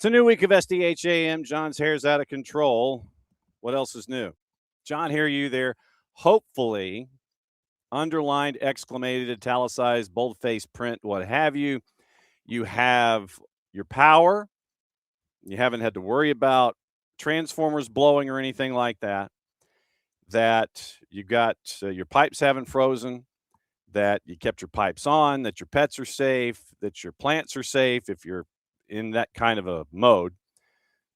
It's a new week of SDH AM. John's hair's out of control. What else is new? John, hear you there. Hopefully, underlined, exclamated, italicized, boldface print, what have you. You have your power. You haven't had to worry about transformers blowing or anything like that. That you got your pipes haven't frozen. That you kept your pipes on. That your pets are safe. That your plants are safe if you're in that kind of a mode.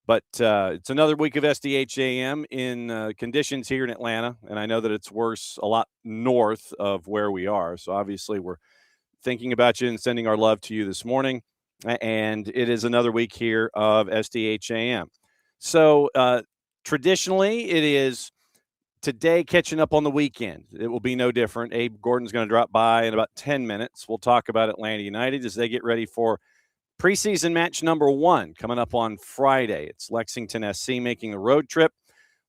But it's another week of SDH AM in conditions here in Atlanta, and I know that it's worse a lot north of where we are. So obviously we're thinking about you and sending our love to you this morning. And it is another week here of SDH AM. So traditionally it is today catching up on the weekend. It will be no different. Abe Gordon's going to drop by in about 10 minutes. We'll talk about Atlanta United as they get ready for preseason match number 1 coming up on Friday. It's Lexington SC making a road trip.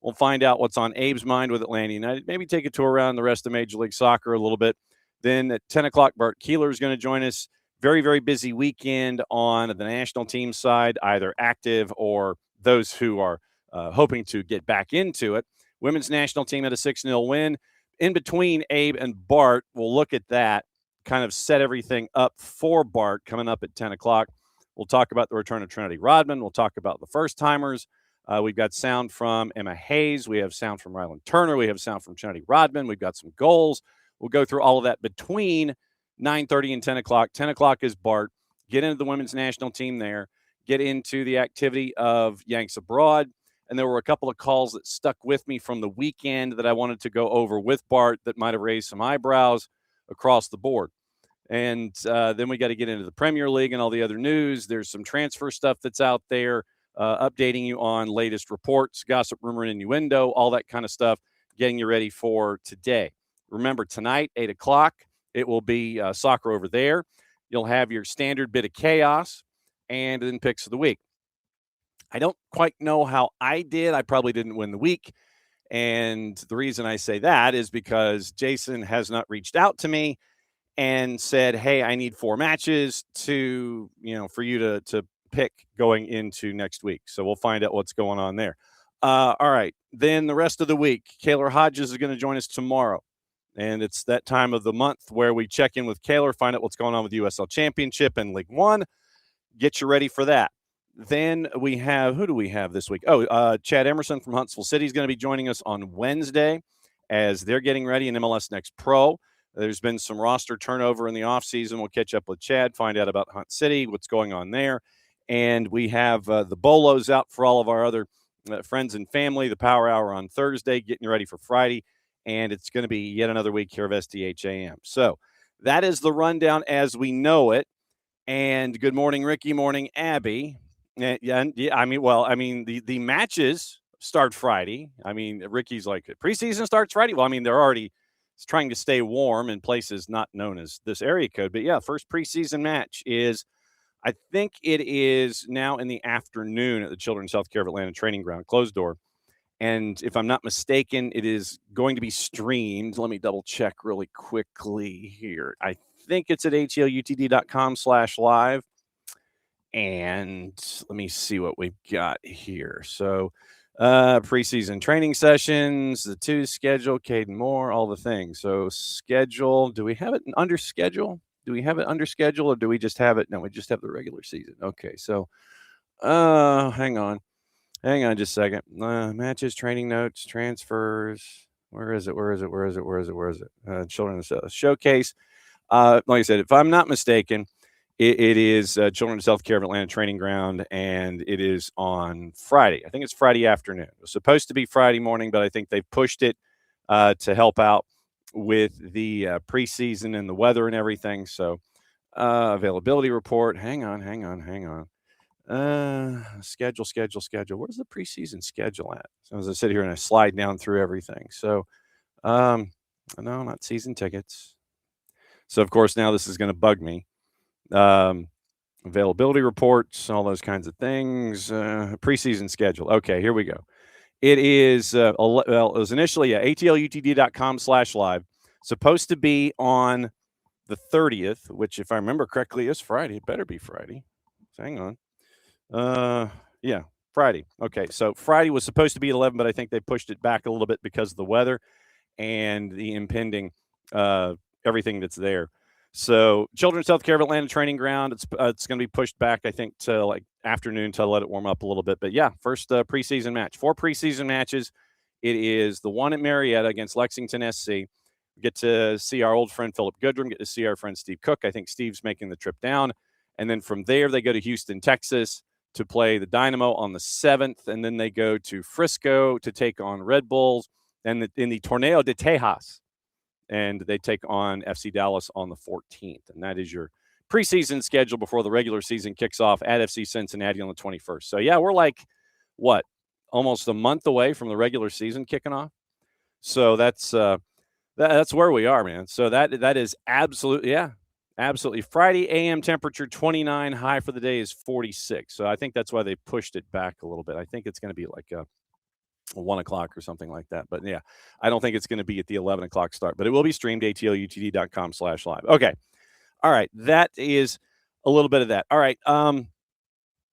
We'll find out what's on Abe's mind with Atlanta United. Maybe take a tour around the rest of Major League Soccer a little bit. Then at 10 o'clock, Bart Keeler is going to join us. Very, very busy weekend on the national team side, either active or those who are hoping to get back into it. Women's national team had a 6-0 win. In between Abe and Bart, we'll look at that, kind of set everything up for Bart coming up at 10 o'clock. We'll talk about the return of Trinity Rodman. We'll talk about the first-timers. We've got sound from Emma Hayes. We have sound from Rylan Turner. We have sound from Trinity Rodman. We've got some goals. We'll go through all of that between 9:30 and 10 o'clock. 10 o'clock is Bart. Get into the women's national team there. Get into the activity of Yanks abroad. And there were a couple of calls that stuck with me from the weekend that I wanted to go over with Bart that might have raised some eyebrows across the board. And then we got to get into the Premier League and all the other news. There's some transfer stuff that's out there, updating you on latest reports, gossip, rumor, and innuendo, all that kind of stuff, getting you ready for today. Remember, tonight, 8 o'clock, it will be soccer over there. You'll have your standard bit of chaos and then picks of the week. I don't quite know how I did. I probably didn't win the week. And the reason I say that is because Jason has not reached out to me and said, hey, I need 4 matches to, for you to pick going into next week. So we'll find out what's going on there. All right. Then the rest of the week, Keeler Hodges is going to join us tomorrow. And it's that time of the month where we check in with Keeler, find out what's going on with the USL Championship and League One. Get you ready for that. Then we have, who do we have this week? Chad Emerson from Huntsville City is going to be joining us on Wednesday as they're getting ready in MLS Next Pro. There's been some roster turnover in the offseason. We'll catch up with Chad, find out about Hunt City, what's going on there. And we have the Bolos out for all of our other friends and family, the Power Hour on Thursday, getting ready for Friday. And it's going to be yet another week here of SDH AM. So that is the rundown as we know it. And good morning, Ricky. Morning, Abby. The matches start Friday. Ricky's like, preseason starts Friday. Well, they're already trying to stay warm in places not known as this area code. But yeah, first preseason match is, I think it is now in the afternoon at the Children's Healthcare of Atlanta Training Ground, closed door. And if I'm not mistaken, it is going to be streamed. Let me double check really quickly here. I think it's at ATLUTD.com/live. And let me see what we've got here. So preseason training sessions, the 2 schedule, Caden Moore, all the things. So schedule, do we have it under schedule? Do we have it under schedule or do we just have it? No, we just have the regular season. Okay, so hang on just a second. Matches, training notes, transfers. Where is it? Children's Showcase. Like I said, if I'm not mistaken, it is Children's Healthcare of Atlanta Training Ground, and it is on Friday. I think it's Friday afternoon. It was supposed to be Friday morning, but I think they've pushed it to help out with the preseason and the weather and everything. So availability report. Hang on. Schedule. Where's the preseason schedule at? So as I sit here and I slide down through everything. So no, not season tickets. So of course now this is going to bug me. Availability reports, all those kinds of things. Preseason schedule. Okay, here we go. It is it was initially ATLUTD.com/live. Supposed to be on the 30th, which if I remember correctly is Friday. It better be Friday. So hang on. Yeah, Friday. Okay, so Friday was supposed to be 11, but I think they pushed it back a little bit because of the weather and the impending everything that's there. So, Children's Healthcare of Atlanta Training Ground. It's going to be pushed back, I think, to like afternoon to let it warm up a little bit. But yeah, first preseason match. 4 preseason matches. It is the one at Marietta against Lexington SC. We get to see our old friend Philip Goodrum. Get to see our friend Steve Cook. I think Steve's making the trip down, and then from there they go to Houston, Texas, to play the Dynamo on the 7th, and then they go to Frisco to take on Red Bulls, and in the Torneo de Tejas, and they take on FC Dallas on the 14th. And that is your preseason schedule before the regular season kicks off at FC Cincinnati on the 21st. So, yeah, we're like, what, almost a month away from the regular season kicking off? So that's where we are, man. So that is absolutely, yeah, absolutely. Friday AM temperature 29, high for the day is 46. So I think that's why they pushed it back a little bit. I think it's going to be like a 1 o'clock or something like that. But yeah, I don't think it's going to be at the 11 o'clock start, but it will be streamed atlutd.com/live. Okay. All right. That is a little bit of that. All right.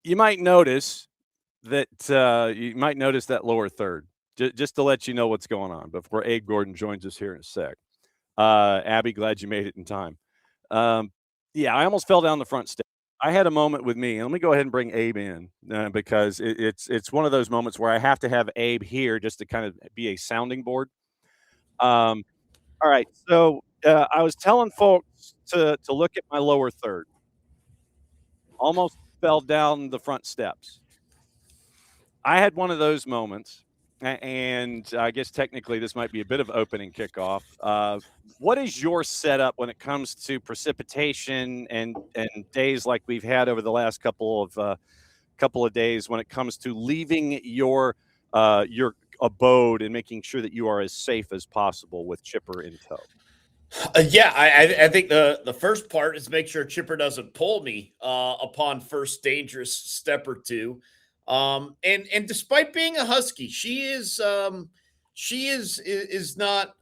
You might notice that lower third, just to let you know what's going on before Abe Gordon joins us here in a sec. Abby, glad you made it in time. Yeah, I almost fell down the front step. I had a moment with me, and let me go ahead and bring Abe in because it's one of those moments where I have to have Abe here just to kind of be a sounding board. All right, so I was telling folks to look at my lower third. Almost fell down the front steps. I had one of those moments, and I guess technically this might be a bit of opening kickoff. What is your setup when it comes to precipitation and days like we've had over the last couple of days when it comes to leaving your abode and making sure that you are as safe as possible with Chipper in tow? Yeah, I think the first part is make sure Chipper doesn't pull me upon first dangerous step or two. And despite being a husky, she is not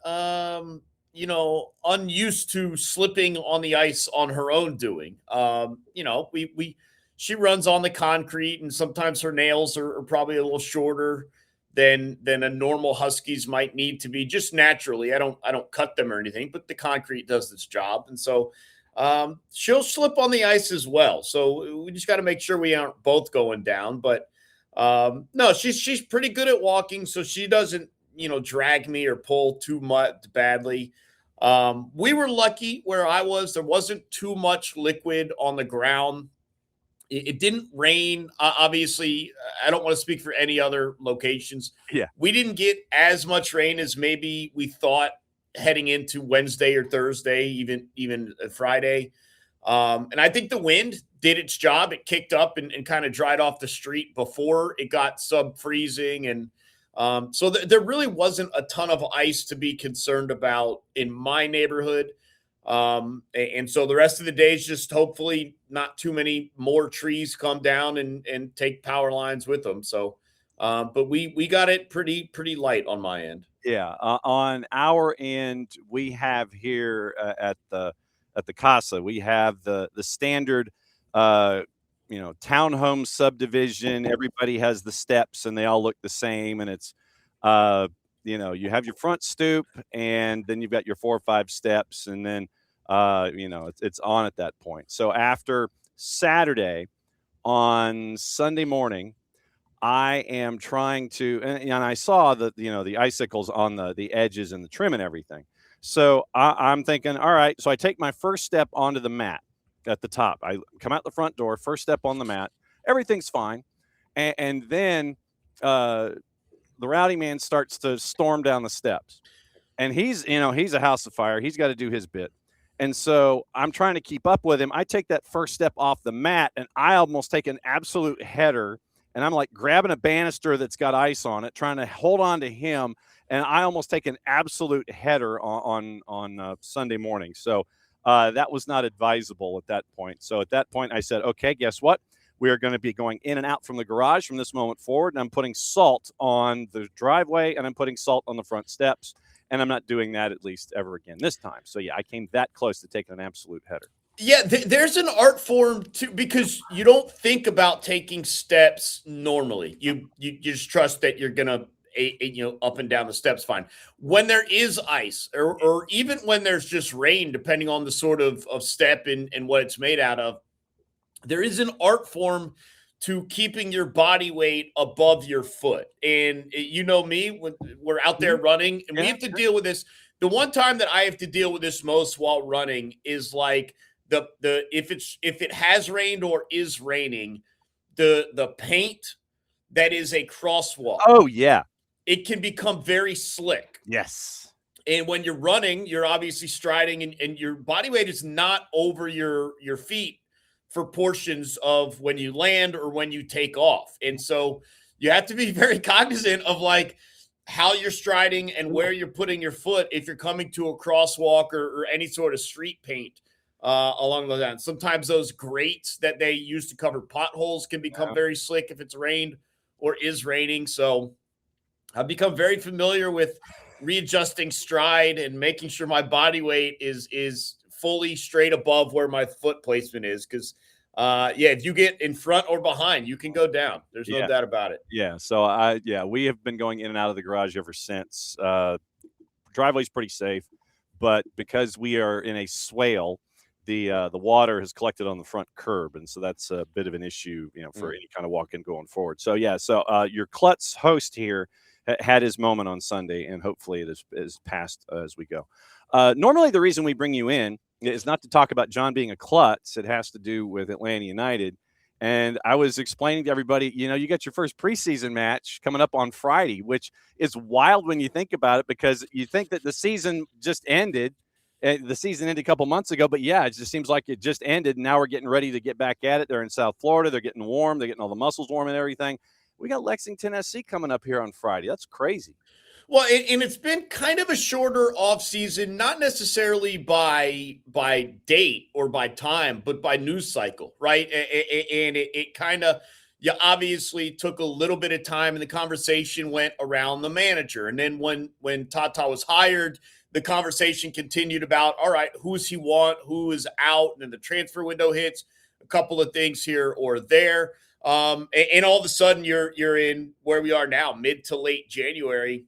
unused to slipping on the ice on her own doing. We she runs on the concrete, and sometimes her nails are probably a little shorter than a normal huskies might need to be just naturally. I don't cut them or anything, but the concrete does its job, and so she'll slip on the ice as well. So we just got to make sure we aren't both going down. But no, she's pretty good at walking, so she doesn't drag me or pull too much badly. We were lucky where I was. There wasn't too much liquid on the ground. It didn't rain. Obviously, I don't want to speak for any other locations. Yeah. We didn't get as much rain as maybe we thought heading into Wednesday or Thursday, even Friday. And I think the wind did its job. It kicked up and kind of dried off the street before it got sub-freezing. And so there really wasn't a ton of ice to be concerned about in my neighborhood. And so the rest of the day is just hopefully not too many more trees come down and take power lines with them. So, but we got it pretty light on my end. Yeah, on our end, we have here at the casa, we have the standard, townhome subdivision. Everybody has the steps, and they all look the same. And it's, you have your front stoop, and then you've got your 4 or 5 steps, and then, it's on at that point. So after Saturday, on Sunday morning, I am trying to, and I saw the icicles on the edges and the trim and everything. So I'm thinking, all right. So I take my first step onto the mat at the top. I come out the front door, first step on the mat. Everything's fine, and then the rowdy man starts to storm down the steps, and he's a house of fire. He's got to do his bit. And so I'm trying to keep up with him. I take that first step off the mat, and I almost take an absolute header. And I'm like grabbing a banister that's got ice on it, trying to hold on to him. And I almost take an absolute header on Sunday morning. So that was not advisable at that point. So at that point, I said, okay, guess what? We are going to be going in and out from the garage from this moment forward. And I'm putting salt on the driveway, and I'm putting salt on the front steps. And I'm not doing that at least ever again this time. So, yeah, I came that close to taking an absolute header. Yeah, there's an art form too, because you don't think about taking steps normally. You just trust that you're gonna up and down the steps fine. When there is ice, or even when there's just rain, depending on the sort of step and what it's made out of, there is an art form to keeping your body weight above your foot. And you know me, when we're out there Mhm. running and we Yeah. have to deal with this. The one time that I have to deal with this most while running is like the if it has rained or is raining, the paint that is a crosswalk, Oh, yeah. it can become very slick. Yes. And when you're running, you're obviously striding, and your body weight is not over your feet for portions of when you land or when you take off. And so you have to be very cognizant of like how you're striding and where you're putting your foot if you're coming to a crosswalk or any sort of street paint along those lines. Sometimes those grates that they use to cover potholes can become Yeah. very slick if it's rained or is raining. So I've become very familiar with readjusting stride and making sure my body weight is fully straight above where my foot placement is. Because yeah, if you get in front or behind, you can go down. There's no Yeah. doubt about it. Yeah. So we have been going in and out of the garage ever since. Driveway's pretty safe, but because we are in a swale, the water has collected on the front curb, and so that's a bit of an issue, for any kind of walk-in going forward. So yeah, your Klutz host here had his moment on Sunday, and hopefully it is passed as we go. Normally, the reason we bring you in is not to talk about John being a klutz. It has to do with Atlanta United. And I was explaining to everybody, you got your first preseason match coming up on Friday, which is wild when you think about it, because you think that the season just ended. The season ended a couple months ago, but yeah, it just seems like it just ended. And now we're getting ready to get back at it. They're in South Florida. They're getting warm. They're getting all the muscles warm and everything. We got Lexington SC coming up here on Friday. That's crazy. Well, and it's been kind of a shorter off season, not necessarily by date or by time, but by news cycle, right? And it kind of, you obviously took a little bit of time, and the conversation went around the manager. And then when Tata was hired, the conversation continued about, all right, who's he want, who is out, and then the transfer window hits, a couple of things here or there. And all of a sudden you're in where we are now, mid to late January,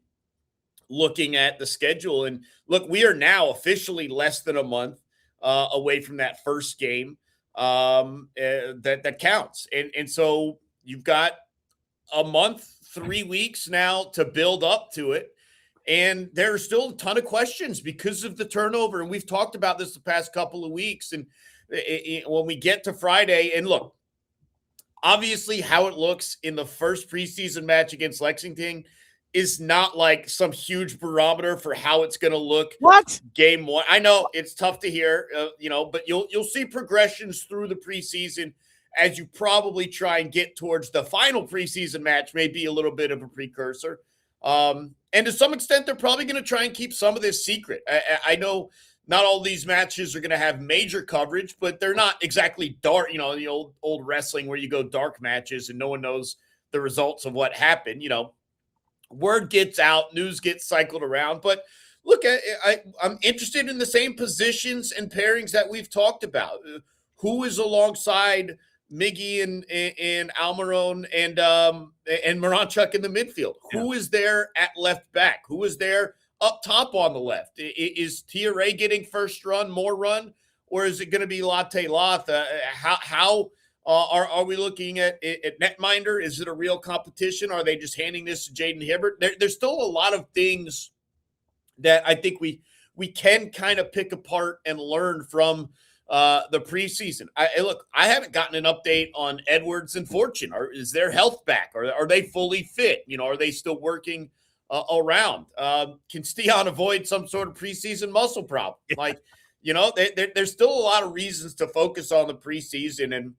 looking at the schedule. And look, we are now officially less than a month away from that first game that counts. And so you've got a month, 3 weeks now to build up to it. And there are still a ton of questions because of the turnover. And we've talked about this the past couple of weeks. And when we get to Friday, and look, obviously how it looks in the first preseason match against Lexington is not like some huge barometer for how it's going to look What? game one. I know it's tough to hear, but you'll see progressions through the preseason as you probably try and get towards the final preseason match, maybe a little bit of a precursor. And to some extent, they're probably going to try and keep some of this secret. I know not all these matches are going to have major coverage, but they're not exactly dark, the old wrestling where you go dark matches and no one knows the results of what happened. Word gets out, news gets cycled around. But look, I'm interested in the same positions and pairings that we've talked about. Who is alongside Miggy and Almiron and Moranchuk in the midfield? Yeah. Who is there at left back? Who is there up top on the left? Is TRA getting first run, more run, or is it going to be Latte Loth? How are we looking at netminder? Is it a real competition? Are they just handing this to Jaden Hibbert? There's still a lot of things that I think we can kind of pick apart and learn from the preseason. I haven't gotten an update on Edwards and Fortune. Is their health back? Are they fully fit? Are they still working around? Can Stian avoid some sort of preseason muscle problem? Yeah. Like, there's still a lot of reasons to focus on the preseason. And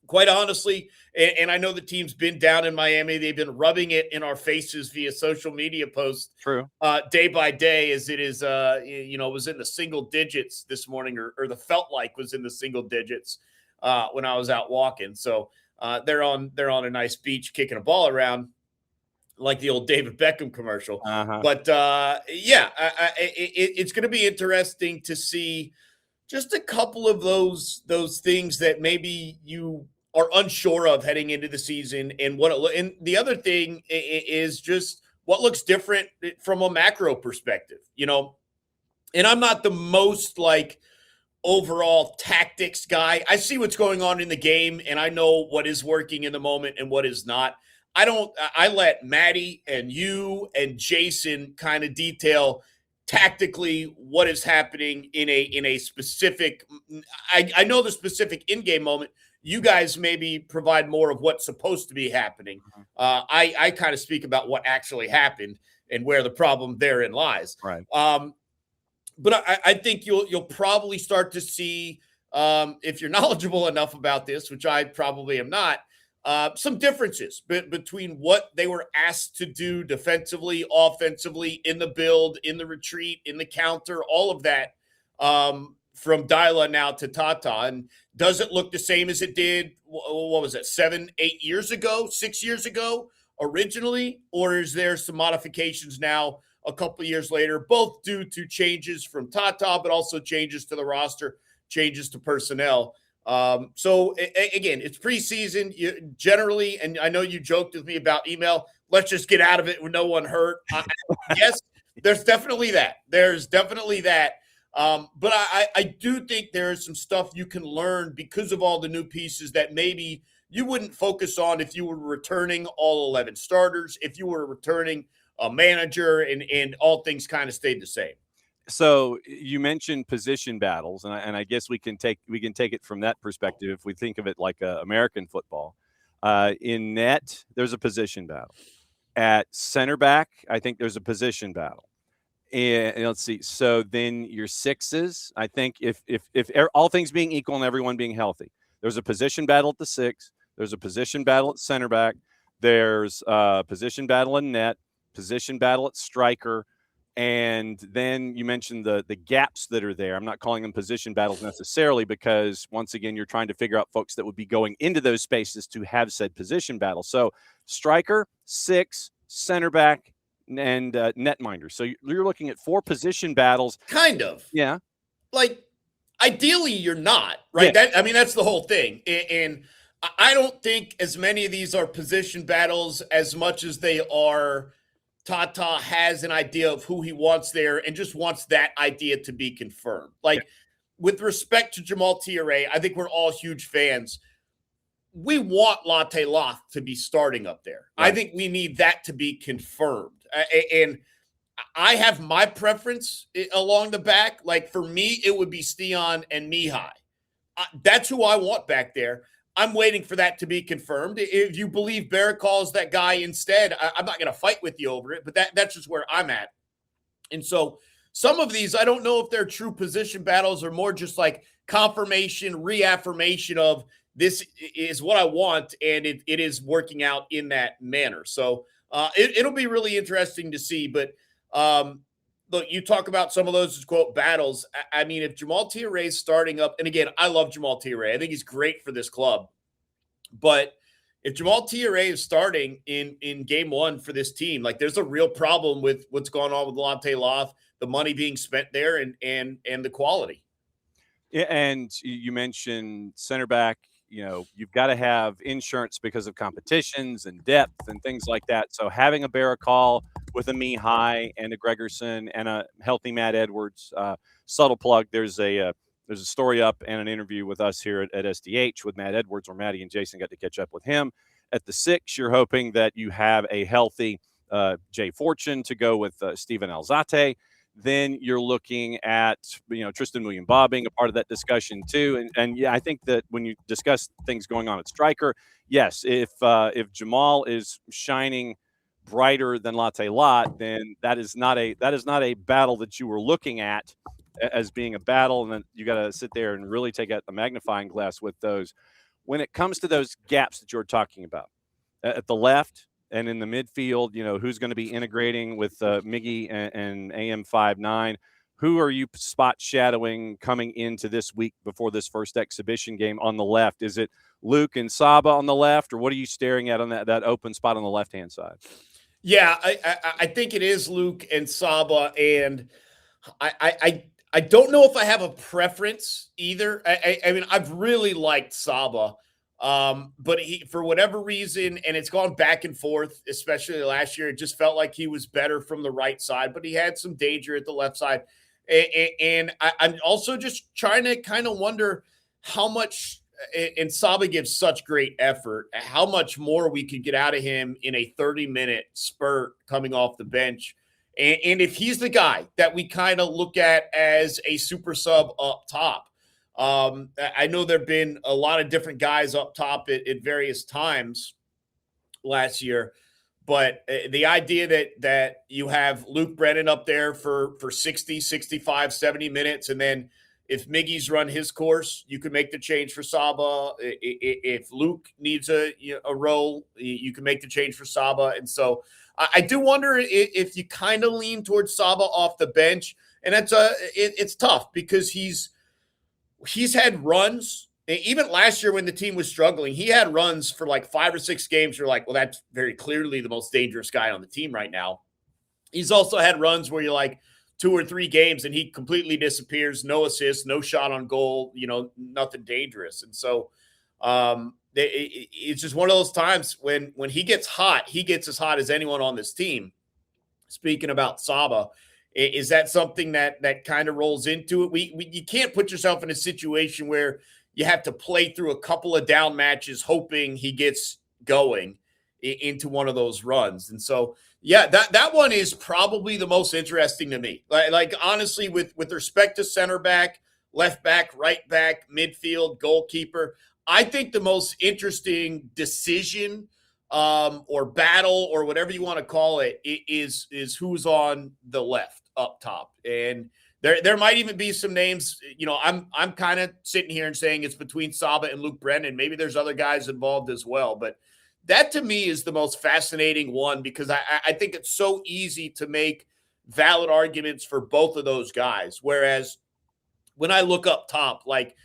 quite honestly, and I know the team's been down in Miami. They've been rubbing it in our faces via social media posts True. day by day, as it is, was in the single digits this morning, or the felt like was in the single digits when I was out walking. So they're on a nice beach kicking a ball around like the old David Beckham commercial. Uh-huh. But it's going to be interesting to see just a couple of those things that maybe you are unsure of heading into the season, and and the other thing is just what looks different from a macro perspective, and I'm not the most like overall tactics guy. I see what's going on in the game and I know what is working in the moment and what is not. I let Maddie and you and Jason kind of detail tactically what is happening in a specific. I know the specific in-game moment. You guys maybe provide more of what's supposed to be happening. I kind of speak about what actually happened and where the problem therein lies. Right. But I think you'll probably start to see, if you're knowledgeable enough about this, which I probably am not, some differences between what they were asked to do defensively, offensively, in the build, in the retreat, in the counter, all of that, from Dyla now to Tata. And does it look the same as it did, what was it, 7, 8 years ago, 6 years ago originally? Or is there some modifications now a couple of years later, both due to changes from Tata, but also changes to the roster, changes to personnel? So again, it's preseason generally, and I know you joked with me about email. Let's just get out of it with no one hurt. Yes, there's definitely that. But I do think there is some stuff you can learn because of all the new pieces that maybe you wouldn't focus on if you were returning all 11 starters, if you were returning a manager, and all things kind of stayed the same. So you mentioned position battles, and I guess we can take it from that perspective if we think of it like American football. In net, there's a position battle. At center back, I think there's a position battle. And let's see. So then your sixes, I think if all things being equal and everyone being healthy, there's a position battle at the six. There's a position battle at center back. There's a position battle in net, position battle at striker. And then you mentioned the gaps that are there. I'm not calling them position battles necessarily because, once again, you're trying to figure out folks that would be going into those spaces to have said position battle. So striker, six, center back, and netminder. So you're looking at 4 position battles. Kind of. Yeah. Like, ideally, you're not, right? Yeah. That's the whole thing. And I don't think as many of these are position battles as much as they are Tata has an idea of who he wants there and just wants that idea to be confirmed. Like, with respect to Jamal Tiare, I think we're all huge fans. We want Latte Loth to be starting up there. Right. I think we need that to be confirmed. And I have my preference along the back. Like, for me, it would be Stian and Mihai. That's who I want back there. I'm waiting for that to be confirmed. If you believe Barakal is that guy instead, I'm not going to fight with you over it, but that's just where I'm at. And so some of these, I don't know if they're true position battles or more just like confirmation, reaffirmation of this is what I want, and it is working out in that manner. So it'll be really interesting to see. But look, you talk about some of those quote battles. I mean, if Jamal Tiare is starting up, and again, I love Jamal Tiare. I think he's great for this club. But if Jamal Tiare is starting in game 1 for this team, like, there's a real problem with what's going on with Latte Loth, the money being spent there, and the quality. Yeah, and you mentioned center back. You've got to have insurance because of competitions and depth and things like that. So having a Barakal with a Mihai and a Gregerson and a healthy Matt Edwards, subtle plug. There's a story up and an interview with us here at SDH with Matt Edwards, where Maddie and Jason got to catch up with him. At the 6, you're hoping that you have a healthy Jay Fortune to go with Steven Alzate. Then you're looking at, Tristan William-Bob being a part of that discussion too. And yeah, I think that when you discuss things going on at striker, yes, if Jamal is shining brighter than Latte Lot, then that is not a battle that you were looking at as being a battle. And then you got to sit there and really take out the magnifying glass with those. When it comes to those gaps that you're talking about at the left, and in the midfield, who's going to be integrating with Miggy and AM59? Who are you spot shadowing coming into this week before this first exhibition game on the left? Is it Luke and Saba on the left, or what are you staring at on that open spot on the left-hand side? Yeah, I think it is Luke and Saba, and I I don't know if I have a preference either. I mean, I've really liked Saba, but for whatever reason, and it's gone back and forth, especially last year, it just felt like he was better from the right side, but he had some danger at the left side. And I'm also just trying to kind of wonder how much, and Saba gives such great effort, how much more we could get out of him in a 30-minute spurt coming off the bench. And if he's the guy that we kind of look at as a super sub up top, I know there have been a lot of different guys up top at various times last year, but the idea that you have Luke Brennan up there for 60, 65, 70 minutes, and then if Miggy's run his course, you can make the change for Saba. If Luke needs a role, you can make the change for Saba. And so I do wonder if you kind of lean towards Saba off the bench, and it's tough because he's had runs. Even last year when the team was struggling, he had runs for like 5 or 6 games. You're like, well, that's very clearly the most dangerous guy on the team right now. He's also had runs where you're like 2 or 3 games and he completely disappears, no assists, no shot on goal, nothing dangerous. And so it's just one of those times when he gets hot, he gets as hot as anyone on this team. Speaking about Saba, is that something that kind of rolls into it? You can't put yourself in a situation where you have to play through a couple of down matches hoping he gets going into one of those runs. And so, yeah, that one is probably the most interesting to me. Like honestly, with respect to center back, left back, right back, midfield, goalkeeper, I think the most interesting decision or battle or whatever you want to call it is who's on the left up top. And there might even be some names, I'm kind of sitting here and saying it's between Saba and Luke Brennan. Maybe there's other guys involved as well. But that to me is the most fascinating one because I think it's so easy to make valid arguments for both of those guys. Whereas when I look up top, like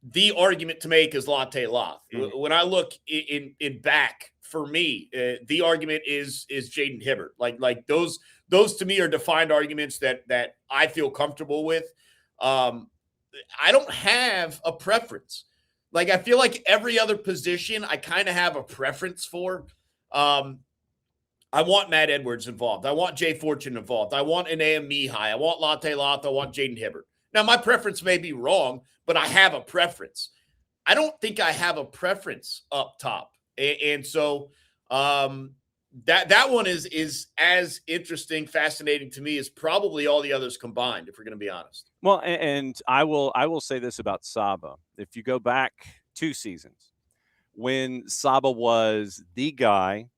the argument to make is Latte Loth. Mm-hmm. When I look in back, for me, the argument is Jaden Hibbert. Like those to me are defined arguments that I feel comfortable with. I don't have a preference. Like I feel like every other position I kind of have a preference for. I want Matt Edwards involved. I want Jay Fortune involved. I want Anea Mihai. I want Latte Loth. I want Jaden Hibbert. Now, my preference may be wrong, but I have a preference. I don't think I have a preference up top. And so that one is as interesting, fascinating to me as probably all the others combined, if we're going to be honest. Well, and I will say this about Saba. If you go back 2 seasons, when Saba was the guy,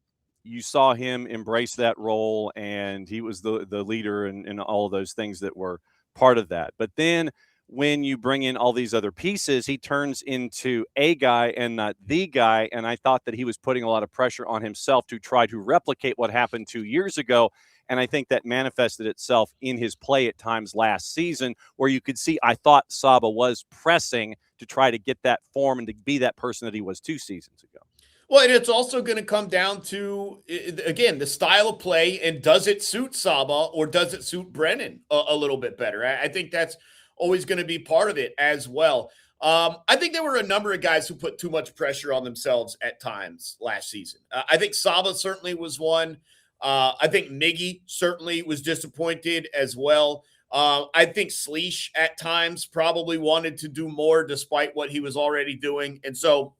you saw him embrace that role, and he was the leader and all of those things that were part of that. But then when you bring in all these other pieces, he turns into a guy and not the guy. And I thought that he was putting a lot of pressure on himself to try to replicate what happened 2 years ago. And I think that manifested itself in his play at times last season, where you could see, I thought Saba was pressing to try to get that form and to be that person that he was 2 seasons ago. Well, and it's also going to come down to, again, the style of play, and does it suit Saba or does it suit Brennan a little bit better? I think that's always going to be part of it as well. I think there were a number of guys who put too much pressure on themselves at times last season. I think Saba certainly was one. I think Miggy certainly was disappointed as well. I think Sleesh at times probably wanted to do more despite what he was already doing. And so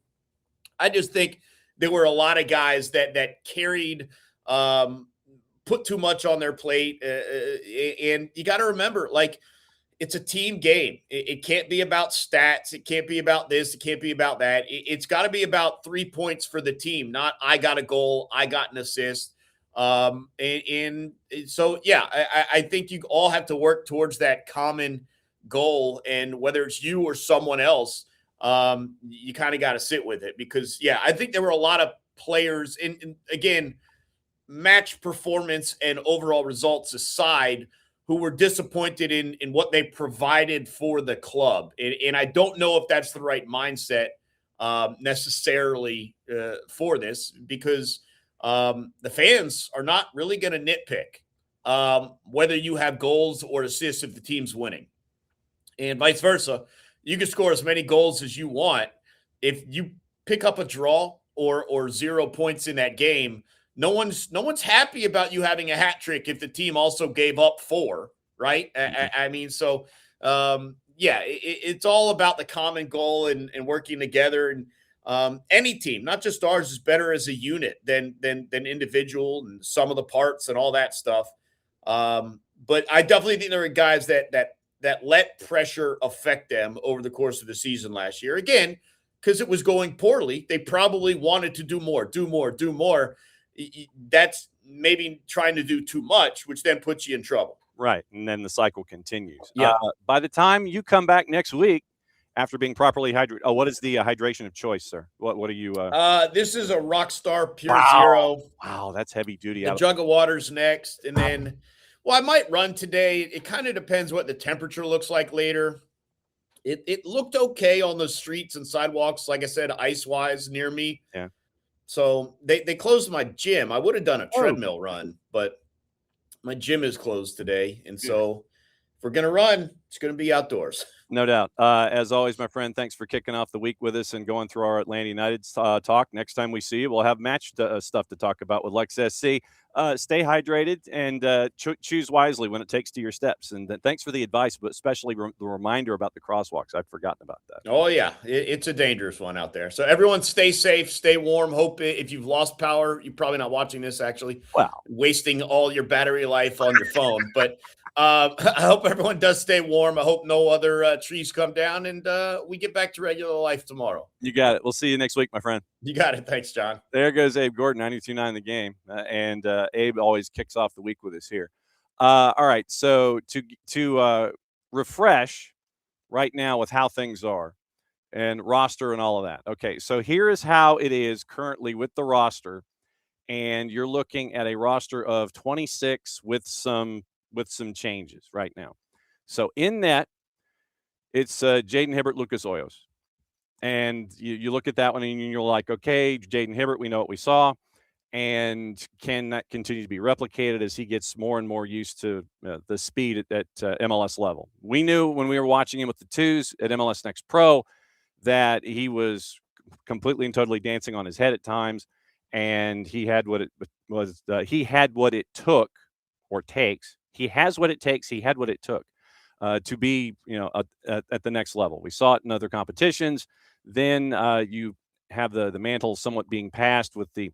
I just think there were a lot of guys that carried, put too much on their plate. And you got to remember, like, it's a team game. It can't be about stats. It can't be about this. It can't be about that. It's got to be about 3 points for the team, not I got a goal, I got an assist. And so, yeah, I think you all have to work towards that common goal. And whether it's you or someone else, you kind of got to sit with it because, yeah, I think there were a lot of players in again, match performance and overall results aside, who were disappointed in what they provided for the club. And I don't know if that's the right mindset necessarily for this because the fans are not really going to nitpick whether you have goals or assists if the team's winning. and vice versa. You can score as many goals as you want. If you pick up a draw or 0 points in that game, no one's happy about you having a hat trick if the team also gave up 4, right? I mean, so it's all about the common goal and working together. And any team, not just ours, is better as a unit than individual and some of the parts and all that stuff. But I definitely think there are guys that let pressure affect them over the course of the season last year. Again, because it was going poorly, they probably wanted to do more. That's maybe trying to do too much, which then puts you in trouble. Right, and then the cycle continues. Yeah. By the time you come back next week, after being properly hydrated, what is the hydration of choice, sir? What are you? This is a Rockstar Pure Wow. Zero. Wow, that's heavy duty. The jug of water's next, and then, well, I might run today. It kind of depends what the temperature looks like later. It looked okay on the streets and sidewalks, like I said, ice-wise near me. Yeah. So they closed my gym. I would have done a treadmill run, but my gym is closed today. And so if we're going to run, it's going to be outdoors. No doubt. As always, my friend, thanks for kicking off the week with us and going through our Atlanta United talk. Next time we see you, we'll have match stuff to talk about with Lex SC. Stay hydrated and choose wisely when it takes to your steps. And thanks for the advice, but especially the reminder about the crosswalks. I'd forgotten about that. Oh, yeah. It's a dangerous one out there. So everyone stay safe, stay warm. Hope if you've lost power, you're probably not watching this actually. Wow. Wasting all your battery life on your phone. But I hope everyone does stay warm. I hope no other trees come down, and we get back to regular life tomorrow. You got it. We'll see you next week, my friend. You got it. Thanks, John. There goes Abe Gordon, 92.9 The Game. And Abe always kicks off the week with us here. All right, so to refresh right now with how things are and roster and all of that. Okay, so here is how it is currently with the roster. And you're looking at a roster of 26 with some changes right now. So in net, it's Jaden Hibbert, Lucas Hoyos. And you look at that one and you're like, okay, Jaden Hibbert, we know what we saw. And can that continue to be replicated as he gets more and more used to the speed at MLS level? We knew when we were watching him with the twos at MLS Next Pro that he was completely and totally dancing on his head at times. And he had what it was. He had what it took or takes. He has what it takes. He had what it took to be, at the next level. We saw it in other competitions. Then you have the mantle somewhat being passed with the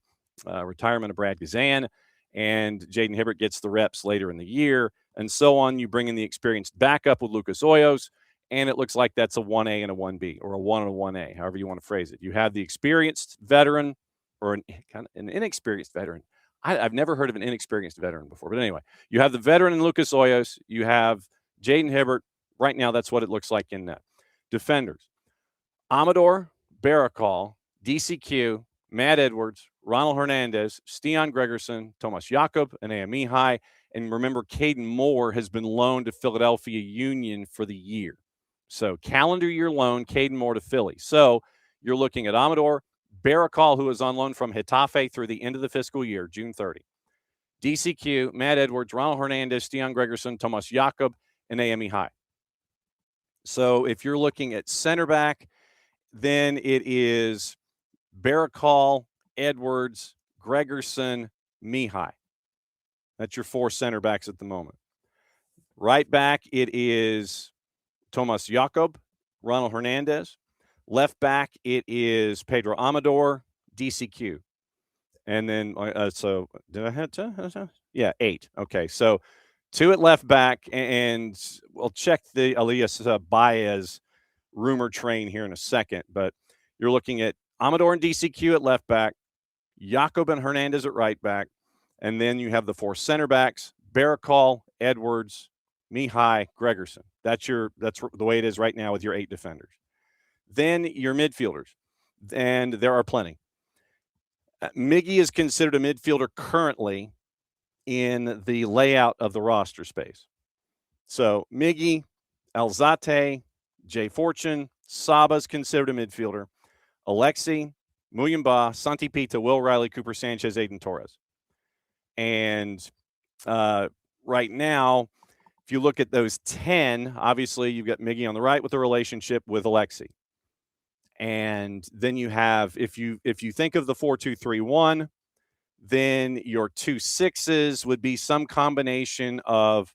retirement of Brad Gazan, and Jaden Hibbert gets the reps later in the year, and so on. You bring in the experienced backup with Lucas Hoyos, and it looks like that's a 1A and a 1B, or a 1 and a 1A, however you want to phrase it. You have the experienced veteran, or an inexperienced veteran. I've never heard of an inexperienced veteran before, but anyway, you have the veteran in Lucas Hoyos. You have Jaden Hibbert. Right now, that's what it looks like in net. Defenders: Amador, Barakal, DCQ, Matt Edwards, Ronald Hernandez, Stian Gregerson, Tomas Jakob, and Mihai. And remember, Caden Moore has been loaned to Philadelphia Union for the year. So calendar year loan, Caden Moore to Philly. So you're looking at Amador, Barakal, who is on loan from Getafe through the end of the fiscal year, June 30. DCQ, Matt Edwards, Ronald Hernandez, Stian Gregerson, Tomas Jakob, and Mihai. So if you're looking at center back, then it is Barakal, Edwards, Gregerson, Mihai. That's your 4 center backs at the moment. Right back, it is Tomas Jakob, Ronald Hernandez. Left back, it is Pedro Amador, DCQ. And then, so did I have 2? Yeah, 8. Okay, so 2 at left back, and we'll check the Elias Baez rumor train here in a second. But you're looking at Amador and DCQ at left back, Jakob and Hernandez at right back, and then you have the 4 center backs: Barakal, Edwards, Mihai, Gregerson. That's the way it is right now with your 8 defenders. Then your midfielders, and there are plenty. Miggy is considered a midfielder currently in the layout of the roster space. So Miggy, Alzate, Jay Fortune, Saba's considered a midfielder. Alexi, Muyumba, Santi Pita, Will Riley, Cooper Sanchez, Aiden Torres. And right now, If you look at those 10, obviously you've got Miggy on the right with the relationship with Alexi. And then you have, if you think of the 4-2-3-1, then your 2 6s would be some combination of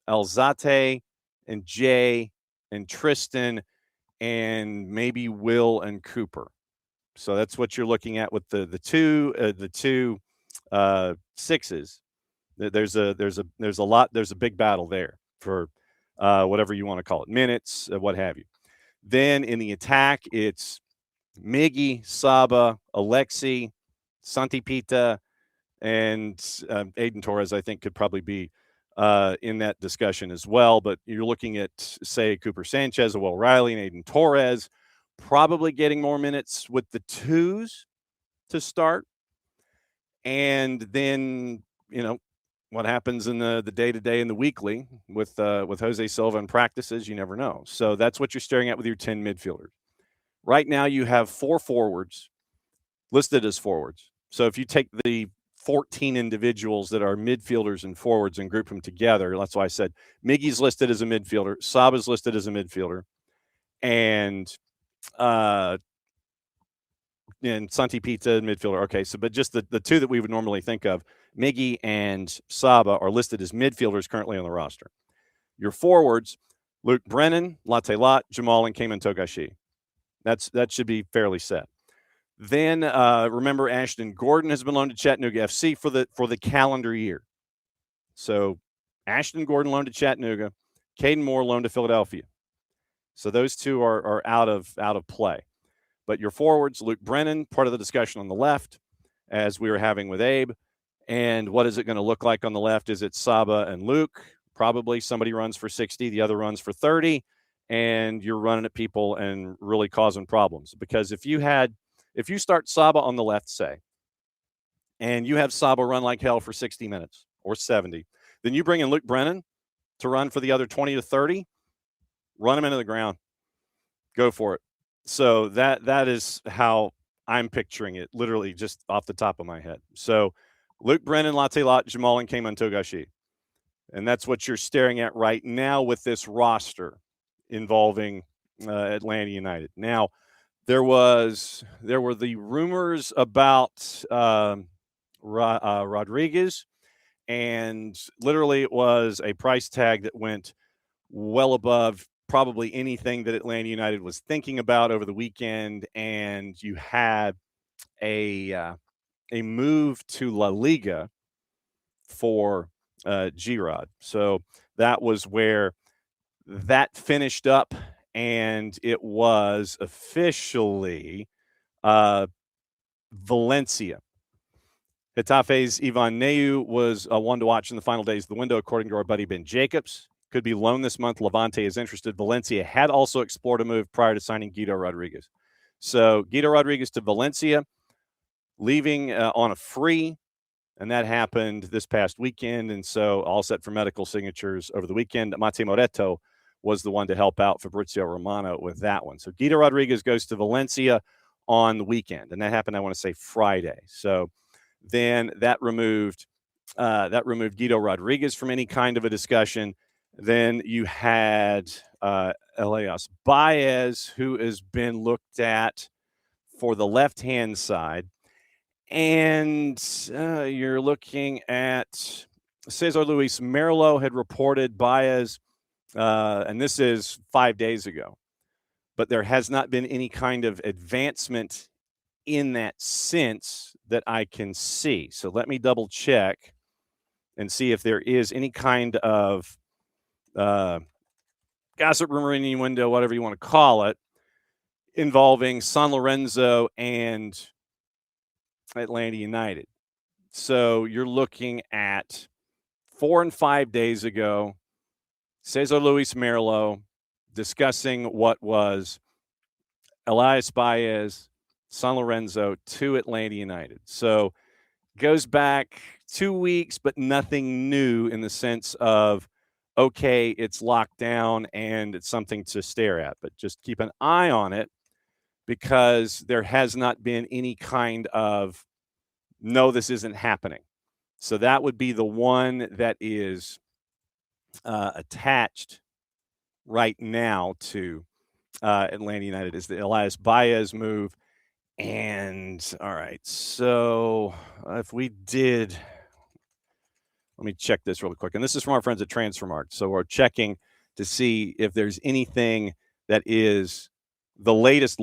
Alzate and Jay and Tristan and maybe Will and Cooper. So that's what you're looking at with the two 6s. There's a big battle there for whatever you want to call it, minutes, what have you. Then in the attack, it's Miggy, Saba, Alexi, Santi Pita, and Aiden Torres, I think, could probably be in that discussion as well. But you're looking at, say, Cooper Sanchez, Will Riley, and Aiden Torres probably getting more minutes with the 2s to start. And then, what happens in the day-to-day and the weekly with Jose Silva in practices, you never know. So that's what you're staring at with your 10 midfielders. Right now you have 4 forwards listed as forwards. So if you take the 14 individuals that are midfielders and forwards and group them together, that's why I said Miggy's listed as a midfielder, Saba's listed as a midfielder, and Santi Pita midfielder. Okay, so but just the 2 that we would normally think of, Miggy and Saba, are listed as midfielders currently on the roster. Your forwards, Luke Brennan, Latte Lot, Jamal, and Cayman Togashi. That should be fairly set. Then remember, Ashton Gordon has been loaned to Chattanooga FC for the calendar year. So Ashton Gordon loaned to Chattanooga, Caden Moore loaned to Philadelphia. So those 2 are out of play. But your forwards, Luke Brennan, part of the discussion on the left, as we were having with Abe. And what is it going to look like on the left? Is it Saba and Luke? Probably somebody runs for 60, the other runs for 30, and you're running at people and really causing problems. Because if you start Saba on the left, say, and you have Saba run like hell for 60 minutes or 70, then you bring in Luke Brennan to run for the other 20 to 30, run him into the ground. Go for it. So that is how I'm picturing it, literally just off the top of my head. So Luke Brennan, Latte Lot, Jamal, and Cayman Togashi. And that's what you're staring at right now with this roster involving Atlanta United. Now, there were the rumors about Rodriguez, and literally it was a price tag that went well above probably anything that Atlanta United was thinking about over the weekend, and you had a move to La Liga for G-Rod. So that was where that finished up, and it was officially Valencia. Getafe's Ivan Neu was one to watch in the final days of the window, according to our buddy Ben Jacobs. Could be loaned this month. Levante is interested. Valencia had also explored a move prior to signing Guido Rodriguez. So Guido Rodriguez to Valencia, leaving on a free, and that happened this past weekend. And so all set for medical signatures over the weekend. Mate Moreto was the one to help out Fabrizio Romano with that one. So Guido Rodriguez goes to Valencia on the weekend, and that happened, I want to say, Friday. So then that removed Guido Rodriguez from any kind of a discussion. Then you had Elias Baez, who has been looked at for the left-hand side. And you're looking at Cesar Luis Merlo had reported Baez, and this is 5 days ago. But there has not been any kind of advancement in that sense that I can see. So let me double check and see if there is any kind of gossip, rumor, innuendo, whatever you want to call it, involving San Lorenzo and Atlanta United. So you're looking at 4 and 5 days ago, Cesar Luis Merlo discussing what was Elias Baez, San Lorenzo to Atlanta United. So goes back 2 weeks, but nothing new in the sense of, okay, it's locked down and it's something to stare at. But just keep an eye on it, because there has not been any kind of, no, this isn't happening. So that would be the one that is attached right now to Atlanta United is the Elias Baez move. And all right, so if we did, let me check this really quick. And this is from our friends at Transfermarkt. So we're checking to see if there's anything that is the latest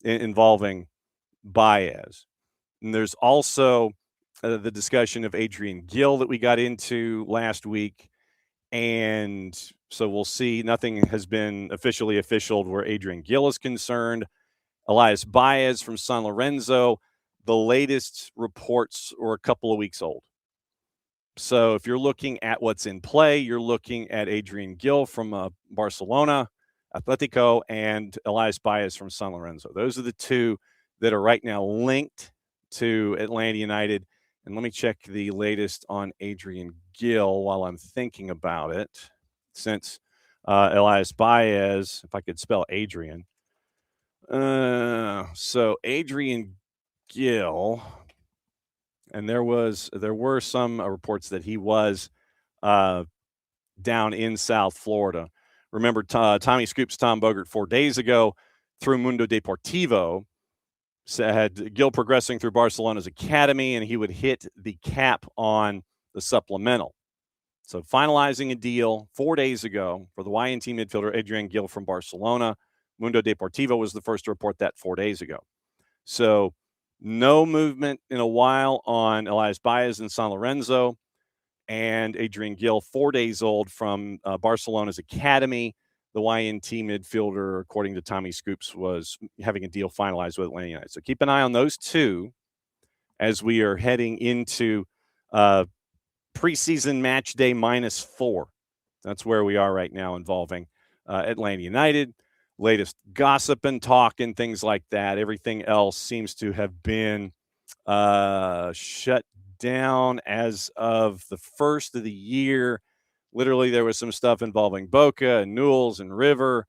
involving Baez. And there's also the discussion of Adrian Gill that we got into last week. And so we'll see. Nothing has been officially officialed where Adrian Gill is concerned. Elias Baez from San Lorenzo, the latest reports were a couple of weeks old. So if you're looking at what's in play, you're looking at Adrian Gill from Barcelona, Atletico, and Elias Baez from San Lorenzo. Those are the two that are right now linked to Atlanta United. And let me check the latest on Adrian Gill while I'm thinking about it. Since Elias Baez, if I could spell Adrian. So Adrian Gill, and there were some reports that he was down in South Florida. Remember, Tommy Scoop's Tom Bogert 4 days ago through Mundo Deportivo had Gill progressing through Barcelona's academy, and he would hit the cap on the supplemental. So finalizing a deal 4 days ago for the YNT midfielder Adrian Gill from Barcelona. Mundo Deportivo was the first to report that 4 days ago. So no movement in a while on Elias Baez and San Lorenzo, and Adrian Gill, 4 days old from Barcelona's academy. The YNT midfielder, according to Tommy Scoops, was having a deal finalized with Atlanta United. So keep an eye on those two as we are heading into preseason match day -4. That's where we are right now involving Atlanta United. Latest gossip and talk and things like that. Everything else seems to have been shut down as of the first of the year. Literally, there was some stuff involving Boca and Newell's and River,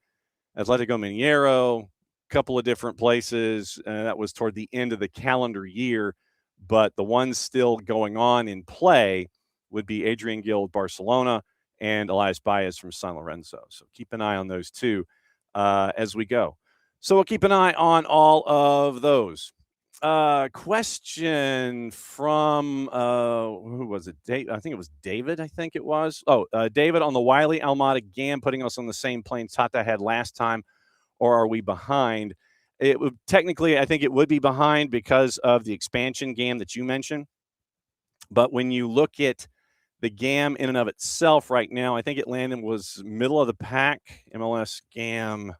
Atletico Mineiro, a couple of different places. That was toward the end of the calendar year. But the ones still going on in play would be Adrian Gill, Barcelona, and Elias Baez from San Lorenzo. So keep an eye on those two as we go. So we'll keep an eye on all of those. Question from who was it? I think it was David. David on the Wiley Almada Gam, putting us on the same plane Tata had last time, or are we behind? It would technically, I think it would be behind because of the expansion Gam that you mentioned. But when you look at the GAM in and of itself right now, I think Atlanta was middle of the pack. MLS GAM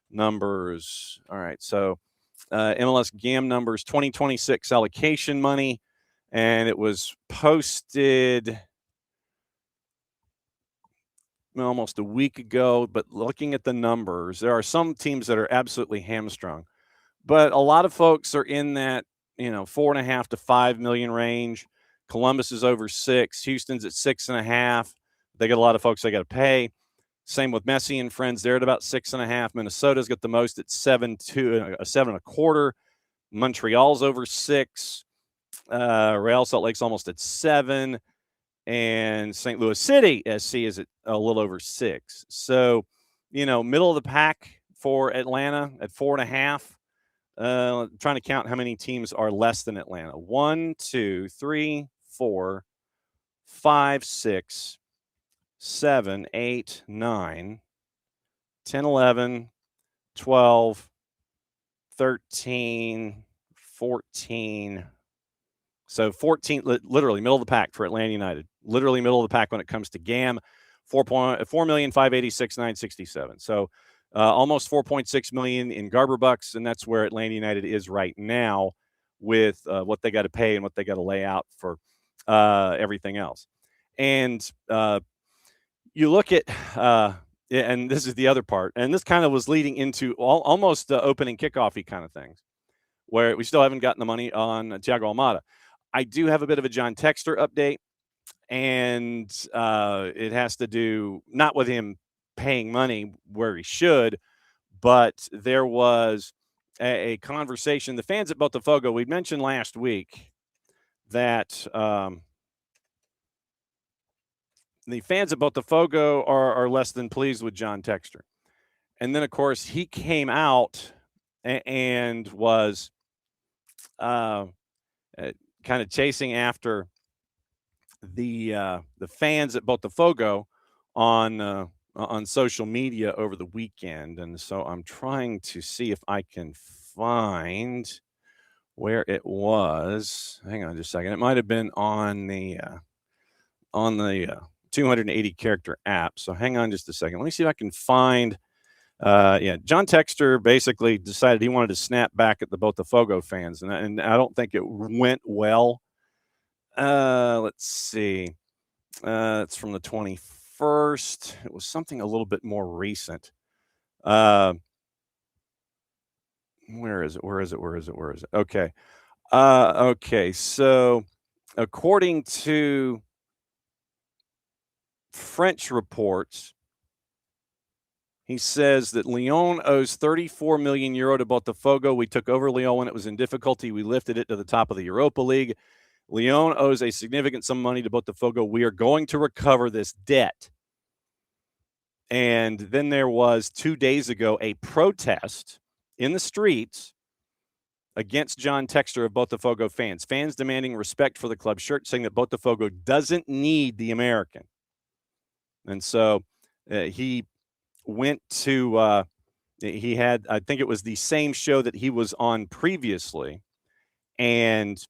numbers. All right, so MLS GAM numbers, 2026 allocation money, and it was posted almost a week ago. But looking at the numbers, there are some teams that are absolutely hamstrung, but a lot of folks are in that 4.5 to 5 million range. Columbus is over 6. Houston's at 6.5. They got a lot of folks they got to pay. Same with Messi and friends. They're at about 6.5. Minnesota's got the most at 7.25. Montreal's over 6. Real Salt Lake's almost at 7. And St. Louis City SC is at a little over 6. So, middle of the pack for Atlanta at 4.5. Trying to count how many teams are less than Atlanta. 1, 2, 3, 4, 5, 6, 7, 8, 9, 10, 11, 12, 13, 14. So 14, literally middle of the pack for Atlanta United. Literally middle of the pack when it comes to GAM. 4,586,967. So almost 4.6 million in Garber bucks, and that's where Atlanta United is right now with what they got to pay and what they got to lay out for everything else. And you look at, and this is the other part, and this kind of was leading into almost opening kickoff-y kind of things, where we still haven't gotten the money on Thiago Almada. I do have a bit of a John Texter update, and it has to do not with him paying money where he should, but there was a conversation. The fans at Botafogo, we mentioned last week that the fans at Botafogo are less than pleased with John Textor. And then, of course, he came out and was kind of chasing after the fans at Botafogo on social media over the weekend. And so I'm trying to see if I can find where it was. Hang on just a second. It might have been on the 280 character app. So hang on just a second. Let me see if I can find. John Textor basically decided he wanted to snap back at the Botafogo fans, and I don't think it went well. Let's see. It's from the 21st. It was something a little bit more recent. Where is it? Okay. Okay. So, according to French reports, he says that Lyon owes 34 million euro to Botafogo. We took over Lyon when it was in difficulty. We lifted it to the top of the Europa League. Lyon owes a significant sum of money to Botafogo. We are going to recover this debt. And then there was 2 days ago a protest in the streets against John Textor of Botafogo fans. Fans demanding respect for the club shirt, saying that Botafogo doesn't need the American. And so he went to he had, I think it was the same show that he was on previously, and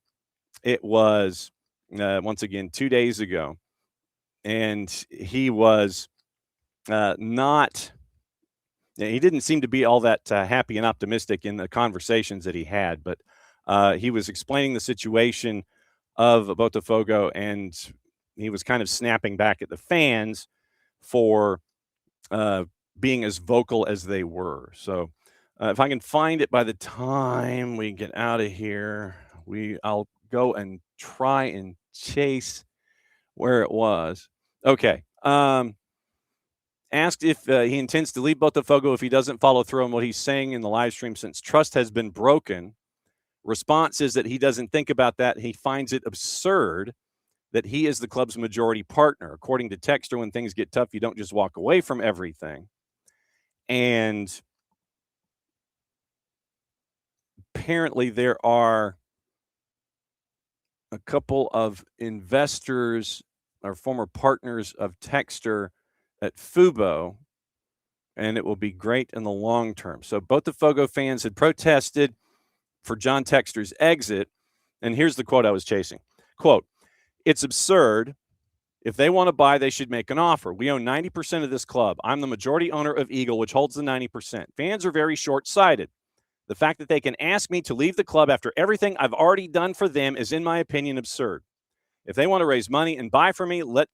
it was once again 2 days ago, and he was not he didn't seem to be all that happy and optimistic in the conversations that he had, but he was explaining the situation of Botafogo, and he was kind of snapping back at the fans for being as vocal as they were. So if I can find it by the time we get out of here, I'll go and try and chase where it was. Okay. Asked if he intends to leave Botafogo if he doesn't follow through on what he's saying in the live stream since trust has been broken. Response is that he doesn't think about that. He finds it absurd that he is the club's majority partner. According to Textor, when things get tough, you don't just walk away from everything. And apparently there are a couple of investors or former partners of Textor at Fubo, and it will be great in the long term. So Botafogo fans had protested for John Textor's exit, and here's the quote I was chasing. Quote, "It's absurd. If they want to buy, they should make an offer. We own 90% of this club. I'm the majority owner of Eagle, which holds the 90%. Fans are very short-sighted. The fact that they can ask me to leave the club after everything I've already done for them is, in my opinion, absurd. If they want to raise money and buy from me, let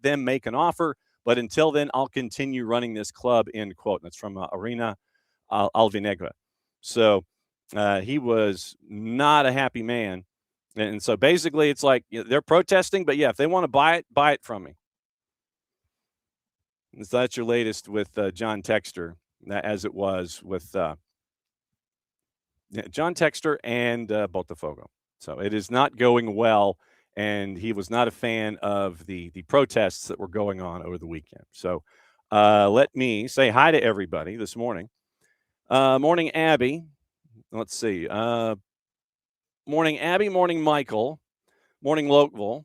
them make an offer. But until then, I'll continue running this club," end quote. And that's from Arena Alvinegra. So he was not a happy man. And so basically it's like they're protesting, but if they want to buy it from me. And so that's your latest with John Textor, as it was with John Textor and Botafogo. So it is not going well, and he was not a fan of the protests that were going on over the weekend. So let me say hi to everybody this morning. Morning, Abby. Let's see. Morning, Abby. Morning, Michael. Morning, Lokeville.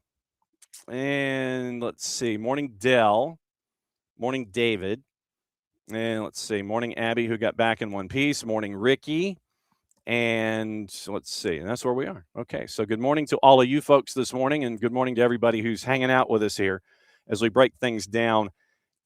And let's see. Morning, Dell. Morning, David. And let's see. Morning, Abby, who got back in one piece. Morning, Ricky. And let's see. And that's where we are. Okay. So good morning to all of you folks this morning, and good morning to everybody who's hanging out with us here as we break things down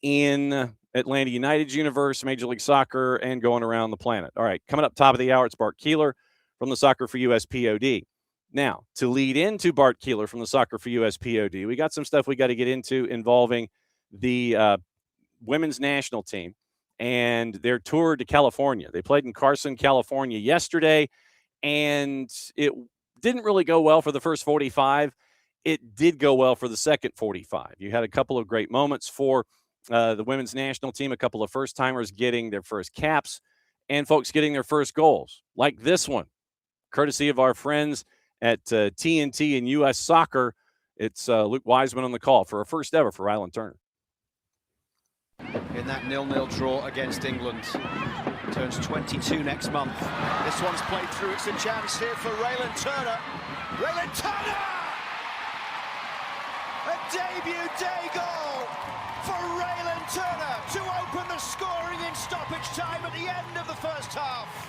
in Atlanta United's universe, Major League Soccer, and going around the planet. All right. Coming up top of the hour, it's Bart Keeler from the SoccerForUSPod. Now, to lead into Bart Keeler from the SoccerForUSPod, we got some stuff we got to get into involving the women's national team and their tour to California. They played in Carson, California yesterday, and it didn't really go well for the first 45. It did go well for the second 45. You had a couple of great moments for the women's national team, a couple of first-timers getting their first caps, and folks getting their first goals, like this one, courtesy of our friends at TNT and US Soccer It's Luke Wiseman on the call for a first ever for Rylan Turner. In that 0-0 draw against England. Turns 22 next month. This one's played through. It's a chance here for Rylan Turner. Rylan Turner! A debut day goal for Rylan Turner to open the scoring in stoppage time at the end of the first half.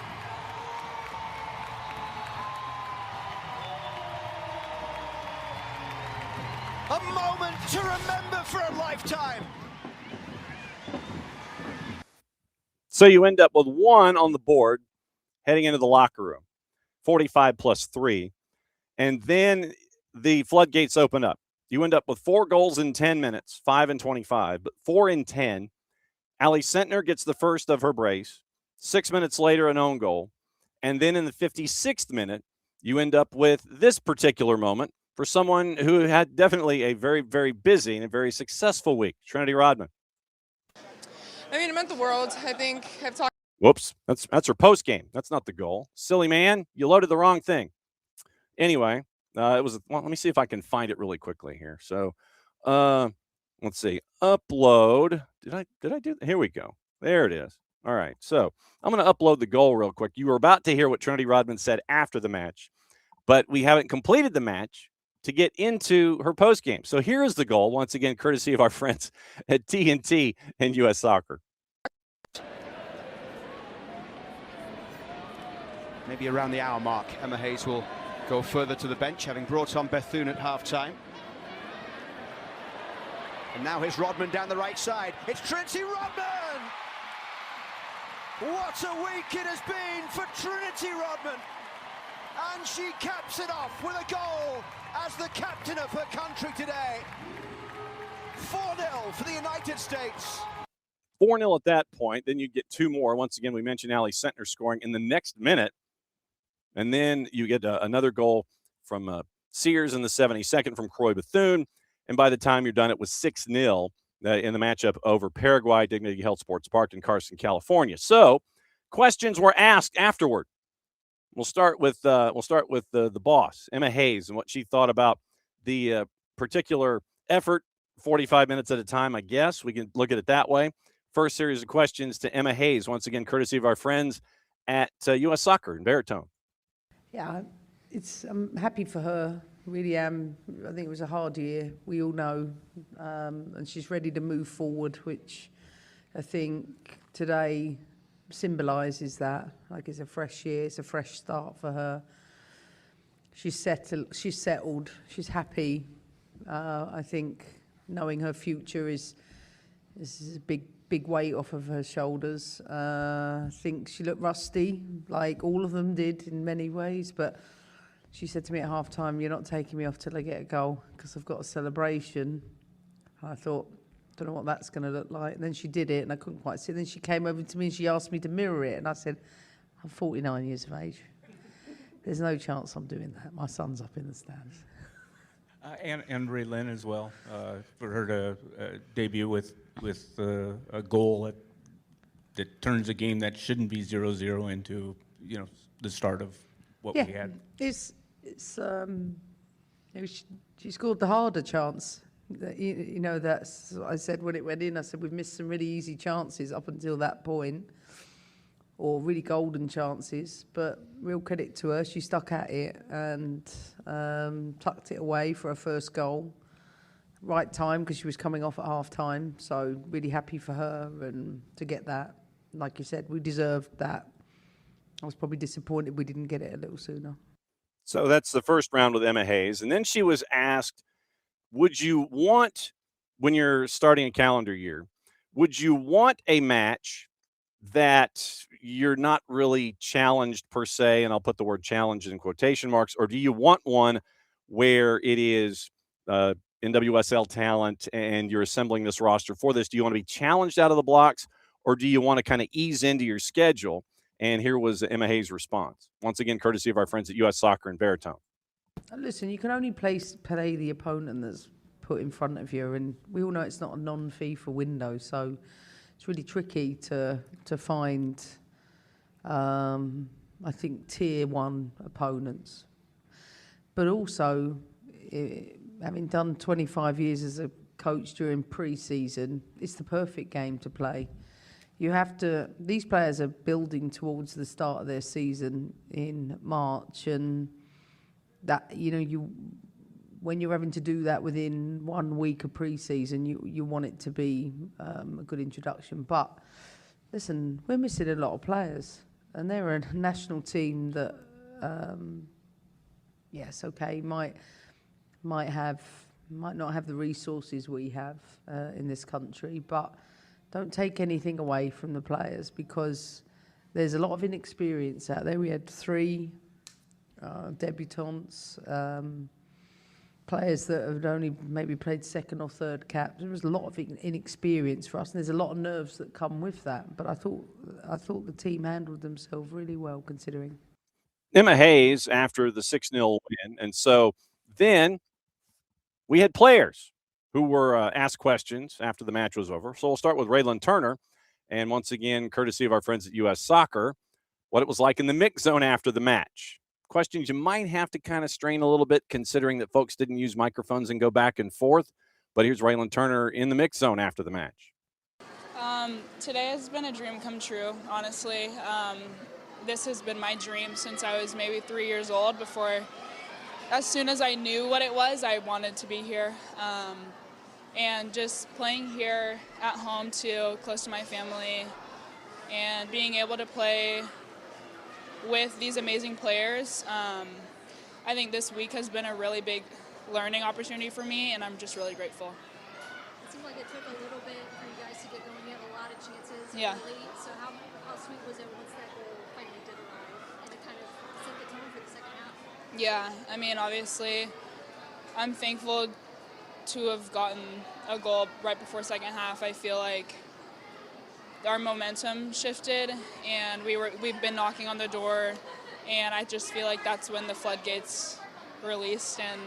A moment to remember for a lifetime. So you end up with 1 on the board heading into the locker room, 45 plus 3. And then the floodgates open up. You end up with 4 goals in 10 minutes, 5 and 25, but 4 in 10. Allie Sentner gets the first of her brace. 6 minutes later, an own goal. And then in the 56th minute, you end up with this particular moment for someone who had definitely a very, very busy and a very successful week, Trinity Rodman. I mean, it meant the world. I think I've talked. Whoops, that's her post game. That's not the goal. Silly man, you loaded the wrong thing. Anyway, it was. Well, let me see if I can find it really quickly here. So, let's see. Upload. Did I do? Here we go. There it is. All right. So I'm going to upload the goal real quick. You were about to hear what Trinity Rodman said after the match, but we haven't completed the match to get into her post game. So here is the goal once again, courtesy of our friends at TNT and US Soccer. Maybe around the hour mark, Emma Hayes will go further to the bench, having brought on Bethune at half-time. And now here's Rodman down the right side. It's Trinity Rodman! What a week it has been for Trinity Rodman! And she caps it off with a goal as the captain of her country today. 4-0 for the United States. 4-0 at that point. Then you get 2 more. Once again, we mentioned Allie Sentner scoring in the next minute. And then you get another goal from Sears in the 72nd from Croy Bethune. And by the time you're done, it was 6-0 in the matchup over Paraguay, Dignity Health Sports Park in Carson, California. So questions were asked afterward. We'll start with the boss, Emma Hayes, and what she thought about the particular effort, 45 minutes at a time, I guess. We can look at it that way. First series of questions to Emma Hayes, once again, courtesy of our friends at US Soccer in Baritone. Yeah, I'm happy for her. Really am. I think it was a hard year. We all know, and she's ready to move forward, which I think today symbolises that. Like, it's a fresh year. It's a fresh start for her. She's settled. She's happy. I think knowing her future is a big weight off of her shoulders. I think she looked rusty, like all of them did in many ways, but she said to me at half-time, "You're not taking me off till I get a goal because I've got a celebration." And I thought, don't know what that's going to look like. And then she did it, and I couldn't quite see it. Then she came over to me and she asked me to mirror it, and I said, "I'm 49 years of age. There's no chance I'm doing that. My son's up in the stands." And Raylin as well, for her to debut with a goal that turns a game that shouldn't be 0-0 into the start of what we had. She scored the harder chance. That's what I said when it went in. I said we've missed some really easy chances up until that point, or really golden chances. But real credit to her, she stuck at it and tucked it away for her first goal. Right time, because she was coming off at half time. So really happy for her and to get that. Like you said, we deserved that. I was probably disappointed we didn't get it a little sooner. So that's the first round with Emma Hayes. And then she was asked, would you want, when you're starting a calendar year, would you want a match that you're not really challenged per se, and I'll put the word challenge in quotation marks, or do you want one where it is NWSL talent and you're assembling this roster for this? Do you want to be challenged out of the blocks, or do you want to kind of ease into your schedule? And here was Emma Hayes' response. Once again, courtesy of our friends at US Soccer in Baritone. Listen, you can only play the opponent that's put in front of you, and we all know it's not a non-FIFA window, so it's really tricky to find, I think, tier 1 opponents. But also, having done 25 years as a coach during pre-season, it's the perfect game to play. You have to, these players are building towards the start of their season in March, and that, when you're having to do that within 1 week of pre-season, you want it to be a good introduction. But listen, we're missing a lot of players, and they're a national team that, yes, okay, might not have the resources we have in this country, but don't take anything away from the players, because there's a lot of inexperience out there. We had 3 debutants, players that have only maybe played second or third caps. There was a lot of inexperience for us, and there's a lot of nerves that come with that. But I thought the team handled themselves really well, considering. Emma Hayes after the 6-0 win. And so then we had players who were asked questions after the match was over. So we'll start with Raylan Turner. And once again, courtesy of our friends at US Soccer, what it was like in the mix zone after the match. Questions you might have to kind of strain a little bit, considering that folks didn't use microphones and go back and forth. But here's Raylan Turner in the mix zone after the match. Today has been a dream come true, honestly. This has been my dream since I was maybe 3 years old. As soon as I knew what it was, I wanted to be here. And just playing here at home too, close to my family, and being able to play with these amazing players, I think this week has been a really big learning opportunity for me, and I'm just really grateful. It seemed like it took a little bit for you guys to get going. You had a lot of chances. Yeah. Early. So how sweet was it once that goal finally did arrive, and it kind of set the tone for the second half? Yeah, I mean, obviously, I'm thankful to have gotten a goal right before second half. I feel like our momentum shifted, and we've been knocking on the door, and I just feel like that's when the floodgates released, and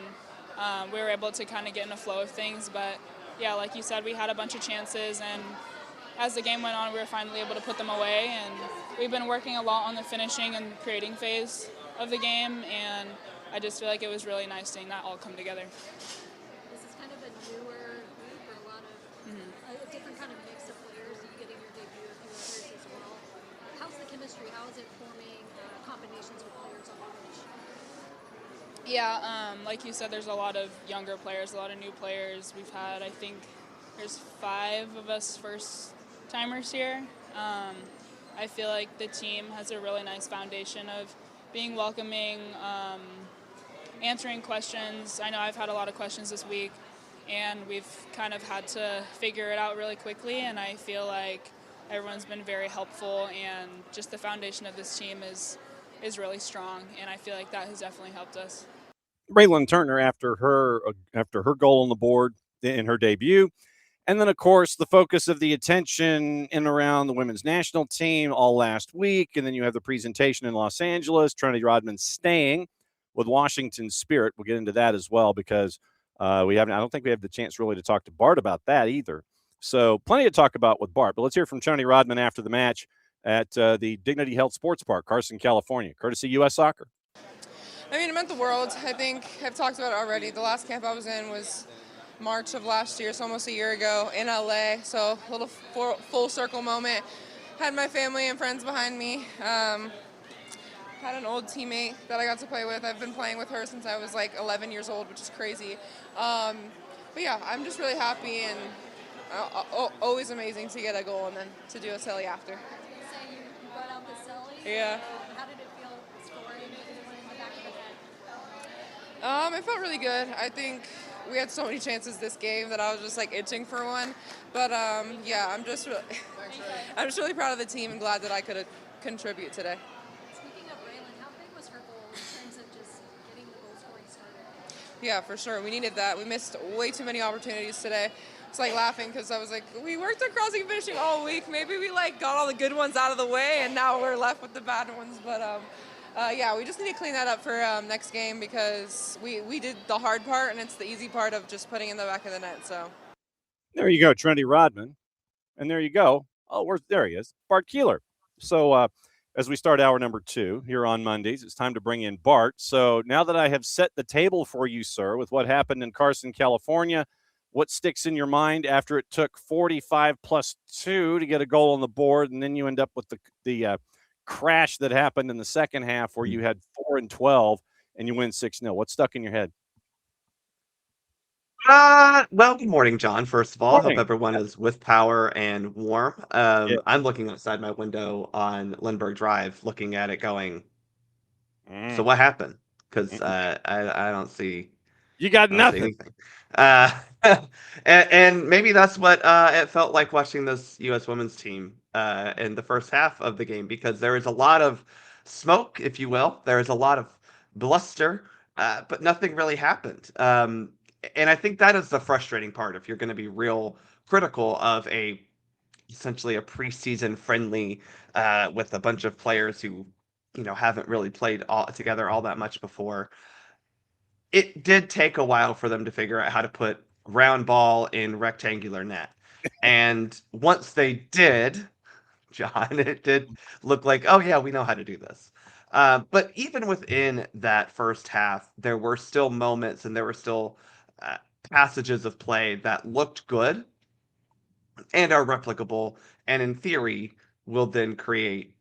we were able to kind of get in a flow of things. But yeah, like you said, we had a bunch of chances, and as the game went on, we were finally able to put them away, and we've been working a lot on the finishing and creating phase of the game, and I just feel like it was really nice seeing that all come together. This is kind of a newer group, or a lot of a different kind of mix of players. You getting your debut, a few others as well. How's the chemistry? How is it forming combinations with players on the pitch? Yeah, like you said, there's a lot of younger players, a lot of new players. We've had, I think, there's 5 of us first-timers here. I feel like the team has a really nice foundation of being welcoming, answering questions. I know I've had a lot of questions this week, and we've kind of had to figure it out really quickly, and I feel like everyone's been very helpful, and just the foundation of this team is really strong, and I feel like that has definitely helped us. Raylan Turner after her goal on the board in her debut. And then, of course, the focus of the attention in and around the women's national team all last week. And then you have the presentation in Los Angeles, Trinity Rodman staying with Washington Spirit. We'll get into that as well, because I don't think we have the chance really to talk to Bart about that either. So plenty to talk about with Bart. But let's hear from Trinity Rodman after the match at the Dignity Health Sports Park, Carson, California, courtesy U.S. Soccer. I mean, it meant the world. I think I've talked about it already. The last camp I was in was March of last year, so almost a year ago in LA. So a little full circle moment. Had my family and friends behind me. Had an old teammate that I got to play with. I've been playing with her since I was like 11 years old, which is crazy. But yeah, I'm just really happy, and always amazing to get a goal and then to do a celly after. Say you brought out the celly. Yeah. How did it feel scoring in the back of the net? It felt really good. I think we had so many chances this game that I was just like itching for one. But yeah, I'm just really proud of the team and glad that I could contribute today. Speaking of Raylan, how big was her goal in terms of just getting the goal scoring started? Yeah, for sure. We needed that. We missed way too many opportunities today. It's like laughing because I was like, we worked on crossing finishing all week. Maybe we like got all the good ones out of the way, and now we're left with the bad ones. But yeah, we just need to clean that up for next game, because we did the hard part, and it's the easy part of just putting in the back of the net. So there you go, Trinity Rodman. And there you go. Oh, there he is, Bart Keeler. So as we start hour number 2 here on Mondays. It's time to bring in Bart. So now that I have set the table for you, sir, with what happened in Carson, California, what sticks in your mind after it took 45 plus 2 to get a goal on the board, and then you end up with the crash that happened in the second half where you had 4 and 12 and you win 6-0? What stuck in your head? Well, good morning, John. First of all, Morning. hope everyone is with power and warm. Yeah. I'm looking outside my window on Lindbergh Drive, looking at it going, so what happened? Because I don't see You got I don't see nothing. anything. And maybe that's what it felt like watching this U.S. women's team in the first half of the game, because there is a lot of smoke, if you will. There is a lot of bluster, but nothing really happened. And I think that is the frustrating part if you're going to be real critical of essentially a preseason friendly with a bunch of players who haven't really played all together all that much before. It did take a while for them to figure out how to put round ball in rectangular net. And once they did, John, it did look like, oh, yeah, we know how to do this. But even within that first half, there were still moments and there were still passages of play that looked good and are replicable, and in theory will then create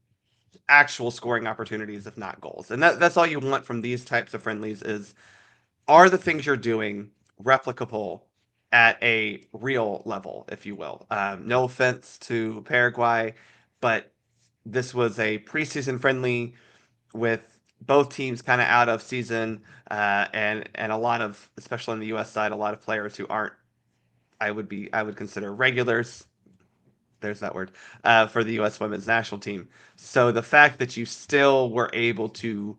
actual scoring opportunities, if not goals. And that's all you want from these types of friendlies is, are the things you're doing replicable at a real level, if you will? No offense to Paraguay, but this was a preseason friendly with both teams kind of out of season, and a lot of, especially on the U.S. side, a lot of players who aren't, I would consider regulars. There's that word for the U.S. women's national team. So the fact that you still were able to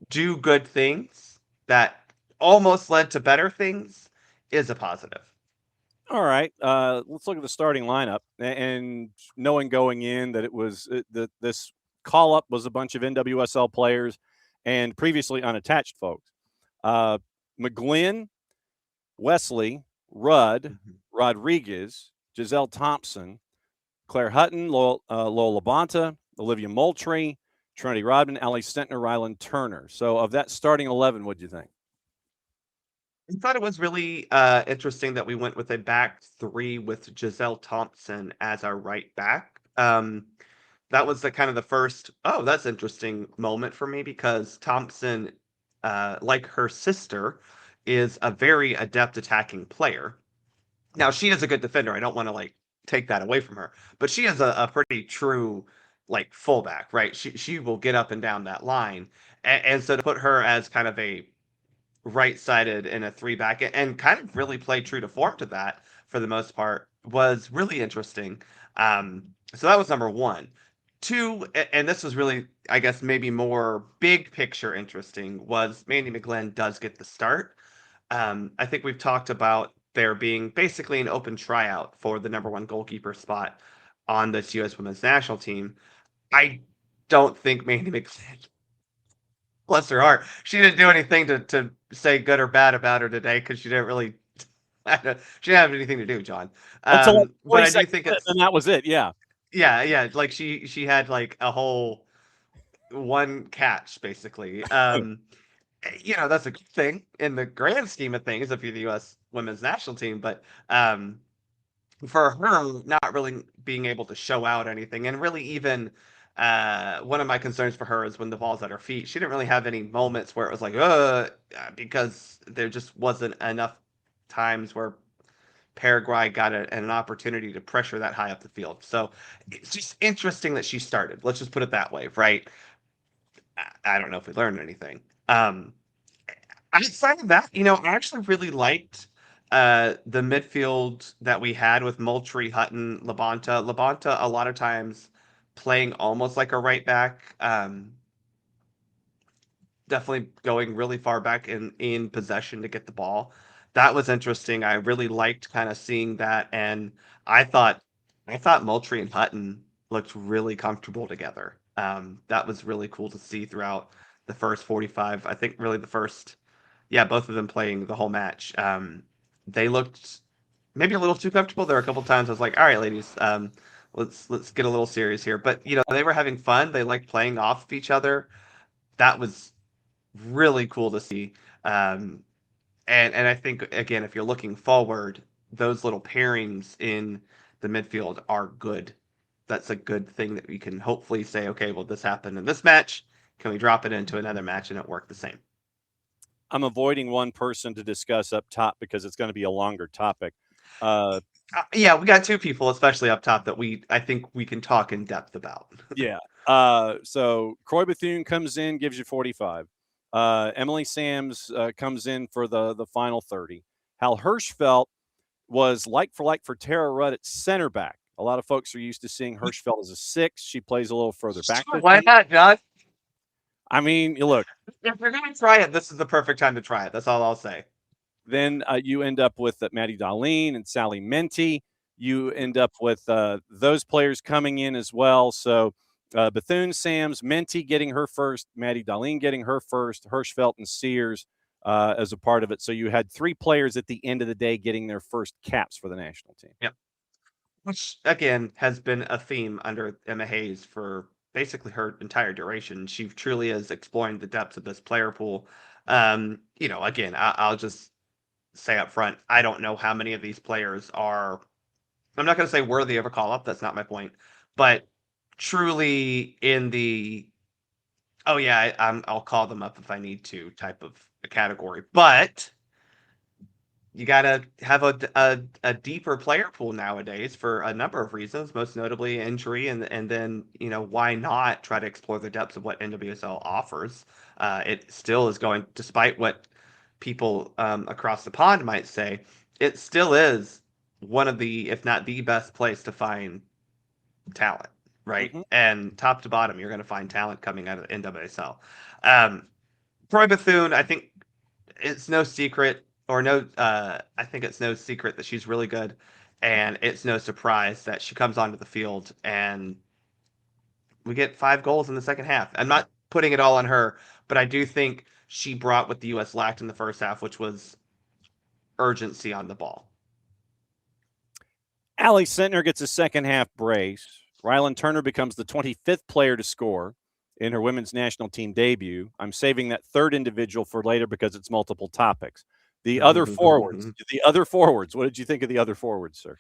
do good things that almost led to better things is a positive. All right, let's look at the starting lineup, and knowing going in that it was this call up was a bunch of NWSL players and previously unattached folks. McGlynn, Wesley, Rudd, Rodriguez, Giselle Thompson, Claire Hutton, Lola Bonta, Olivia Moultrie, Trinity Rodman, Allie Stentner, Ryland Turner. So of that starting 11, what do you think? I thought it was really interesting that we went with a back three with Giselle Thompson as our right back. That was the kind of the first, oh, that's interesting moment for me, because Thompson, like her sister, is a very adept attacking player. Now, she is a good defender. I don't want to take that away from her, but she is a pretty true fullback, right? She will get up and down that line. And so to put her as kind of a right-sided in a three-back and kind of really play true to form to that for the most part was really interesting. So that was number one. Two, and this was really, I guess, maybe more big picture interesting, was Mandy McGlynn does get the start. I think we've talked about there being basically an open tryout for the number one goalkeeper spot on this U.S. women's national team. I don't think Mandy McGlynn, bless her heart, she didn't do anything to say good or bad about her today, because she didn't really, she didn't have anything to do, John. Until but I do think it's, and that was it. Yeah. yeah, she had a whole one catch basically. That's a good thing in the grand scheme of things if you're the U.S. women's national team, but for her not really being able to show out anything, and really even one of my concerns for her is when the ball's at her feet, she didn't really have any moments where it was because there just wasn't enough times where Paraguay got an opportunity to pressure that high up the field. So it's just interesting that she started. Let's just put it that way, right? I don't know if we learned anything. Outside of that, I actually really liked the midfield that we had with Moultrie, Hutton, Labonta. Labonta, a lot of times playing almost like a right back. Definitely going really far back in possession to get the ball. That was interesting. I really liked kind of seeing that, and I thought Moultrie and Hutton looked really comfortable together. That was really cool to see throughout the first 45. I think really the first, yeah, both of them playing the whole match. They looked maybe a little too comfortable. There were a couple times I was like, all right, ladies, let's get a little serious here. But they were having fun. They liked playing off of each other. That was really cool to see. And I think, again, if you're looking forward, those little pairings in the midfield are good. That's a good thing that we can hopefully say, okay, well, this happened in this match. Can we drop it into another match and it worked the same? I'm avoiding one person to discuss up top because it's going to be a longer topic. Yeah, we got two people, especially up top, that I think we can talk in depth about. Yeah. So Croy Bethune comes in, gives you 45. Emily Sams comes in for the final 30. Hal Hirschfeld was like for Tara Rudd at center back. A lot of folks are used to seeing Hirschfeld as a 6. She plays a little further back. Why not, John? I mean, look. If you're going to try it, this is the perfect time to try it. That's all I'll say. Then you end up with Maddie Darlene and Sally Menti. You end up with those players coming in as well. So Bethune, Sams, Menti getting her first, Maddie Darlene getting her first, Hirschfeld and Sears as a part of it. So you had 3 players at the end of the day getting their first caps for the national team. Yep. Which, again, has been a theme under Emma Hayes for basically her entire duration. She truly is exploring the depths of this player pool. Again, I'll just say up front, I don't know how many of these players are, I'm not going to say worthy of a call-up. That's not my point. But truly in the, oh yeah, I'll call them up if I need to type of a category. But you got to have a deeper player pool nowadays for a number of reasons, most notably injury. And then, why not try to explore the depths of what NWSL offers? It still is going, despite what people across the pond might say, it still is one of the, if not the best place to find talent, right? Mm-hmm. And top to bottom, you're going to find talent coming out of the NWSL. Troy Bethune, I think it's no secret, I think it's no secret that she's really good, and it's no surprise that she comes onto the field and we get 5 goals in the second half. I'm not putting it all on her, but I do think she brought what the U.S. lacked in the first half, which was urgency on the ball. Allie Sentner gets a second half brace. Rylan Turner becomes the 25th player to score in her women's national team debut. I'm saving that third individual for later because it's multiple topics. The other forwards. What did you think of the other forwards, sir?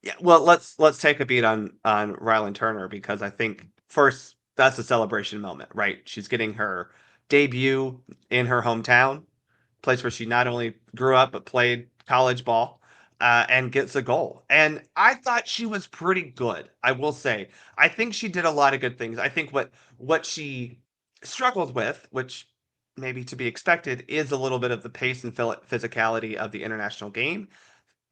Yeah, well, let's take a beat on Rylan Turner, because I think first that's a celebration moment, right? She's getting her debut in her hometown, place where she not only grew up but played college ball, and gets a goal. And I thought she was pretty good. I will say, I think she did a lot of good things. I think what she struggled with, which maybe to be expected, is a little bit of the pace and physicality of the international game.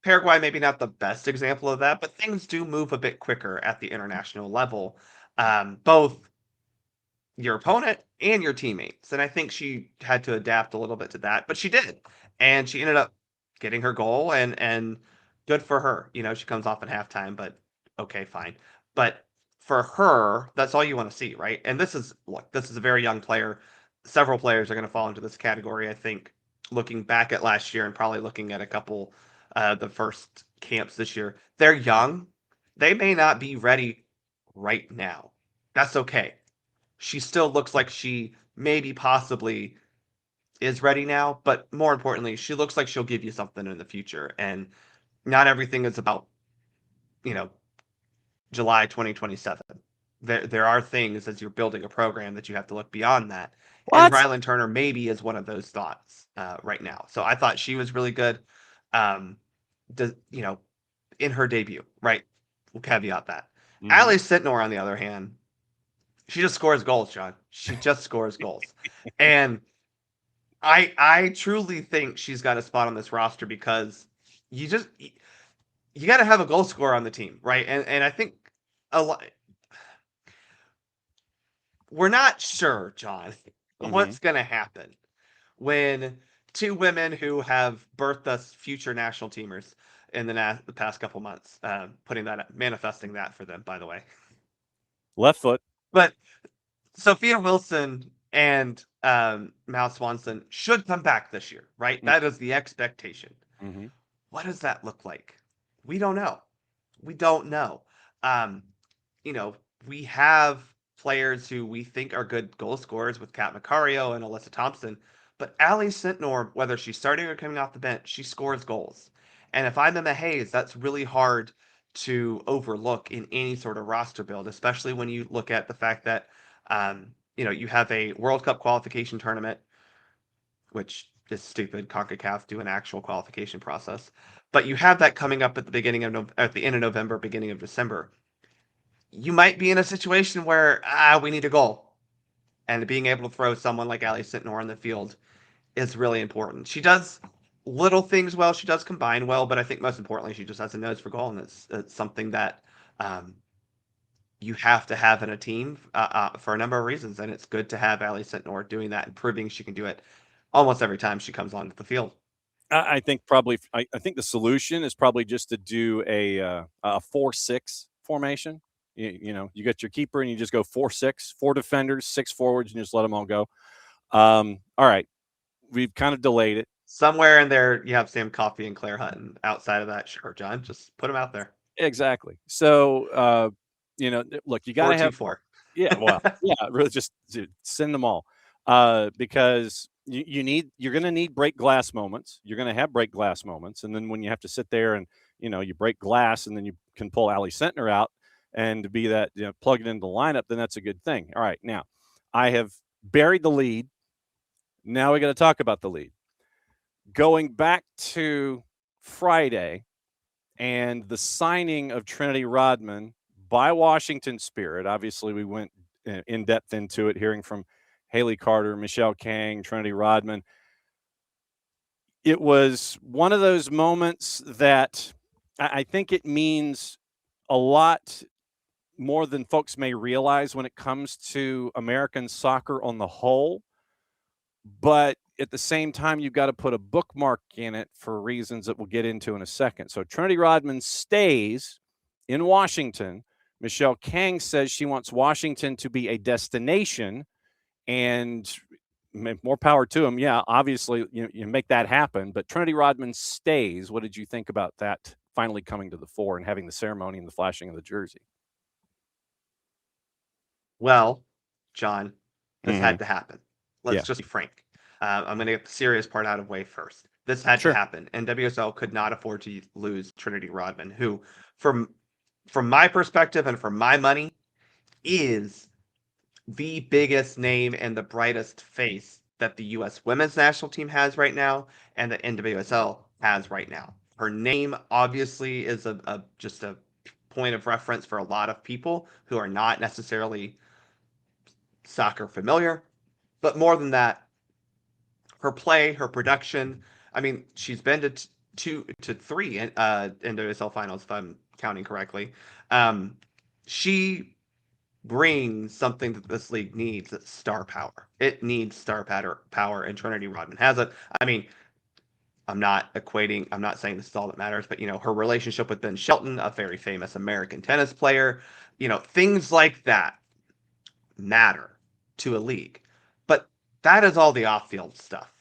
Paraguay, maybe not the best example of that, but things do move a bit quicker at the international level, both your opponent and your teammates. And I think she had to adapt a little bit to that, but she did. And she ended up getting her goal, and good for her. She comes off at halftime, but okay, fine. But for her, that's all you want to see, right? And this is a very young player. Several players are going to fall into this category, I think, looking back at last year and probably looking at a couple the first camps this year. They're young. They may not be ready right now. That's okay. She still looks like she maybe possibly is ready now, but more importantly, she looks like she'll give you something in the future. And not everything is about, July 2027. There are things as you're building a program that you have to look beyond that. What? And Rylan Turner maybe is one of those thoughts right now. So I thought she was really good. In her debut, right? We'll caveat that. Mm-hmm. Allie Sentner, on the other hand, she just scores goals, John. She just scores goals. And I truly think she's got a spot on this roster because you got to have a goal scorer on the team, right? And I think a lot. We're not sure, John, what's going to happen when 2 women who have birthed us future national teamers in the past couple months, manifesting that for them, by the way. Left foot. But Sophia Wilson and Mal Swanson should come back this year, right? Mm-hmm. That is the expectation. Mm-hmm. What does that look like? We don't know. we have players who we think are good goal scorers with Kat Macario and Alyssa Thompson, but Allie Sintnor, whether she's starting or coming off the bench, she scores goals. And if I'm Emma Hayes, that's really hard to overlook in any sort of roster build, especially when you look at the fact that, you have a World Cup qualification tournament, which is stupid. CONCACAF do an actual qualification process, but you have that coming up at the end of November, beginning of December. You might be in a situation where we need a goal, and being able to throw someone like Allie Sintnor on the field is really important. She does little things well. She does combine well, but I think most importantly, she just has a nose for goal, and it's something that you have to have in a team for a number of reasons, and it's good to have Allie Sintnor doing that and proving she can do it almost every time she comes onto the field. I think I think the solution is probably just to do a 4-6 formation. You get your keeper and you just go 4-6, 4 defenders, 6 forwards, and just let them all go. All right, we've kind of delayed it. Somewhere in there, you have Sam Coffey and Claire Hutton. Outside of that, sure, John, just put them out there. Exactly. So, look, you got to have 4-2-4. Yeah, well, yeah, really, just send them all because you're going to need break glass moments. You're going to have break glass moments, and then when you have to sit there and you break glass, and then you can pull Allie Sintnor out and to be that plug it into the lineup, then that's a good thing. All right, now I have buried the lead. Now we got to talk about the lead. Going back to Friday and the signing of Trinity Rodman by Washington Spirit. Obviously, we went in depth into it, hearing from Haley Carter, Michelle Kang, Trinity Rodman. It was one of those moments that I think it means a lot more than folks may realize when it comes to American soccer on the whole. But at the same time, you've got to put a bookmark in it for reasons that we'll get into in a second. So Trinity Rodman stays in Washington. Michelle Kang says she wants Washington to be a destination, and more power to them. Yeah, obviously, you make that happen. But Trinity Rodman stays. What did you think about that finally coming to the fore and having the ceremony and the flashing of the jersey? Well, John, this had to happen. Let's just be frank. I'm going to get the serious part out of the way first. This had to happen. NWSL could not afford to lose Trinity Rodman, who, from my perspective and from my money, is the biggest name and the brightest face that the U.S. women's national team has right now and the NWSL has right now. Her name obviously is just a point of reference for a lot of people who are not necessarily soccer familiar, but more than that, her play, her production. I mean, she's been to 3 NWSL finals, if I'm counting correctly. She brings something that this league needs: star power. It needs star power, and Trinity Rodman has it. I mean, I'm not saying this is all that matters, but her relationship with Ben Shelton, a very famous American tennis player, things like that matter to a league. But that is all the off-field stuff.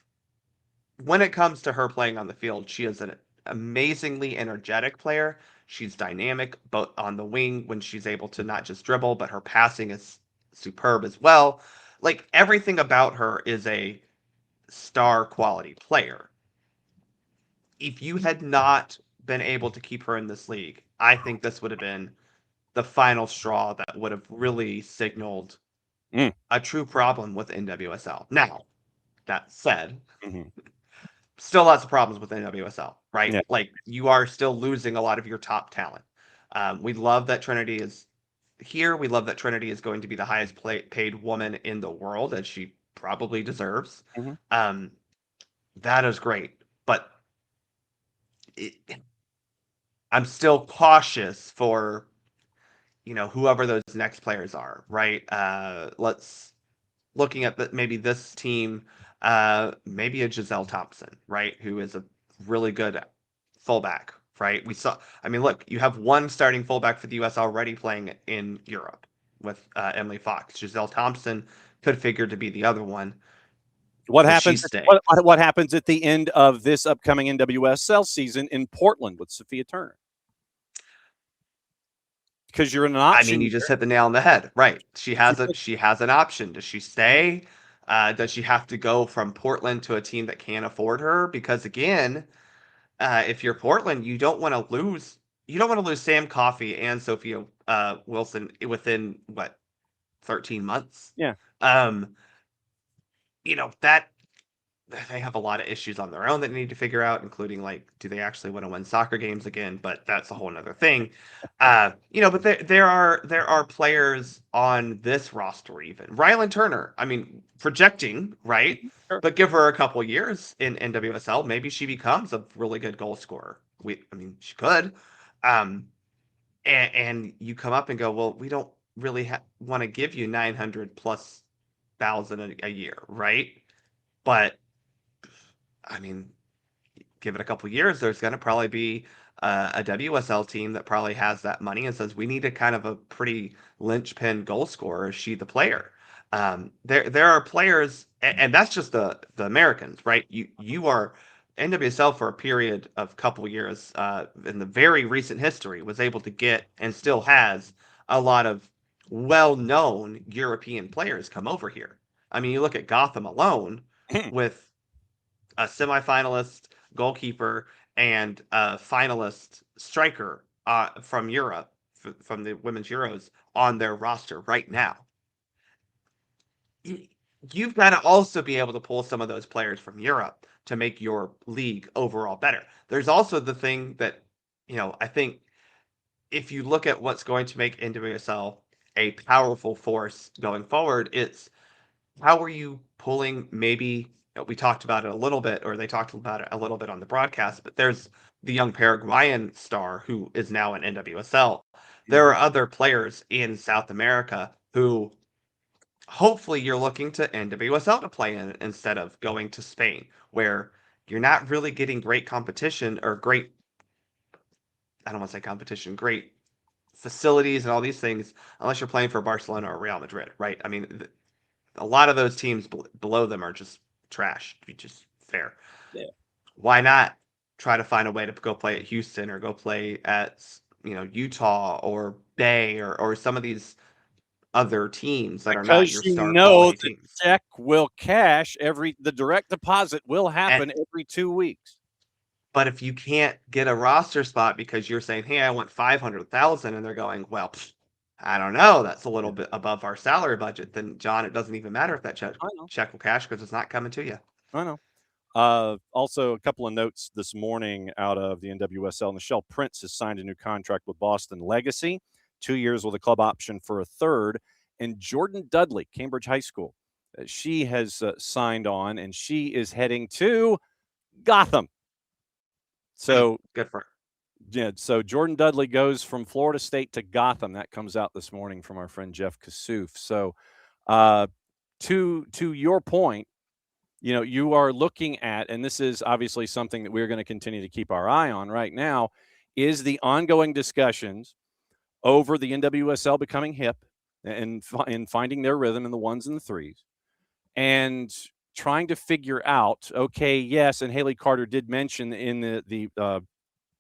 When it comes to her playing on the field, she is an amazingly energetic player. She's dynamic, both on the wing when she's able to not just dribble, but her passing is superb as well. Like, everything about her is a star quality player. If you had not been able to keep her in this league, I think this would have been the final straw that would have really signaled a true problem with NWSL. Now, that said, still lots of problems with NWSL, right? Yeah. Like, you are still losing a lot of your top talent. We love that Trinity is here. We love that Trinity is going to be the highest paid woman in the world, as she probably deserves. That is great. But I'm still cautious for, whoever those next players are, right? Looking at maybe this team, maybe a Giselle Thompson, right? Who is a really good fullback, right? Look, you have one starting fullback for the U.S. already playing in Europe with Emily Fox. Giselle Thompson could figure to be the other one. What happens at the end of this upcoming NWSL season in Portland with Sophia Turner? because you're an I option. mean, you just hit the nail on the head. Right. She has an option. Does she stay? Does she have to go from Portland to a team that can't afford her? Because again, if you're Portland, you don't want to lose Sam Coffey and Sophia Wilson within 13 months. Yeah. That they have a lot of issues on their own that they need to figure out, including like, do they actually want to win soccer games again? But that's a whole nother thing. But there are players on this roster, even Rylan Turner. I mean, projecting, right? Sure. But give her a couple years in NWSL, maybe she becomes a really good goal scorer. She could. And you come up and go, well, we don't really want to give you 900,000+ a year, right? But I mean, give it a couple years, there's going to probably be a WSL team that probably has that money and says, we need a kind of a pretty linchpin goal scorer. Is she the player? There are players, and that's just the Americans, right? You are NWSL for a period of couple years in the very recent history was able to get and still has a lot of well-known European players come over here. I mean, you look at Gotham alone with a semifinalist goalkeeper and a finalist striker from Europe, from the Women's Euros on their roster right now. You've got to also be able to pull some of those players from Europe to make your league overall better. There's also the thing that, I think if you look at what's going to make NWSL a powerful force going forward, it's how are you pulling maybe. We talked about it a little bit, or they talked about it a little bit on the broadcast, but there's the young Paraguayan star who is now in NWSL. There are other players in South America who hopefully you're looking to NWSL to play in instead of going to Spain, where you're not really getting great competition or great, I don't want to say competition, great facilities and all these things, unless you're playing for Barcelona or Real Madrid, right? I mean, a lot of those teams below them are just trash, to be just fair. Yeah. Why not try to find a way to go play at Houston or go play at Utah or Bay or some of these other teams that are not your star quality teams? The check will cash the direct deposit will happen every 2 weeks. But if you can't get a roster spot because you're saying, hey, I want 500,000, and they're going, well, I don't know, that's a little bit above our salary budget, then, John, it doesn't even matter if that check will cash because it's not coming to you. I know. Also, a couple of notes this morning out of the NWSL. Nichelle Prince has signed a new contract with Boston Legacy, 2 years with a club option for a third. And Jordan Dudley, Cambridge High School, she has signed on, and she is heading to Gotham. So good for her. Yeah, so Jordan Dudley goes from Florida State to Gotham. That comes out this morning from our friend Jeff Kassouf. So to your point, you are looking at, and this is obviously something that we're going to continue to keep our eye on right now, is the ongoing discussions over the NWSL becoming hip and finding their rhythm in the ones and the threes, and trying to figure out, okay, yes, and Haley Carter did mention in the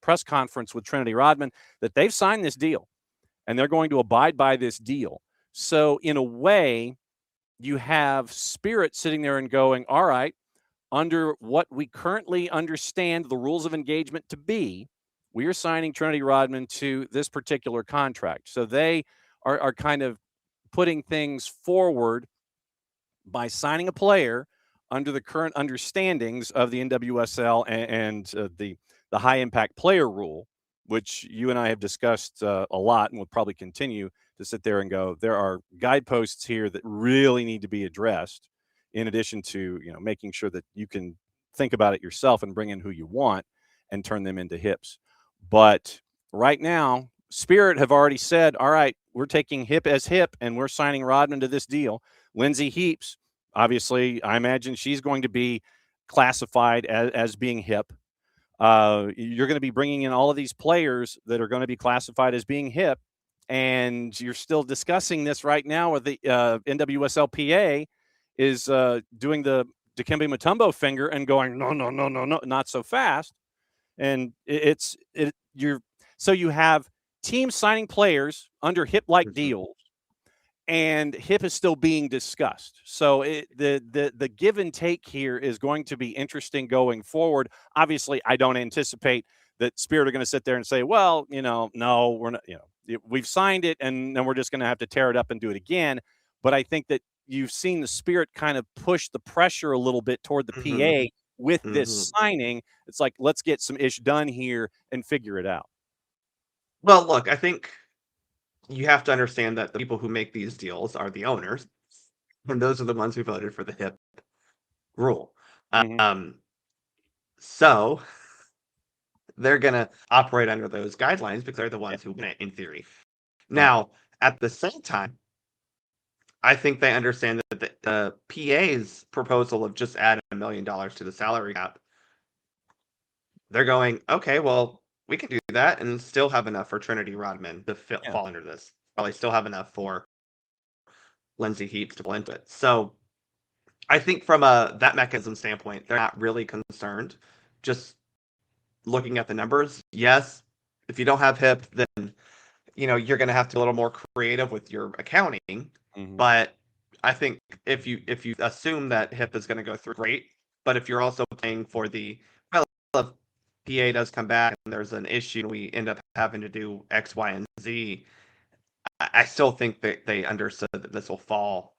press conference with Trinity Rodman that they've signed this deal and they're going to abide by this deal. So in a way, you have Spirit sitting there and going, all right, under what we currently understand the rules of engagement to be, we are signing Trinity Rodman to this particular contract. So they are kind of putting things forward by signing a player under the current understandings of the NWSL and the high impact player rule, which you and I have discussed a lot and will probably continue to sit there and go, there are guideposts here that really need to be addressed, in addition to, making sure that you can think about it yourself and bring in who you want and turn them into hips. But right now, Spirit have already said, all right, we're taking hip as hip and we're signing Rodman to this deal. Lindsay Heaps, obviously, I imagine she's going to be classified as being hip. You're going to be bringing in all of these players that are going to be classified as being hip, and you're still discussing this right now with the NWSLPA is doing the Dikembe Mutombo finger and going, no, not so fast. And so you have teams signing players under HIP-like Mhm. deals, and HIP is still being discussed. So the give and take here is going to be interesting going forward. Obviously, I don't anticipate that Spirit are going to sit there and say, well, no, we're not, we've signed it and then we're just going to have to tear it up and do it again. But I think that you've seen the Spirit kind of push the pressure a little bit toward the Mhm. PA with this Mhm. signing. It's like, let's get some ish done here and figure it out. Well, look, I think you have to understand that the people who make these deals are the owners, and those are the ones who voted for the HIP rule. Mhm. So they're going to operate under those guidelines because they're the ones who win it in theory. Now, at the same time, I think they understand that the PA's proposal of just adding $1 million to the salary cap, they're going, okay, well, we can do that and still have enough for Trinity Rodman to fall under this. Probably still have enough for Lindsay Heaps to fall into it. So I think from that mechanism standpoint, they're not really concerned. Just looking at the numbers, yes, if you don't have HIP, then you're going to have to be a little more creative with your accounting. Mhm. But I think if you assume that HIP is going to go through, great. But if you're also paying for the if PA does come back and there's an issue, and we end up having to do X, Y, and Z, I still think that they understood that this will fall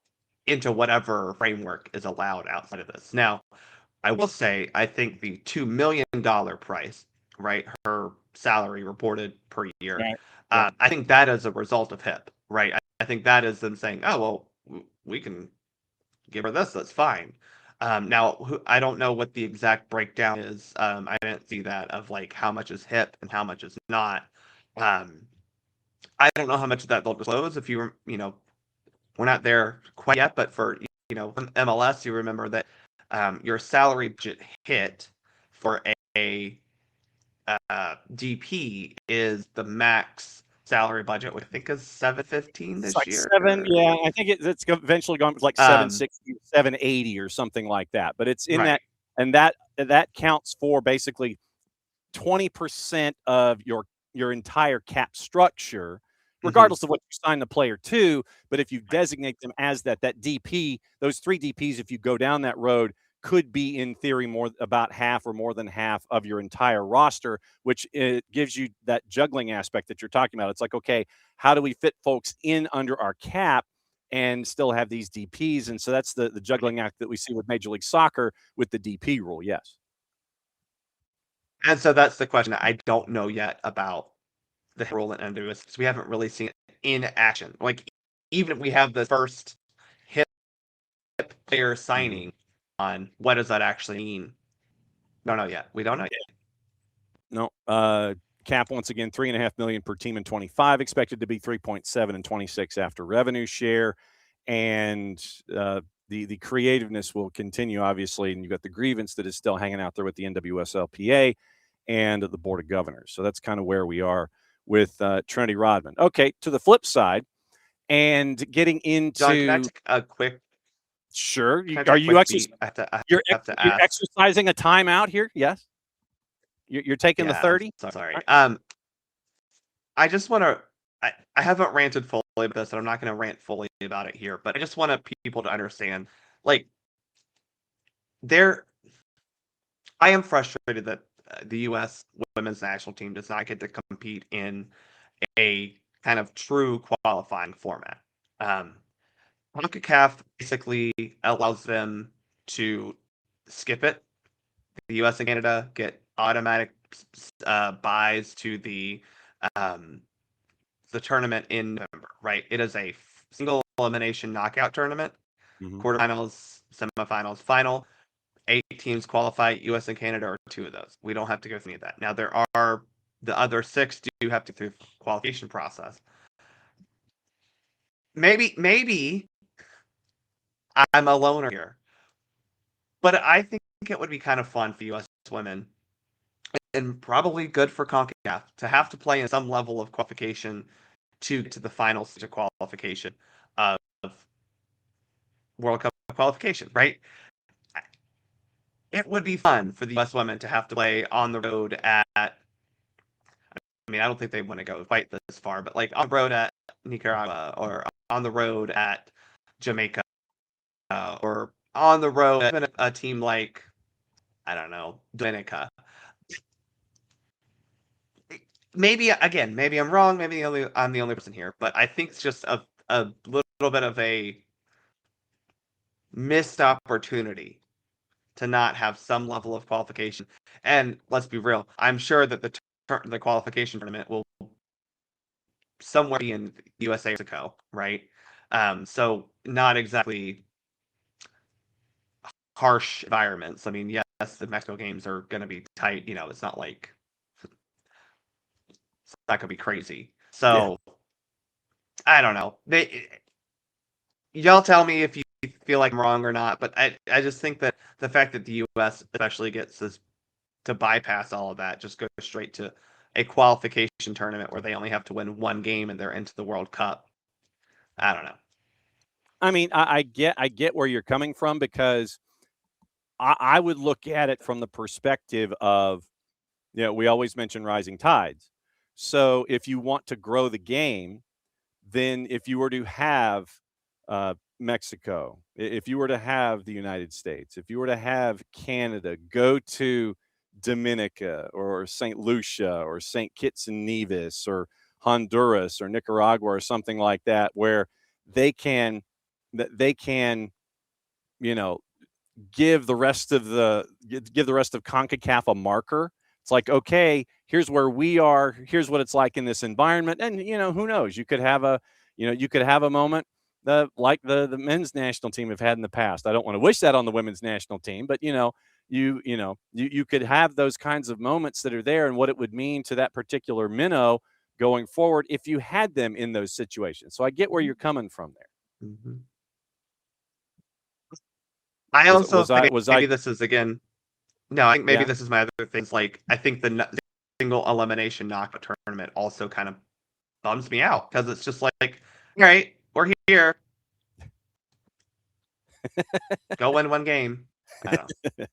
into whatever framework is allowed outside of this. Now, I will say, I think the $2 million price, right, her salary reported per year, Right. Yeah. I think that is a result of HIP, right? I think that is them saying, oh, well, we can give her this, that's fine. Now, I don't know what the exact breakdown is. I didn't see that of like how much is HIP and how much is not. I don't know how much of that they'll disclose. If we're not there quite yet, but for MLS, you remember that your salary budget hit for a DP is the max salary budget, which I think is 715 It's this like year. 7, yeah, I think it's eventually going like 760, 780 or something like that. But it's in Right. that, and that counts for basically 20% of your entire cap structure, regardless of what you sign the player to. But if you designate them as that DP, those 3 DPs, if you go down that road, could be in theory about half or more than half of your entire roster, which it gives you that juggling aspect that you're talking about. It's like, okay, how do we fit folks in under our cap and still have these DPs? And so that's the juggling act that we see with Major League Soccer with the DP rule. Yes. And so that's the question. I don't know yet about the rule in NWS because we haven't really seen it in action. Like, even if we have the first HIP player signing on, what does that actually mean? Don't know yet. We don't know yet. No. Cap once again, $3.5 million per team in 25, expected to be 3.7 and 26 after revenue share, and the creativeness will continue, obviously. And you've got the grievance that is still hanging out there with the NWSLPA and the Board of Governors. So that's kind of where we are with Trinity Rodman. Okay, to the flip side, and getting into John, can I take a quick? Sure. Can I take Are a you quick actually? beat? I have You're to ask. exercising a timeout here? Yes. You're taking the 30? Sorry. I just want to. I haven't ranted fully about this, and I'm not going to rant fully about it here. But I just want people to understand, like, I am frustrated that the U.S. women's national team does not get to compete in a kind of true qualifying format. CONCACAF basically allows them to skip it. The U.S. and Canada get automatic buys to the tournament in November, right? It is a single elimination knockout tournament, quarterfinals, semifinals, final. 8 teams qualify. U.S. and Canada are 2 of those. We don't have to go through any of that. Now, there are the other 6 do have to go through the qualification process. Maybe I'm a loner here, but I think it would be kind of fun for U.S. women and probably good for CONCACAF to have to play in some level of qualification to get to the final stage of qualification of World Cup qualification, right? It would be fun for the U.S. women to have to play on the road at mean, I don't think they want to go quite this far, but like on the road at Nicaragua or on the road at Jamaica or on the road at even a team like, I don't know, Dominica. Maybe again, maybe I'm wrong. Maybe I'm the only person here, but I think it's just a little bit of a missed opportunity to not have some level of qualification. And let's be real, I'm sure that the qualification tournament will somewhere be in USA, Mexico, right? So not exactly harsh environments. I mean, yes, the Mexico games are going to be tight. You know, it's not like it's not going to be crazy. So I don't know. Y'all tell me if you feel like I'm wrong or not, but I just think that the fact that the U.S. especially gets this to bypass all of that, just go straight to a qualification tournament where they only have to win one game and they're into the World Cup. I don't know. I mean, I get where you're coming from, because I would look at it from the perspective of, we always mention rising tides. So if you want to grow the game, then if you were to have Mexico, if you were to have the United States, if you were to have Canada go to Dominica or St. Lucia or St. Kitts and Nevis or Honduras or Nicaragua or something like that, where they can give the rest of CONCACAF a marker. It's like, okay, here's where we are. Here's what it's like in this environment. And, who knows? You could have a moment like the men's national team have had in the past. I don't want to wish that on the women's national team, but, you could have those kinds of moments that are there, and what it would mean to that particular minnow going forward if you had them in those situations. So I get where you're coming from there. Mm-hmm. I also think maybe this is again. No, I think maybe this is my other things. Like, I think the single elimination knockout tournament also kind of bums me out, because it's just like, all right, we're here. Go win one game. I don't know.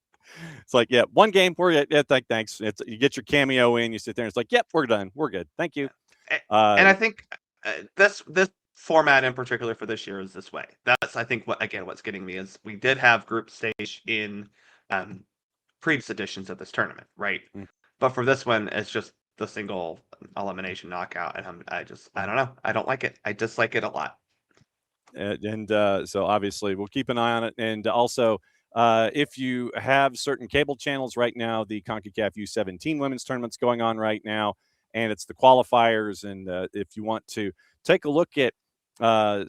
It's like, one game. We're thanks. You get your cameo in. You sit there. And it's like, yep, we're done. We're good. Thank you. And I think this format in particular for this year is this way. That's, I think, what's getting me is we did have group stage in previous editions of this tournament, right? But for this one, it's just the single elimination knockout, and I don't know. I don't like it. I dislike it a lot. So obviously we'll keep an eye on it. And also, if you have certain cable channels right now, the CONCACAF U17 women's tournament's going on right now, and it's the qualifiers. And if you want to take a look at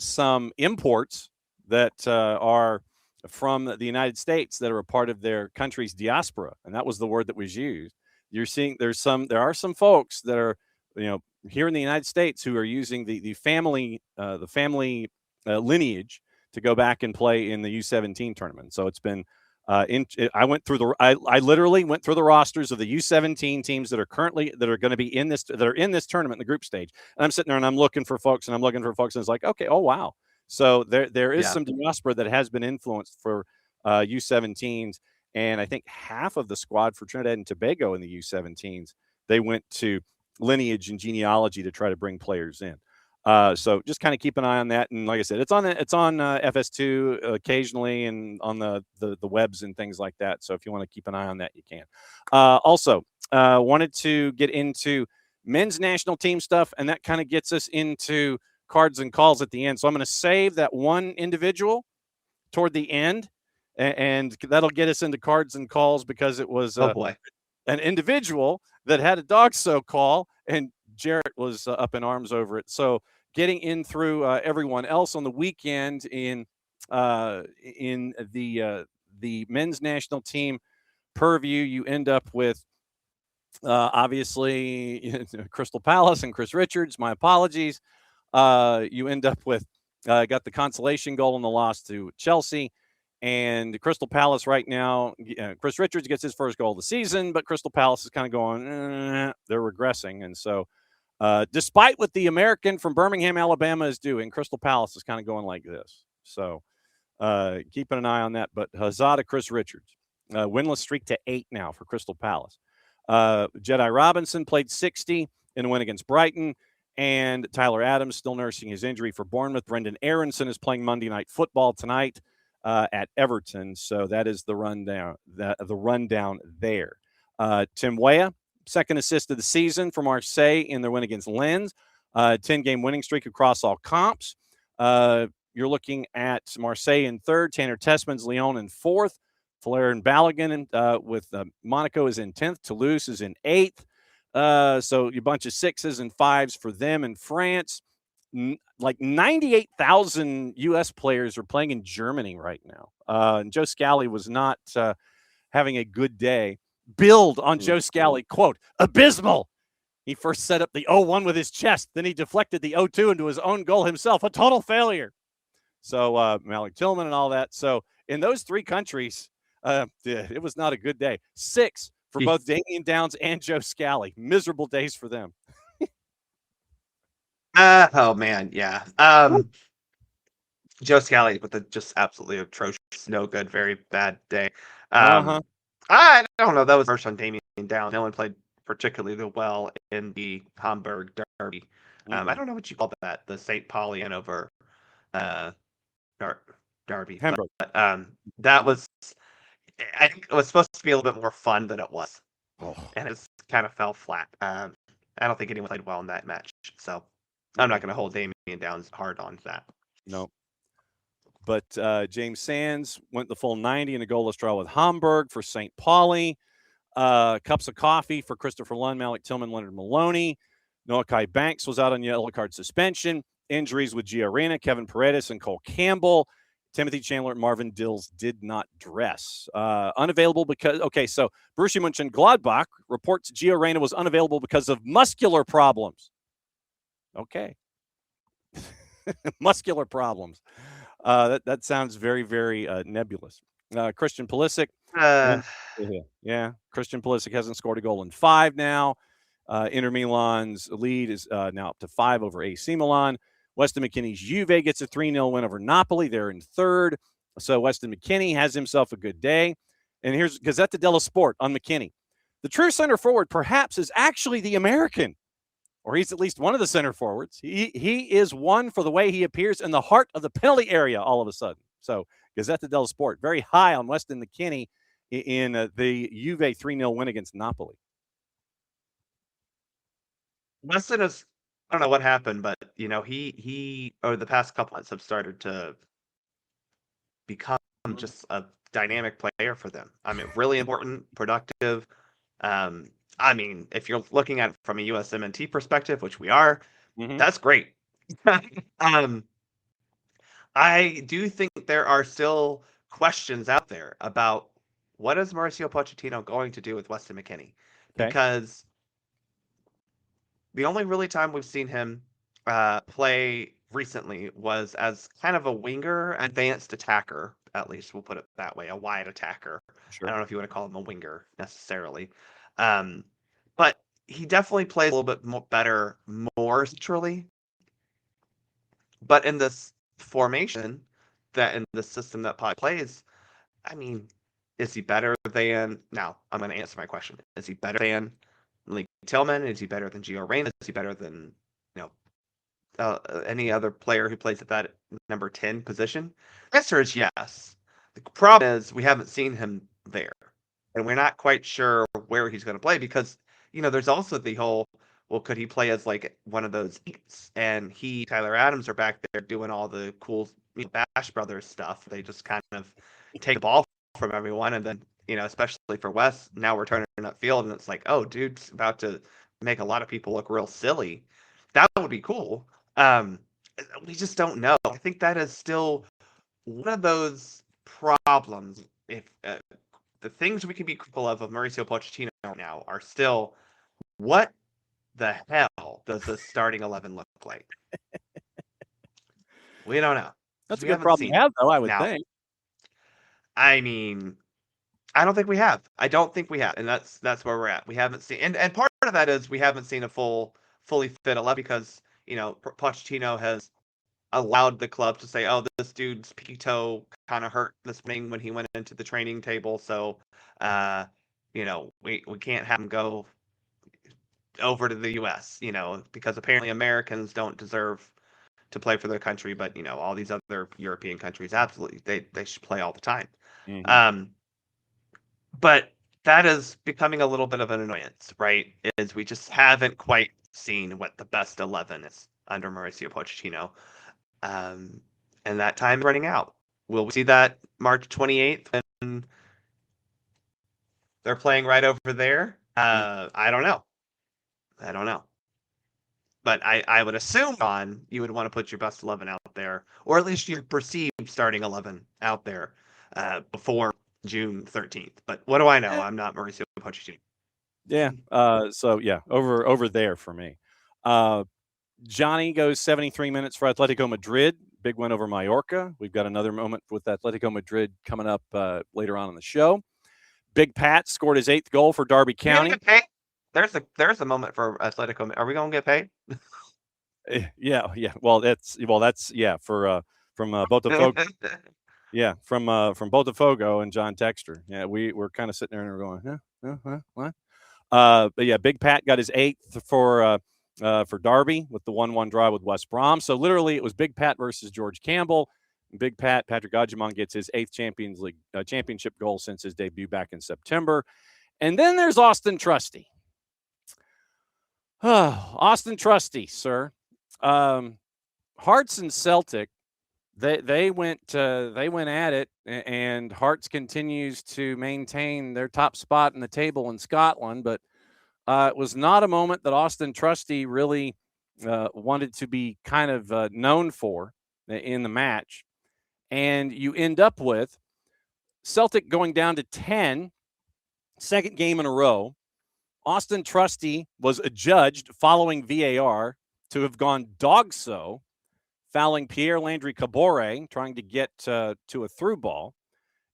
some imports that are from the United States that are a part of their country's diaspora, and that was the word that was used. You're seeing there are some folks that are here in the United States who are using the family lineage to go back and play in the U17 tournament. So it's been I literally went through the rosters of the U17 teams that are going to be in this tournament in the group stage. And I'm sitting there and I'm looking for folks, and it's like, okay, oh wow. So there is some diaspora that has been influenced for U17s, and I think half of the squad for Trinidad and Tobago in the U17s, they went to lineage and genealogy to try to bring players in. So just kind of keep an eye on that. And like I said, it's on FS2 occasionally and on the webs and things like that. So if you want to keep an eye on that, you can. Also, wanted to get into men's national team stuff, and that kind of gets us into cards and calls at the end. So I'm going to save that one individual toward the end, and that'll get us into cards and calls, because it was an individual that had a dog so call, and Jarrett was up in arms over it. So getting in through everyone else on the weekend in the men's national team purview, you end up with obviously Crystal Palace and Chris Richards. My apologies. You end up with got the consolation goal in the loss to Chelsea. And Crystal Palace right now, Chris Richards gets his first goal of the season, but Crystal Palace is kind of going, they're regressing. And so despite what the American from Birmingham, Alabama is doing, Crystal Palace is kind of going like this. So keeping an eye on that. But huzzah to Chris Richards. Winless streak to 8 now for Crystal Palace. Jedi Robinson played 60. in the win against Brighton. And Tyler Adams still nursing his injury for Bournemouth. Brendan Aronson is playing Monday Night Football tonight at Everton. So that is the rundown. The rundown there. Tim Weah, second assist of the season for Marseille in their win against Lens. 10-game winning streak across all comps. You're looking at Marseille in third, Tanner Tessman's Lyon in fourth, Flair and Balogun with Monaco is in 10th, Toulouse is in 8th. So a bunch of 6s and 5s for them in France. Like 98,000 U.S. players are playing in Germany right now. And Joe Scally was not having a good day. Build on Joe Scally, quote, abysmal. He first set up the 0-1 with his chest. Then he deflected the 0-2 into his own goal himself. A total failure. So Malik Tillman and all that. So in those 3 countries, it was not a good day. 6 for both Damian Downs and Joe Scally. Miserable days for them. Oh, man, yeah. Joe Scally with a just absolutely atrocious, no good, very bad day. I don't know. That was first on Damian Downs. No one played particularly well in the Hamburg derby. I don't know what you call that, the St. Pauli Hanover derby. Hamburg. But that was, I think it was supposed to be a little bit more fun than it was. And it kind of fell flat. I don't think anyone played well in that match. So I'm not going to hold Damian Downs hard on that. No. But James Sands went the full 90 in a goalless draw with Hamburg for St. Pauli. Cups of coffee for Christopher Lund, Malik Tillman, Leonard Maloney. Noah Kai Banks was out on yellow card suspension. Injuries with Gio Reyna, Kevin Paredes, and Cole Campbell. Timothy Chandler and Marvin Dills did not dress. Unavailable because, so Borussia Mönchengladbach reports Gio Reyna was unavailable because of muscular problems. Okay. Muscular problems. That sounds very, very nebulous. Christian Pulisic. Christian Pulisic hasn't scored a goal in 5 now. Inter Milan's lead is now up to 5 over AC Milan. Weston McKennie's Juve gets a 3-0 win over Napoli. They're in third. So Weston McKennie has himself a good day. And here's Gazzetta dello Sport on McKennie. The true center forward perhaps is actually the American, or he's at least one of the center forwards. He is one for the way he appears in the heart of the penalty area all of a sudden. So Gazzetta dello Sport, very high on Weston McKennie in the Juve 3-0 win against Napoli. Weston is, I don't know what happened, but, he over the past couple months have started to become just a dynamic player for them. I mean, really important, productive. If you're looking at it from a USMNT perspective, which we are, that's great. I do think there are still questions out there about what is Mauricio Pochettino going to do with Weston McKennie? Because the only really time we've seen him play recently was as kind of a winger, advanced attacker, at least we'll put it that way, a wide attacker. Sure. I don't know if you want to call him a winger necessarily. But he definitely plays a little bit better, more centrally. But in this formation, that in the system that Pod plays, I mean, is he better than? Now, I'm going to answer my question. Is he better than Lee Tillman? Is he better than Gio Reyna? Is he better than any other player who plays at that number 10 position? The answer is yes. The problem is we haven't seen him there, and we're not quite sure where he's going to play because there's also the whole, well, could he play as like one of those eights? And Tyler Adams are back there doing all the cool Bash Brothers stuff. They just kind of take the ball from everyone, and then especially for Wes, now we're turning up field, and it's like, oh, dude's about to make a lot of people look real silly. That would be cool. We just don't know. I think that is still one of those problems. If the things we can be critical of Mauricio Pochettino now are still, what the hell does the starting 11 look like? We don't know. That's a good problem to have, though, I would think. I mean, I don't think we have. And that's where we're at. We haven't seen, and part of that is we haven't seen a fully fit 11 because Pochettino has allowed the club to say, oh, this dude's pinky toe kind of hurt this morning when he went into the training table, so we can't have him go over to the U.S., because apparently Americans don't deserve to play for their country, but all these other European countries absolutely they should play all the time. Mhm. But that is becoming a little bit of an annoyance, right? Is we just haven't quite seen what the best 11 is under Mauricio Pochettino, and that time is running out. Will we see that March 28th when they're playing right over there? I don't know. But I would assume, John, you would want to put your best 11 out there, or at least your perceived starting 11 out there before June 13th. But what do I know? I'm not Mauricio Pochettino. Yeah. So yeah, over there for me. Johnny goes 73 minutes for Atletico Madrid. Big win over Mallorca. We've got another moment with Atletico Madrid coming up later on in the show. Big Pat scored his 8th goal for Derby County. Get paid? There's a moment for Atletico. Are we going to get paid? Yeah. Well, that's for from Botafogo. Yeah, from Botafogo and John Texter. Yeah, we're kind of sitting there and we're going, what? But yeah, Big Pat got his 8th for Derby with the 1-1 draw with West Brom. So literally, it was Big Pat versus George Campbell. Big Pat, Patrick Agumon, gets his 8th Champions League championship goal since his debut back in September. And then there's Austin Trusty. Austin Trusty, sir. Hearts and Celtic, they went at it, and Hearts continues to maintain their top spot in the table in Scotland. But it was not a moment that Austin Trusty really wanted to be kind of known for in the match. And you end up with Celtic going down to 10, second game in a row. Austin Trusty was adjudged following VAR to have gone dog-so, fouling Pierre Landry Cabore, trying to get to a through ball.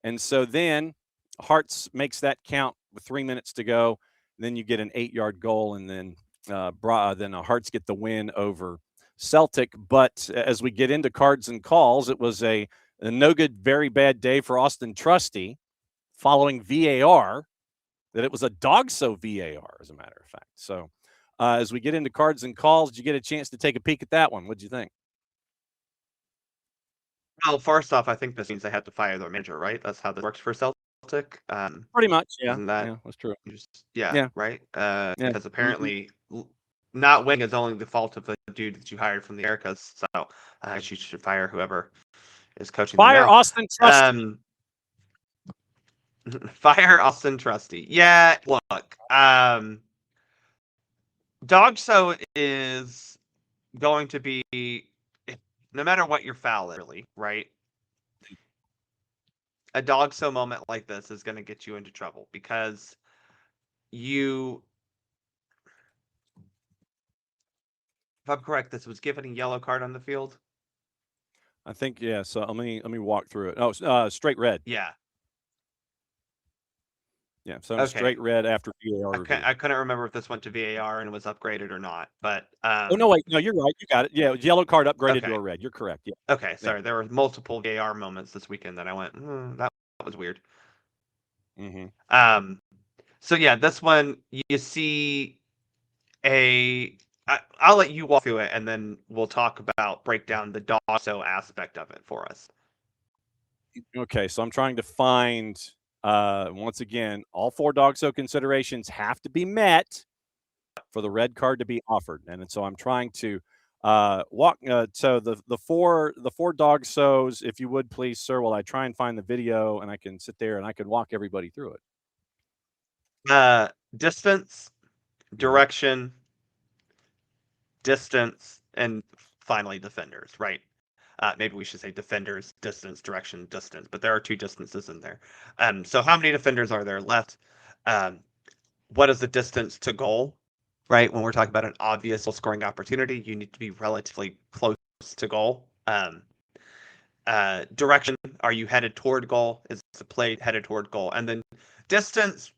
And so then Hearts makes that count with 3 minutes to go. Then you get an 8-yard goal, and then Hearts get the win over Celtic. But as we get into cards and calls, it was a no good, very bad day for Austin Trusty following VAR, that it was a dog-so VAR, as a matter of fact. So as we get into cards and calls, did you get a chance to take a peek at that one? What did you think? Well, first off, I think this means they have to fire their manager, right? That's how this works for Celtic. Pretty much, yeah. Isn't that? Yeah, that's true. Yeah, right? Yeah. Because apparently not winning is only the fault of the dude that you hired from the Americas. So you should fire whoever is coaching them Fire now. Austin Trusty. Fire Austin Trusty. Yeah, look. Dog-so is going to be, no matter what your foul is, really, right? A dog-so moment like this is going to get you into trouble because if I'm correct, this was given a yellow card on the field. I think, yeah. So let me walk through it. Oh, straight red. Yeah. Yeah, so straight red after VAR. I couldn't remember if this went to VAR and was upgraded or not, but oh no, wait, no, you're right. You got it. Yeah, yellow card upgraded to a red. You're correct. Yeah. Okay, sorry. There were multiple VAR moments this weekend that I went, that was weird. Mm-hmm. So yeah, this one you see I'll let you walk through it, and then we'll break down the dog-so aspect of it for us. Okay, so I'm trying to find. Once again, all 4 dog-so considerations have to be met for the red card to be offered, and so I'm trying to walk. So the four dog-sos, if you would please, sir, while I try and find the video, and I can sit there and I can walk everybody through it. Distance, direction, distance, and finally defenders. Right. Maybe we should say defenders, distance, direction, distance, but there are 2 distances in there. So how many defenders are there left? What is the distance to goal, right? When we're talking about an obvious scoring opportunity, you need to be relatively close to goal. Direction, are you headed toward goal? Is the play headed toward goal? And then distance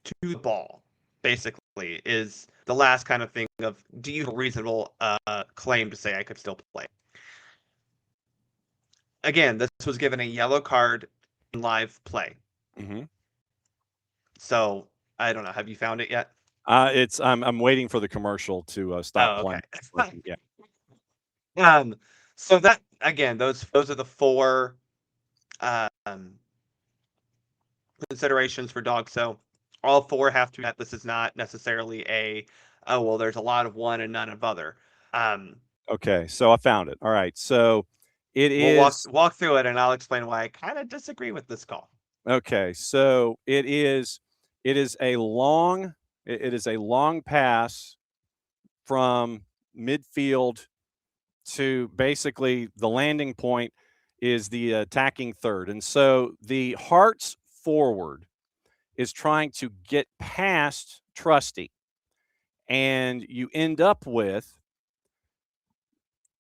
to the ball, basically, is the last kind of thing of, do you have a reasonable claim to say I could still play? Again, this was given a yellow card in live play. Mm-hmm. So, I don't know. Have you found it yet? I'm waiting for the commercial to stop playing. Okay. Yeah. So that again, those are the four considerations for dog. So all four have to be met. This is not necessarily there's a lot of one and none of other. Okay, so I found it. All right, so it We'll is walk through it, and I'll explain why I kind of disagree with this call. okay. So it is a long pass from midfield to basically the landing point is the attacking third, and so the Hearts forward is trying to get past Trusty, and you end up with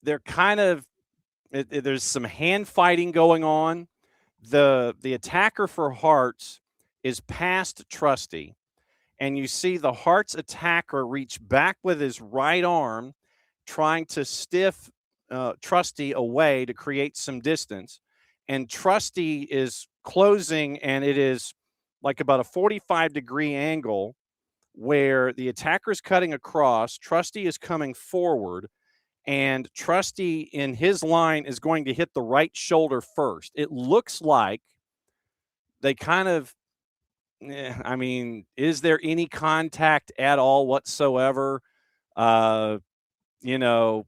they're kind of there's some hand fighting going on. The attacker for Hearts is past Trusty, and you see the Hearts attacker reach back with his right arm, trying to stiff Trusty away to create some distance. And Trusty is closing, and it is like about a 45-degree angle where the attacker is cutting across. Trusty is coming forward, and Trusty in his line is going to hit the right shoulder first. It looks like they kind of, I mean, is there any contact at all whatsoever? You know,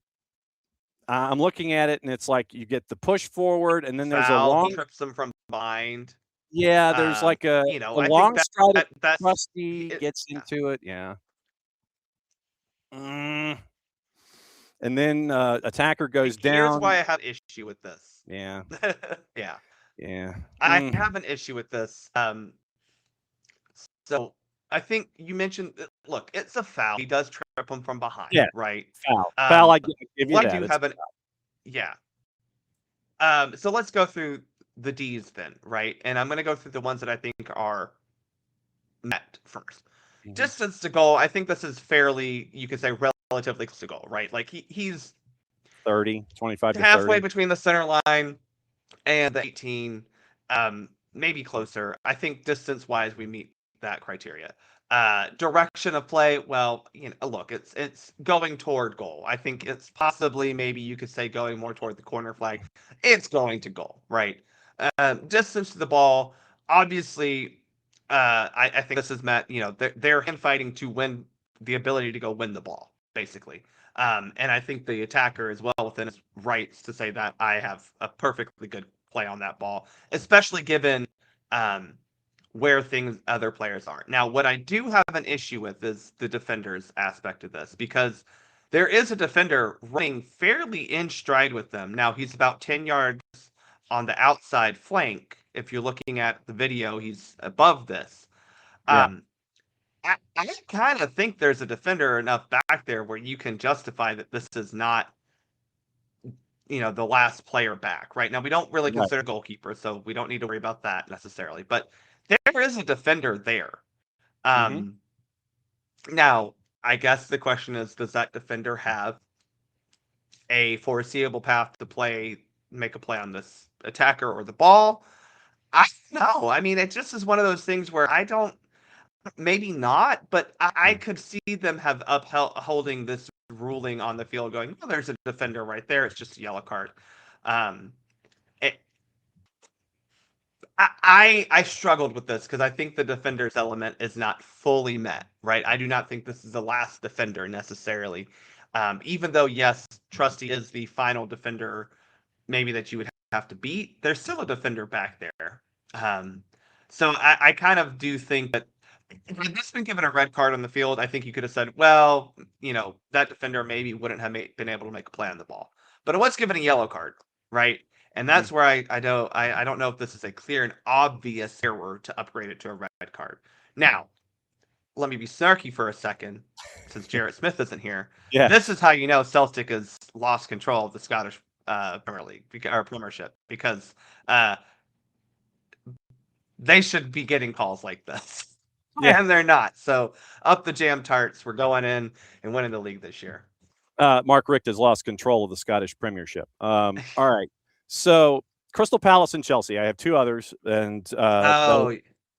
I'm looking at it, and it's like you get the push forward, and then there's a long trips them from behind. Yeah, there's like a I long think stride. that's Trusty gets into it. Yeah. And then attacker goes down. Here's why I have an issue with this. Yeah. Yeah. Yeah. I have an issue with this. So I think you mentioned, look, it's a foul. He does trip him from behind, Yeah. right? Foul. Foul, I give you what that. do you have an Yeah. So let's go through the D's then, right? And I'm going to go through the ones that I think are met first. Mhm. Distance to goal, I think this is fairly, you could say, relatively close to goal, right? Like he's 30, 25 to halfway 30. between the center line and the 18, maybe closer. I think distance-wise, we meet that criteria. Direction of play, well, look, it's going toward goal. I think it's possibly, maybe you could say, going more toward the corner flag. It's going to goal, right? Distance to the ball, obviously, I think this is met. They're infighting to win the ability to go win the ball, basically. And I think the attacker is well within his rights to say that I have a perfectly good play on that ball, especially given where other players are. Now, what I do have an issue with is the defenders aspect of this, because there is a defender running fairly in stride with them. Now, he's about 10 yards on the outside flank. If you're looking at the video, he's above this. Yeah. I kind of think there's a defender enough back there where you can justify that this is not, the last player back. Right now, we don't really consider goalkeeper, so we don't need to worry about that necessarily. But there is a defender there. Now, I guess the question is, does that defender have a foreseeable path to make a play on this attacker or the ball? I don't know. I mean, it just is one of those things where I don't. Maybe not, but I could see them have holding this ruling on the field, going, "Oh, there's a defender right there. It's just a yellow card." I struggled with this because I think the defender's element is not fully met. Right? I do not think this is the last defender necessarily, even though yes, Trusty is the final defender, maybe that you would have to beat. There's still a defender back there, so I kind of do think that. Had this been given a red card on the field, I think you could have said, well, that defender maybe wouldn't have been able to make a play on the ball. But it was given a yellow card, right? And that's where I don't know if this is a clear and obvious error to upgrade it to a red card. Now, let me be snarky for a second, since Jarrett Smith isn't here. Yeah. This is how you know Celtic has lost control of the Scottish Premier League or Premiership, because they should be getting calls like this. Yeah. And they're not. So up the jam tarts. We're going in and winning the league this year. Mark Richt has lost control of the Scottish Premiership. All right. So Crystal Palace and Chelsea. I have two others, and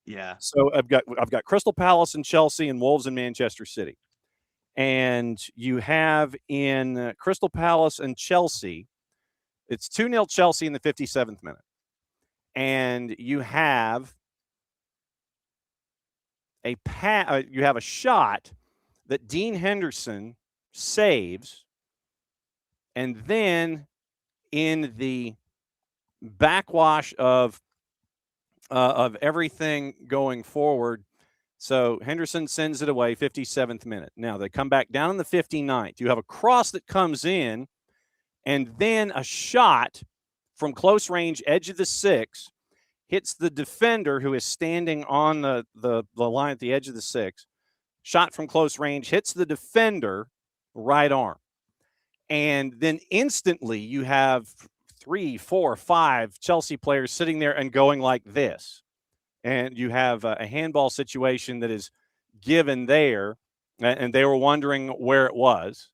Yeah. So I've got Crystal Palace and Chelsea and Wolves and Manchester City. And you have in Crystal Palace and Chelsea, it's 2-0 Chelsea in the 57th minute. And you have you have a shot that Dean Henderson saves, and then in the backwash of everything going forward, so Henderson sends it away, 57th minute. Now they come back down in the 59th. You have a cross that comes in, and then a shot from close range, edge of the 6, hits the defender who is standing on the line at the edge of the 6. Shot from close range, hits the defender, right arm. And then instantly you have 3, 4, 5 Chelsea players sitting there and going like this. And you have a handball situation that is given there, and they were wondering where it was.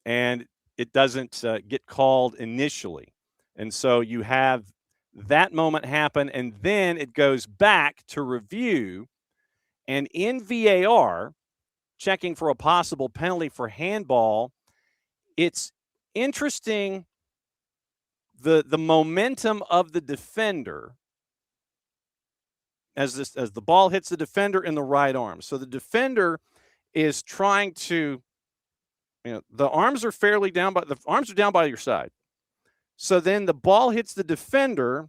And it doesn't get called initially. And so you have that moment happen, and then it goes back to review. And in VAR, checking for a possible penalty for handball, it's interesting the momentum of the defender as the ball hits the defender in the right arm. So the defender is trying to, the arms are fairly down, but the arms are down by your side. So then the ball hits the defender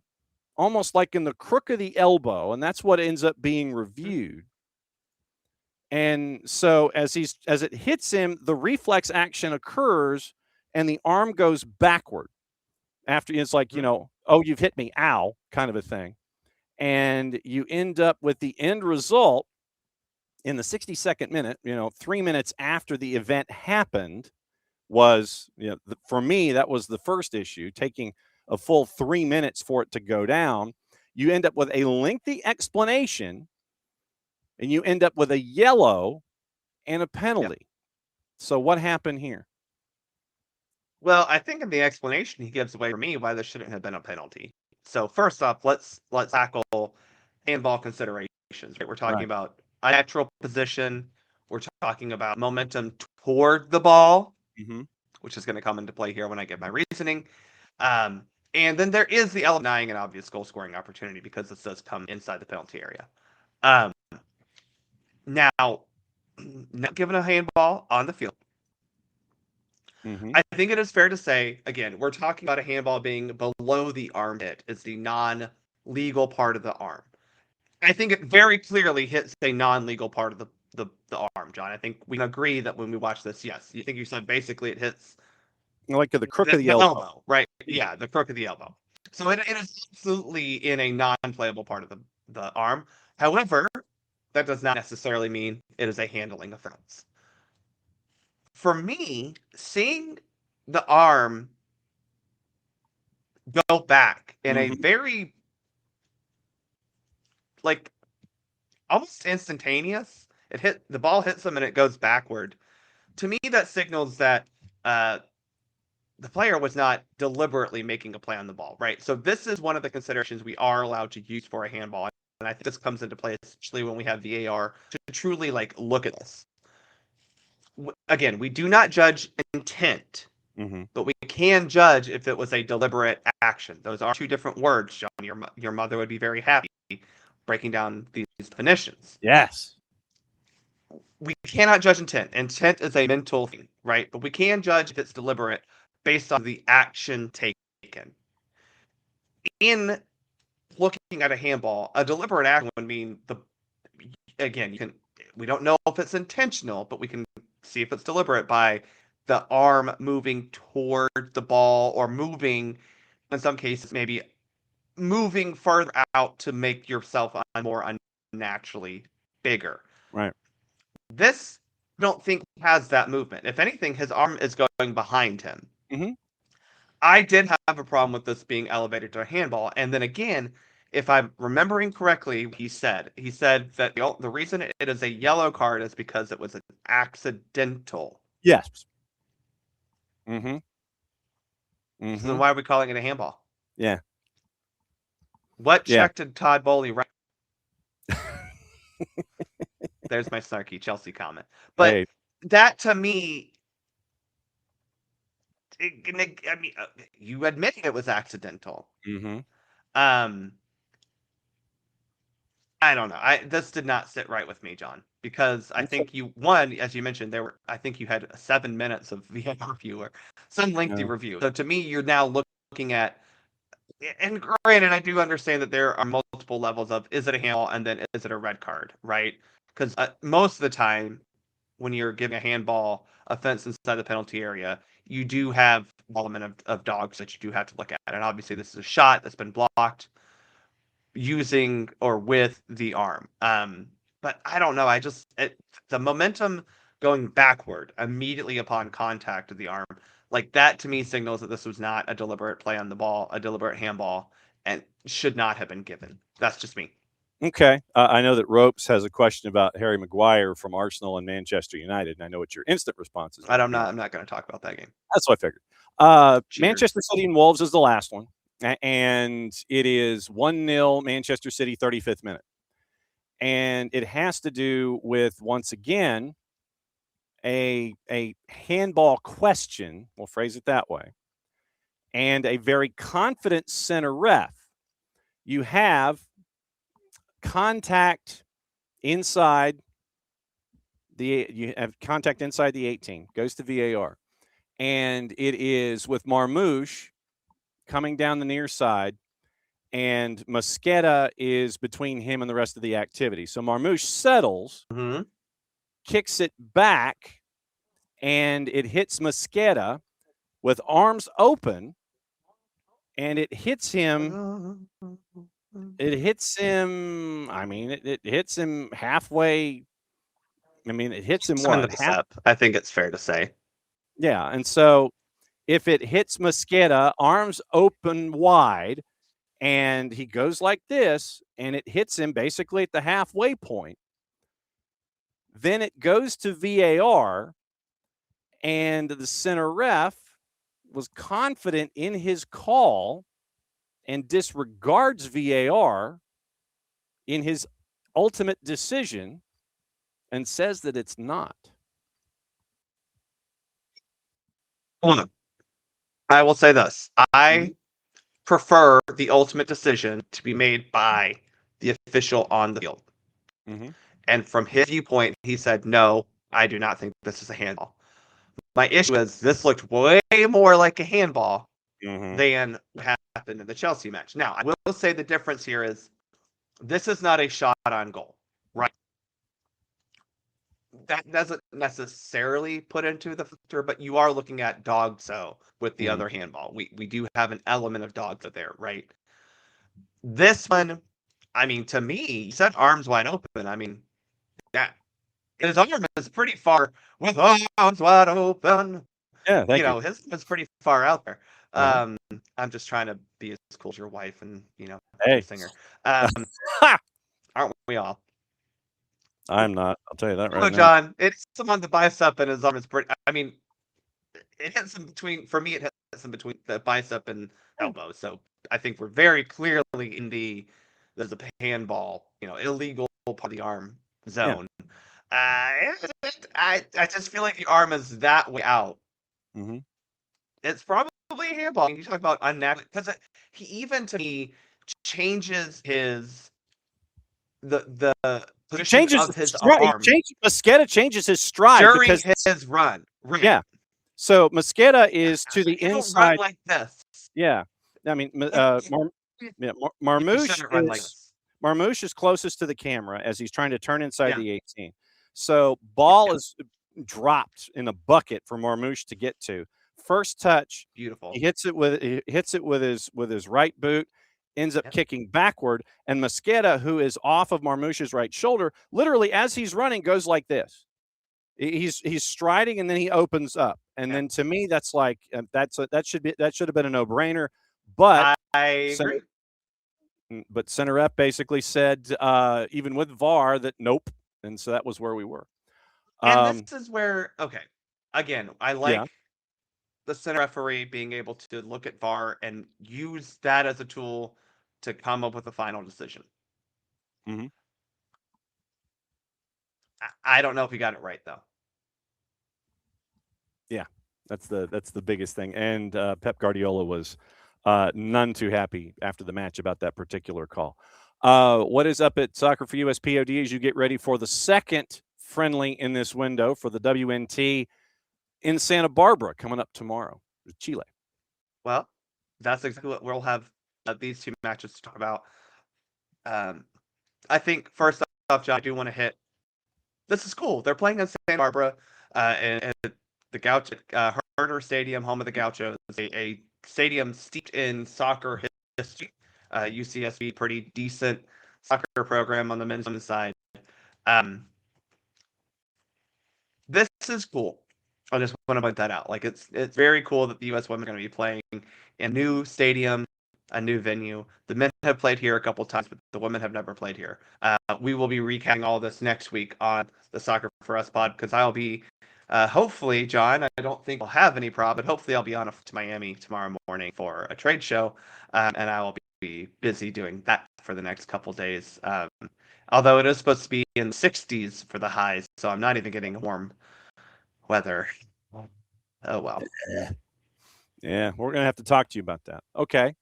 almost like in the crook of the elbow, and that's what ends up being reviewed. And so as it hits him, the reflex action occurs and the arm goes backward. After it's like, oh, you've hit me, ow, kind of a thing. And you end up with the end result in the 62nd minute, 3 minutes after the event happened, was, for me, that was the first issue, taking a full 3 minutes for it to go down. You end up with a lengthy explanation, and you end up with a yellow and a penalty. Yep. So what happened here? Well, I think in the explanation he gives away for me why there shouldn't have been a penalty. So first off, let's tackle handball considerations. Right? We're talking about a natural position. We're talking about momentum toward the ball, which is going to come into play here when I give my reasoning. And then there is the element of denying an obvious goal scoring opportunity because this does come inside the penalty area. Now, not given a handball on the field, I think it is fair to say, again, we're talking about a handball being below the armpit. It's the non-legal part of the arm. I think it very clearly hits a non-legal part of the arm, John. I think we can agree that when we watch this, yes, you think you said basically it hits like the crook of the elbow. Right? Yeah, the crook of the elbow. So it is absolutely in a non-playable part of the arm. However, that does not necessarily mean it is a handling offense. For me, seeing the arm go back in a very, almost instantaneous, the ball hits him and it goes backward. To me, that signals that the player was not deliberately making a play on the ball, right? So this is one of the considerations we are allowed to use for a handball. And I think this comes into play, especially when we have VAR, to truly look at this. Again, we do not judge intent, but we can judge if it was a deliberate action. Those are two different words, John. Your mother would be very happy breaking down these definitions. Yes. We cannot judge intent. Intent is a mental thing, right? But we can judge if it's deliberate based on the action taken. In looking at a handball, a deliberate action would mean we don't know if it's intentional, but we can see if it's deliberate by the arm moving toward the ball or moving, in some cases, maybe moving further out to make yourself more unnaturally bigger. Right. This, I don't think, has that movement. If anything, his arm is going behind him. I did have a problem with this being elevated to a handball. And then again, if I'm remembering correctly, he said that the reason it is a yellow card is because it was an accidental. Yes. So then why are we calling it a handball? Yeah. What check did Todd Bowley write? There's my snarky Chelsea comment. But Hey, that to me, I mean, you admitted it was accidental. mm-hmm. I don't know. This did not sit right with me, John, because I think as you mentioned, I think you had 7 minutes of VAR review or some lengthy Yeah. review. So to me, you're now looking at, and granted, I do understand that there are multiple levels of, is it a handball and then is it a red card, right? Because most of the time, when you're giving a handball offense inside the penalty area, you do have an element of dogs that you do have to look at. And obviously, this is a shot that's been blocked using or with the arm. But I don't know. The momentum going backward immediately upon contact of the arm, like that to me signals that this was not a deliberate play on the ball, a deliberate handball, and should not have been given. That's just me. Okay. I know that Ropes has a question about Harry Maguire from Arsenal and Manchester United, and I know what your instant response is. I'm not going to talk about that game. That's what I figured. Manchester City and Wolves is the last one, and it is 1-0 Manchester City, 35th minute. And it has to do with, once again, a handball question, we'll phrase it that way, and a very confident center ref. You have contact inside the 18, goes to VAR, and it is with Marmouche coming down the near side, and Mosqueda is between him and the rest of the activity. So Marmouche settles, kicks it back, and it hits Mosqueda with arms open, and it hits him. It hits him. I mean, it hits him halfway. I mean, it hits him what? I think it's fair to say. Yeah, and so if it hits Mosqueda, arms open wide, and he goes like this, and it hits him basically at the halfway point, then it goes to VAR, and the center ref was confident in his call and disregards VAR in his ultimate decision and says that it's not. I will say this. I prefer the ultimate decision to be made by the official on the field. And from his viewpoint, he said, no, I do not think this is a handball. My issue is this looked way more like a handball than what happened in the Chelsea match. Now, I will say the difference here is this is not a shot on goal, right? That doesn't necessarily put into the filter, but you are looking at dog so with the other handball. We do have an element of dog there, right? This one, I mean, to me, he said arms wide open. I mean, yeah, his arm is pretty far with arms wide open. Yeah, thank you. His was pretty far out there. I'm just trying to be as cool as your wife and, a singer. Aren't we all? I'm not. I'll tell you that right now. John, it's him on the bicep and his arm is pretty. I mean, it hits him between. For me, it hits him between the bicep and elbow. So I think we're very clearly in there's a handball, illegal part of the arm zone. Yeah. I just feel like the arm is that way out. It's probably a handball. You talk about unnatural because he even to me changes the position of his arm. Mosqueda changes his stride during his run. Right. Yeah. So Mosqueda is to the inside like this. Yeah. I mean, Marmouche is closest to the camera as he's trying to turn inside the 18. So ball is dropped in a bucket for Marmouche to get to. First touch, beautiful. He hits it with his right boot, ends up kicking backward, and Mosqueda, who is off of Marmouche's right shoulder, literally as he's running goes like this. He's striding and then he opens up, and then to me that's like that should have been a no-brainer. But I agree. But center ref basically said, even with VAR, that nope, and so that was where we were. And this is where again, I like the center referee being able to look at VAR and use that as a tool to come up with a final decision. I don't know if he got it right though. Yeah, that's the biggest thing. And Pep Guardiola was none too happy after the match about that particular call. What is up at Soccer for USPod as you get ready for the second friendly in this window for the WNT in Santa Barbara coming up tomorrow with Chile? Well, that's exactly what we'll have these two matches to talk about. I think first off, John, I do want to hit. This is cool. They're playing in Santa Barbara and the Gaucho Herder Stadium, home of the Gauchos, a stadium steeped in soccer history. UCSB, pretty decent soccer program on the men's and women's side. This is cool. I just want to point that out. Like it's very cool that the U.S. women are going to be playing in a new stadium, a new venue. The men have played here a couple times, but the women have never played here. We will be recapping all this next week on the Soccer for Us pod because I'll be, hopefully, John, I don't think I'll have any problem, but hopefully I'll be on to Miami tomorrow morning for a trade show, and I will be busy doing that for the next couple days. Although it is supposed to be in the 60s for the highs, so I'm not even getting warm weather. Oh, well. Yeah, we're going to have to talk to you about that. Okay.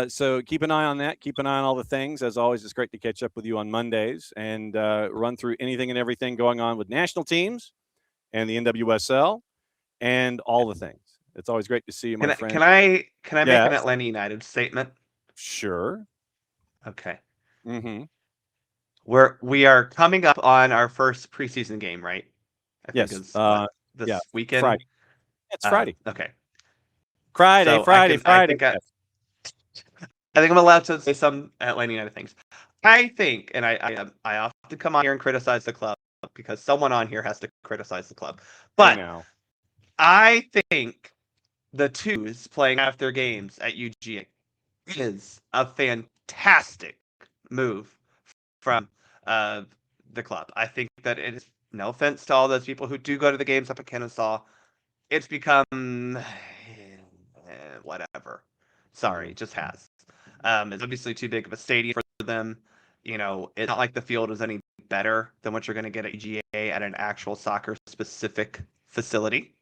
So keep an eye on that. Keep an eye on all the things. As always, it's great to catch up with you on Mondays and run through anything and everything going on with national teams and the NWSL and all the things. It's always great to see you, my friend. Can I make Yes. an Atlanta United statement? Sure. Okay. Mm-hmm. We are coming up on our first preseason game, right? I Yes. think it's this weekend. Friday. It's Friday. Okay. Friday. So Friday. I think I'm allowed to say some Atlanta United things. I think, and I often come on here and criticize the club because someone on here has to criticize the club. But I think the twos playing after games at UGA is a fantastic move from the club. I think that it is, no offense to all those people who do go to the games up at Kennesaw, it's become whatever. Sorry, it just has. It's obviously too big of a stadium for them. You know, it's not like the field is any better than what you're going to get at UGA at an actual soccer specific facility.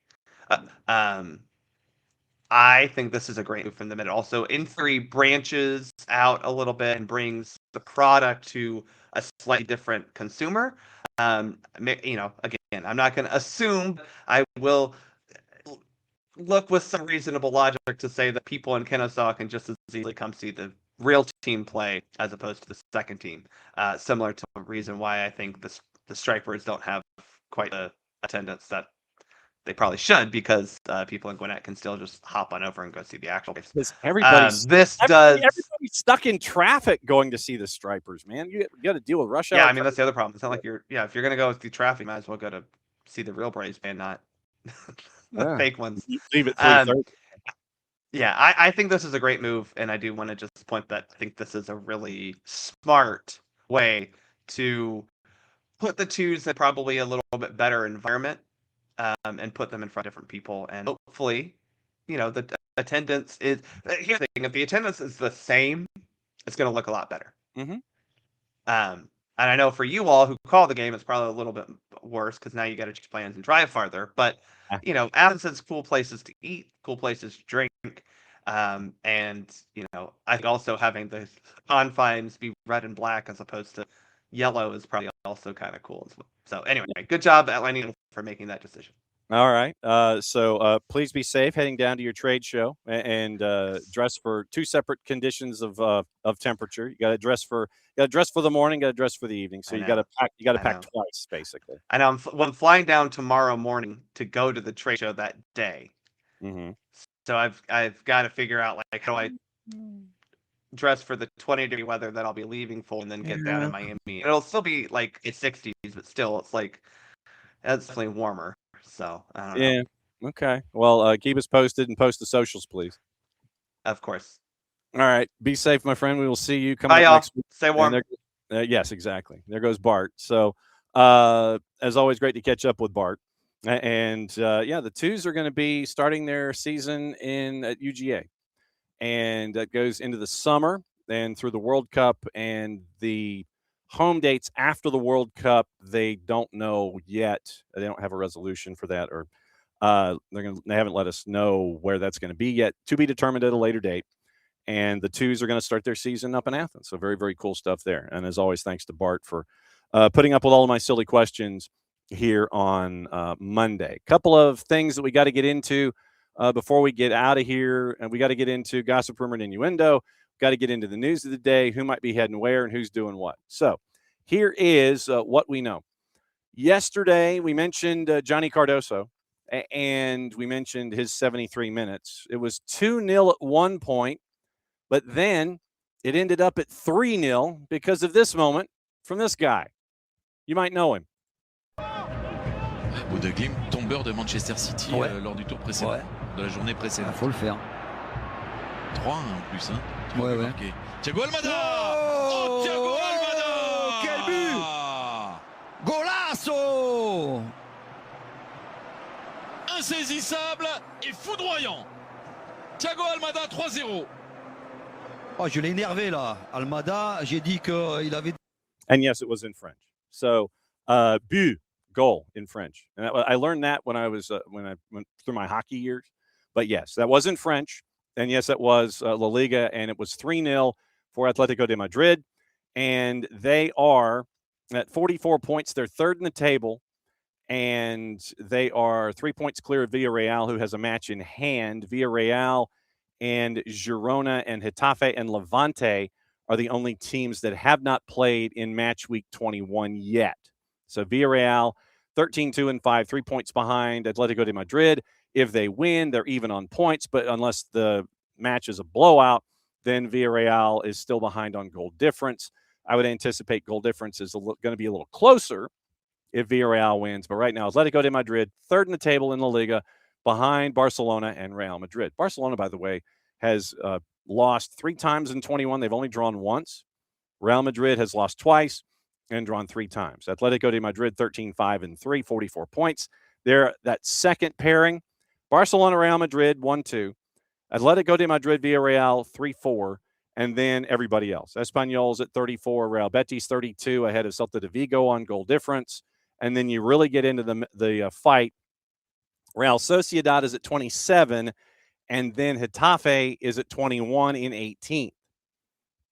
I think this is a great move from them. It also, in theory, branches out a little bit and brings the product to a slightly different consumer. You know, again, I'm not going to assume. I will look with some reasonable logic to say that people in Kennesaw can just as easily come see the real team play as opposed to the second team. Similar to the reason why I think the Stripers don't have quite the attendance that they probably should, because people in Gwinnett can still just hop on over and go see the actual games. Because everybody's stuck in traffic going to see the Stripers, man. You got to deal with rush hour. Yeah, I mean, that's the other problem. It's not like if you're going to go through traffic, you might as well go to see the real Braves band, not the fake ones. Leave it 3:30. Yeah, I think this is a great move, and I do want to just point that I think this is a really smart way to put the twos in probably a little bit better environment, and put them in front of different people, and hopefully, you know, the attendance is. Here's the thing: if the attendance is the same, it's going to look a lot better. Mm-hmm. And I know for you all who call the game, it's probably a little bit worse because now you got to change plans and drive farther. But you know, Athens has cool places to eat, cool places to drink, and you know, I think also having the confines be red and black as opposed to yellow is probably also kind of cool as well. So anyway, good job Atlanta for making that decision. All right. So please be safe heading down to your trade show and dress for two separate conditions of temperature. You got to dress for the morning, got to dress for the evening. So you got to pack twice, basically. I know. I'm flying down tomorrow morning to go to the trade show that day. Mm-hmm. So I've got to figure out like how I dress for the 20-degree weather that I'll be leaving for, and then get down in Miami. It'll still be like it's 60s, but still it's like it's definitely warmer. So I don't know. Okay. Well, keep us posted and post the socials, please. Of course. All right. Be safe, my friend. We will see you coming up next week. Stay warm. Yes, exactly. There goes Bart. So as always, great to catch up with Bart. And the twos are going to be starting their season at UGA, and that goes into the summer and through the World Cup and the home dates after the World Cup, they don't know yet. They don't have a resolution for that, or they haven't let us know where that's going to be yet. To be determined at a later date. And the Twos are going to start their season up in Athens. So very, very cool stuff there. And as always, thanks to Bart for putting up with all of my silly questions here on Monday. Couple of things that we got to get into before we get out of here. And we got to get into gossip, rumor, and innuendo. Got to get into the news of the day, who might be heading where and who's doing what. So here is what we know. Yesterday, we mentioned Johnny Cardoso, and we mentioned his 73 minutes. It was 2-0 at one point, but then it ended up at 3-0 because of this moment from this guy. You might know him. Beau de game tombeur de Manchester City lors du tour précédent, de la journée précédente. Faut le faire. 3-1 en plus, hein. Ouais. Thiago Almada! Oh, Thiago Almada! Quel but! Golasso! Insaisissable et foudroyant. Thiago Almada 3-0. Oh, je l'ai énervé là. Almada, j'ai dit qu'il avait. And yes, it was in French. So, but, goal in French. And I learned that when I was when I went through my hockey years. But yes, that was in French. And yes, that was La Liga, and it was 3-0 for Atletico de Madrid. And they are at 44 points. They're third in the table, and they are 3 points clear of Villarreal, who has a match in hand. Villarreal and Girona and Getafe and Levante are the only teams that have not played in match week 21 yet. So Villarreal, 13-2-5, 3 points behind Atletico de Madrid. If they win, they're even on points, but unless the match is a blowout, then Villarreal is still behind on goal difference. I would anticipate goal difference is going to be a little closer if Villarreal wins. But right now, Atletico de Madrid, third in the table in La Liga, behind Barcelona and Real Madrid. Barcelona, by the way, has lost 3 times in 21. They've only drawn once. Real Madrid has lost twice and drawn 3 times. Atletico de Madrid, 13-5-3, 44 points. They're that second pairing. Barcelona, Real Madrid, 1-2. Atletico de Madrid, Villarreal, 3-4. And then everybody else. Espanyol's at 34, Real Betis 32, ahead of Celta de Vigo on goal difference. And then you really get into the fight. Real Sociedad is at 27, and then Getafe is at 21 in 18th.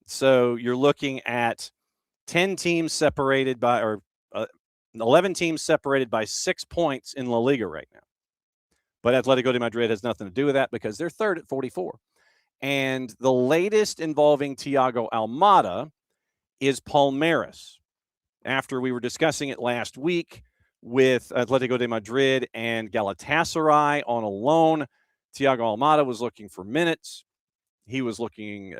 So you're looking at 10 teams separated by, or 11 teams separated by 6 points in La Liga right now. But Atletico de Madrid has nothing to do with that because they're third at 44. And the latest involving Thiago Almada is Palmeiras. After we were discussing it last week with Atletico de Madrid and Galatasaray on a loan, Thiago Almada was looking for minutes. He was looking,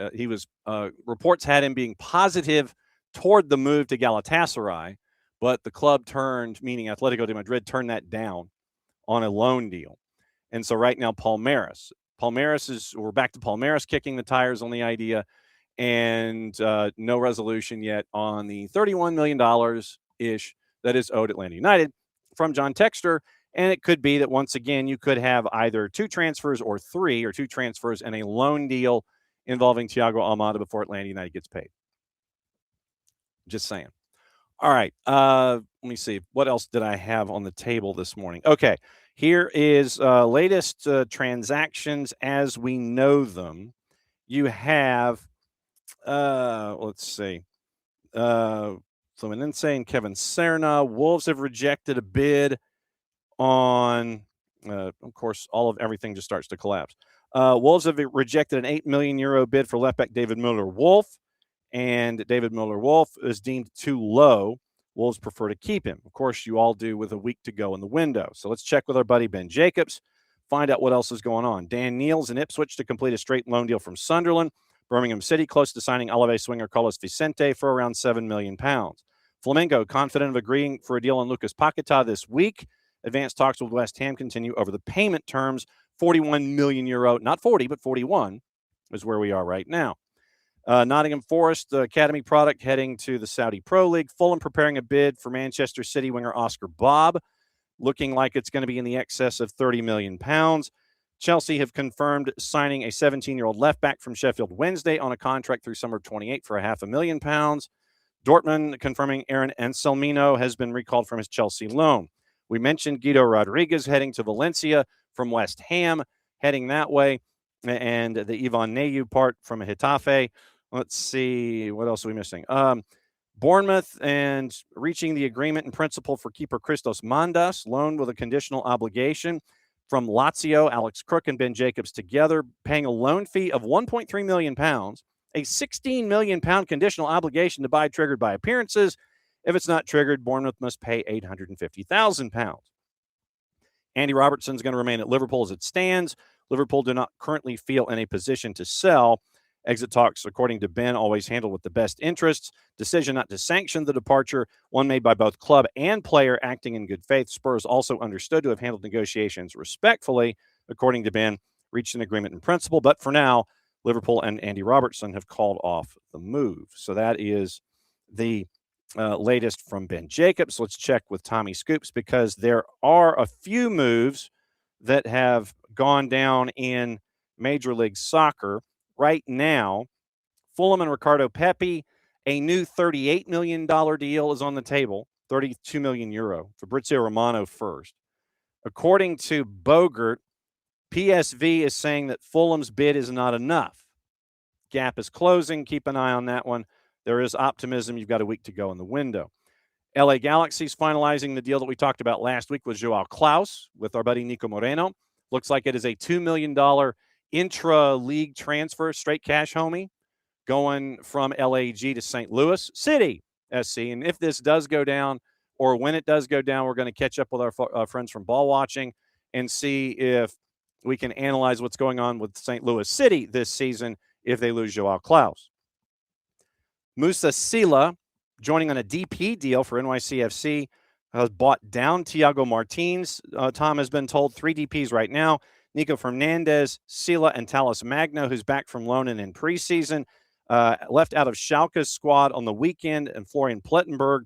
reports had him being positive toward the move to Galatasaray, but the club turned, meaning Atletico de Madrid, turned that down on a loan deal. And so right now, Palmeiras we're back to Palmeiras kicking the tires on the idea, and no resolution yet on the $31 million-ish that is owed Atlanta United from John Texter. And it could be that once again, you could have either 2 transfers or 3, or 2 transfers and a loan deal involving Thiago Almada before Atlanta United gets paid. Just saying. All right. Let me see. What else did I have on the table this morning? Okay. Here is latest transactions as we know them. You have, let's see, Fluminense and Kevin Serna. Wolves have rejected a bid on, of course, everything just starts to collapse. Wolves have rejected an €8 million bid for left back David Müller-Wolf, and David Müller-Wolf is deemed too low. Wolves prefer to keep him. Of course, you all do with a week to go in the window. So let's check with our buddy Ben Jacobs, find out what else is going on. Dan Neal's in Ipswich to complete a straight loan deal from Sunderland. Birmingham City close to signing Alaves swinger Carlos Vicente for around £7 million. Flamengo confident of agreeing for a deal on Lucas Paquetá this week. Advanced talks with West Ham continue over the payment terms. €41 million, not 40, but 41 is where we are right now. Nottingham Forest, the academy product, heading to the Saudi Pro League. Fulham preparing a bid for Manchester City winger Oscar Bobb, looking like it's going to be in the excess of £30 million. Chelsea have confirmed signing a 17-year-old left back from Sheffield Wednesday on a contract through summer 28 for £500,000. Dortmund confirming Aaron Anselmino has been recalled from his Chelsea loan. We mentioned Guido Rodriguez heading to Valencia from West Ham, heading that way, and the Ivan Neyu part from Getafe. Let's see, what else are we missing? Bournemouth and reaching the agreement in principle for keeper Christos Mandas, loaned with a conditional obligation from Lazio. Alex Crook and Ben Jacobs together, paying a loan fee of £1.3 million, a £16 million conditional obligation to buy triggered by appearances. If it's not triggered, Bournemouth must pay £850,000. Andy Robertson's going to remain at Liverpool as it stands. Liverpool do not currently feel in a position to sell. Exit talks, according to Ben, always handled with the best interests. Decision not to sanction the departure, one made by both club and player acting in good faith. Spurs also understood to have handled negotiations respectfully, according to Ben, reached an agreement in principle. But for now, Liverpool and Andy Robertson have called off the move. So that is the latest from Ben Jacobs. Let's check with Tommy Scoops, because there are a few moves that have gone down in Major League Soccer. Right now, Fulham and Ricardo Pepi, a new $38 million deal is on the table, €32 million. Fabrizio Romano first. According to Bogert, PSV is saying that Fulham's bid is not enough. Gap is closing. Keep an eye on that one. There is optimism. You've got a week to go in the window. LA Galaxy's finalizing the deal that we talked about last week with Joao Klaus, with our buddy Nico Moreno. Looks like it is a $2 million intra-league transfer, straight cash, homie, going from LAG to St. Louis City SC. And if this does go down, or when it does go down, we're going to catch up with our friends from Ball Watching and see if we can analyze what's going on with St. Louis City this season if they lose Joao Klaus. Musa Sila, joining on a DP deal for NYCFC, has bought down Thiago Martins. Tom has been told 3 DPs right now. Nico Fernandez, Sila, and Talis Magno, who's back from loan and in preseason. Left out of Schalke's squad on the weekend, and Florian Plettenberg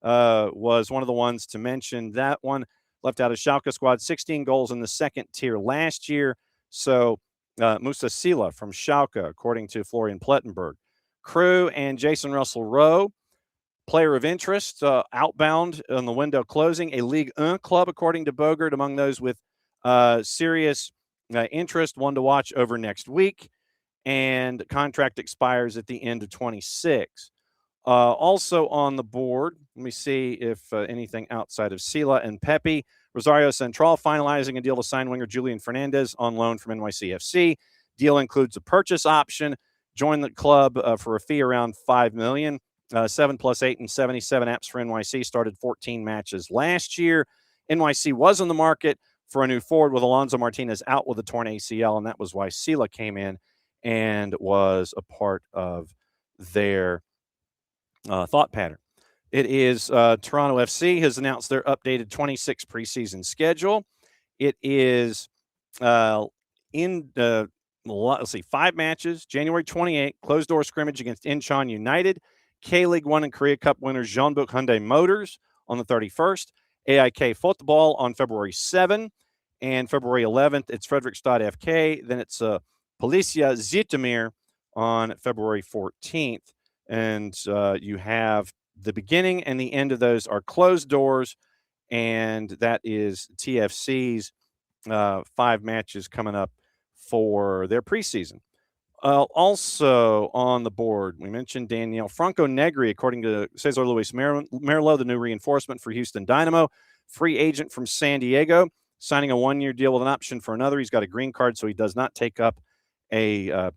was one of the ones to mention. That one left out of Schalke squad, 16 goals in the second tier last year. So Musa Sila from Schalke, according to Florian Plettenberg. Crew and Jason Russell-Rowe, player of interest, outbound on the window closing. A Ligue 1 club, according to Bogert, among those with serious interest, one to watch over next week, and contract expires at the end of 26. Also on the board, let me see if anything outside of Sila and Pepe. Rosario Central finalizing a deal to sign winger Julian Fernandez on loan from NYCFC. Deal includes a purchase option. Join the club for a fee around $5 million. 7 + 8 and 77 apps for NYC. Started 14 matches last year. NYC was in the market for a new forward with Alonso Martinez out with a torn ACL, and that was why Sila came in and was a part of their thought pattern. It is Toronto FC has announced their updated 26 preseason schedule. It is let's see, 5 matches, January 28th, closed-door scrimmage against Incheon United, K-League 1 and Korea Cup winners Jeonbuk Hyundai Motors on the 31st, AIK Football on February 7, and February 11th, it's Fredrikstad FK. Then it's Policia Zitomir on February 14th. And you have the beginning and the end of those are closed doors, and that is TFC's 5 matches coming up for their preseason. Also on the board, we mentioned Daniel Franco Negri, according to Cesar Luis Merlo, the new reinforcement for Houston Dynamo, free agent from San Diego, signing a 1-year deal with an option for another. He's got a green card, so he does not take up an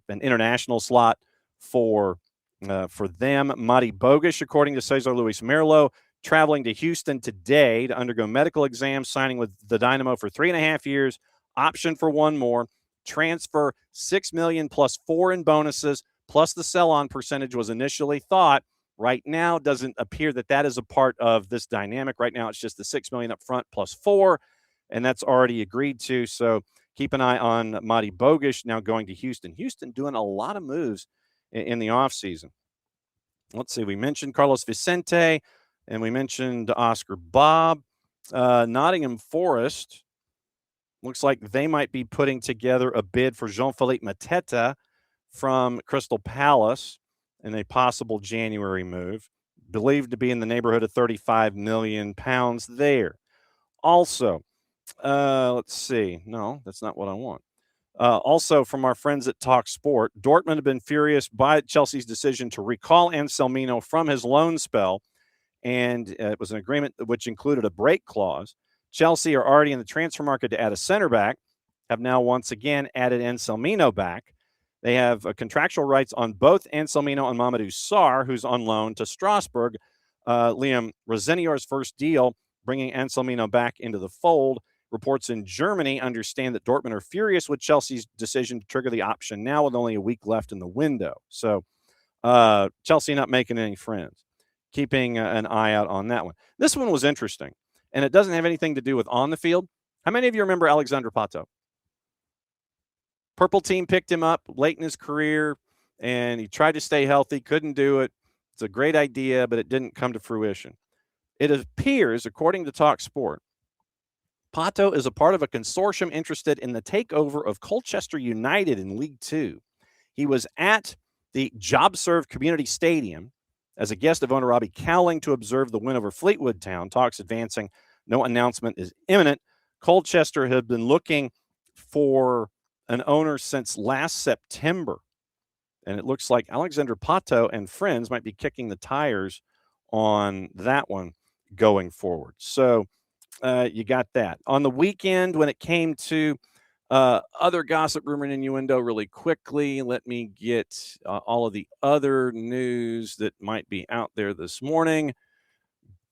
international slot for them. Mati Bogish, according to Cesar Luis Merlo, traveling to Houston today to undergo medical exams, signing with the Dynamo for 3.5 years, option for 1 more. Transfer $6 million plus 4 in bonuses, plus the sell-on percentage was initially thought. Right now, doesn't appear that is a part of this dynamic. Right now, it's just the $6 million up front plus 4, and that's already agreed to. So keep an eye on Mati Bogish now going to Houston. Houston doing a lot of moves in the offseason. Let's see. We mentioned Carlos Vicente, and we mentioned Oscar Bob. Nottingham Forest looks like they might be putting together a bid for Jean-Philippe Mateta from Crystal Palace. in a possible January move, believed to be in the neighborhood of 35 million pounds there. Also, let's see. No, that's not what I want. Also, from our friends at Talk Sport, Dortmund have been furious by Chelsea's decision to recall Anselmino from his loan spell, and it was an agreement which included a break clause. Chelsea are already in the transfer market to add a center back, have now once again added Anselmino back. They have contractual rights on both Anselmino and Mamadou Sarr, who's on loan to Strasbourg. Liam Rosenior's first deal, bringing Anselmino back into the fold. Reports in Germany understand that Dortmund are furious with Chelsea's decision to trigger the option now with only a week left in the window. So Chelsea not making any friends. Keeping an eye out on that one. This one was interesting, and it doesn't have anything to do with on the field. How many of you remember Alexandre Pato? Purple team picked him up late in his career, and he tried to stay healthy, couldn't do it. It's a great idea, but it didn't come to fruition. It appears, according to Talk Sport, Pato is a part of a consortium interested in the takeover of Colchester United in League Two. He was at the JobServe Community Stadium as a guest of owner Robbie Cowling to observe the win over Fleetwood Town. Talks advancing. No announcement is imminent. Colchester had been looking for an owner since last September, and it looks like Alexandre Pato and friends might be kicking the tires on that one going forward. So you got that. On the weekend, when it came to other gossip, rumor, and innuendo really quickly, let me get all of the other news that might be out there this morning.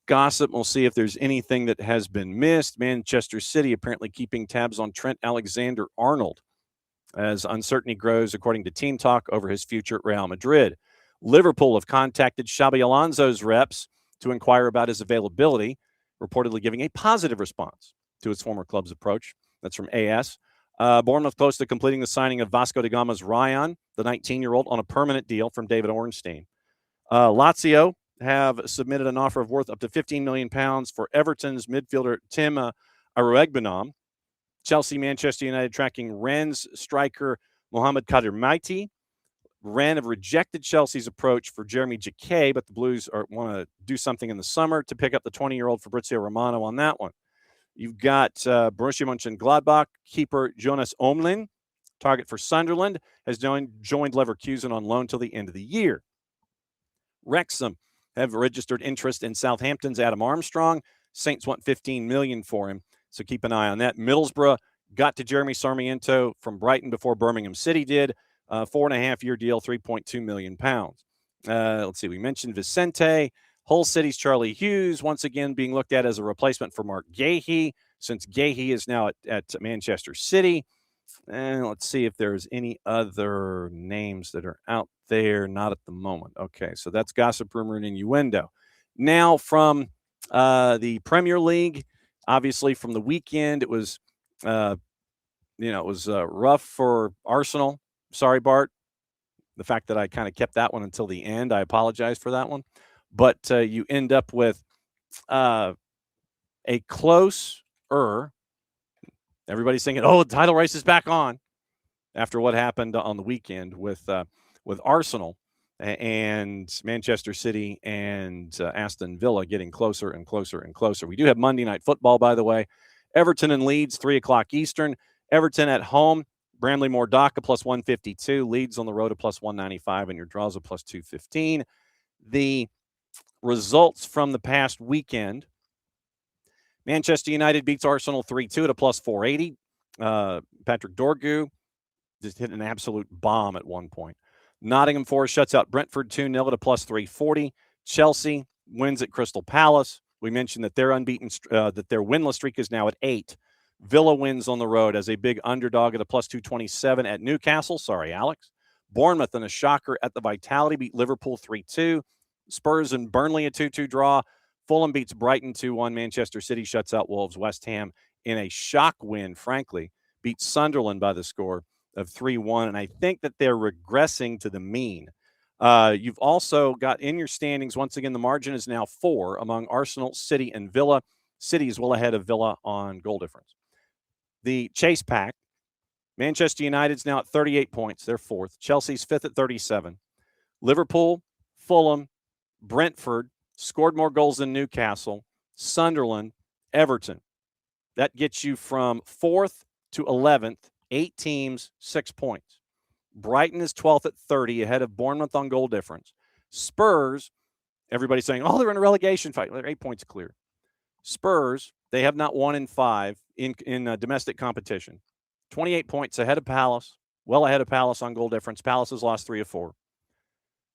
Gossip, we'll see if there's anything that has been missed. Manchester City apparently keeping tabs on Trent Alexander-Arnold as uncertainty grows, according to Team Talk, over his future at Real Madrid. Liverpool have contacted Xabi Alonso's reps to inquire about his availability, reportedly giving a positive response to his former club's approach. That's from AS. Bournemouth close to completing the signing of Vasco da Gama's Ryan, the 19-year-old, on a permanent deal from David Ornstein. Lazio have submitted an offer of worth up to £15 million for Everton's midfielder Tim Aruegbenam. Chelsea, Manchester United tracking Rennes striker Mohamed Kadir Maiti. Rennes have rejected Chelsea's approach for Jeremy Jacquet, but the Blues want to do something in the summer to pick up the 20-year-old Fabrizio Romano on that one. You've got Borussia Mönchengladbach keeper Jonas Omlin, target for Sunderland, has joined Leverkusen on loan till the end of the year. Wrexham have registered interest in Southampton's Adam Armstrong. Saints want $15 million for him, so keep an eye on that. Middlesbrough got to Jeremy Sarmiento from Brighton before Birmingham City did. 4.5-year deal, £3.2 million. Let's see, we mentioned Vicente. Hull City's Charlie Hughes, once again being looked at as a replacement for Mark Gahey, since Gahey is now at Manchester City. And let's see if there's any other names that are out there. Not at the moment. Okay, so that's gossip, rumor, and innuendo. Now from the Premier League, obviously from the weekend, it was, rough for Arsenal. Sorry, Bart. The fact that I kind of kept that one until the end, I apologize for that one. But you end up with a closer. Everybody's thinking, "Oh, the title race is back on," after what happened on the weekend with Arsenal and Manchester City and Aston Villa getting closer and closer and closer. We do have Monday Night Football, by the way. Everton and Leeds, 3:00 Eastern. Everton at home, Bramley Mordaka plus 152. Leeds on the road at plus 195, and your draws at plus 215. The results from the past weekend: Manchester United beats Arsenal 3-2 at a plus 480. Patrick Dorgu just hit an absolute bomb at one point. Nottingham Forest shuts out Brentford 2-0 at a plus 340. Chelsea wins at Crystal Palace. We mentioned that their winless streak is now at 8. Villa wins on the road as a big underdog at a plus 227 at Newcastle. Sorry, Alex. Bournemouth in a shocker at the Vitality beat Liverpool 3-2. Spurs and Burnley a 2-2 draw. Fulham beats Brighton 2-1. Manchester City shuts out Wolves. West Ham in a shock win, frankly, beats Sunderland by the score of 3-1. And I think that they're regressing to the mean. You've also got in your standings, once again, the margin is now 4 among Arsenal, City, and Villa. City is well ahead of Villa on goal difference. The Chase Pack, Manchester United's now at 38 points. They're 4th. Chelsea's 5th at 37. Liverpool, Fulham, Brentford scored more goals than Newcastle, Sunderland, Everton. That gets you from 4th to 11th, 8 teams, 6 points. Brighton is 12th at 30, ahead of Bournemouth on goal difference. Spurs, everybody's saying, oh, they're in a relegation fight. They're 8 points clear. Spurs, they have not won in 5 in domestic competition. 28 points ahead of Palace, well ahead of Palace on goal difference. Palace has lost 3 of 4.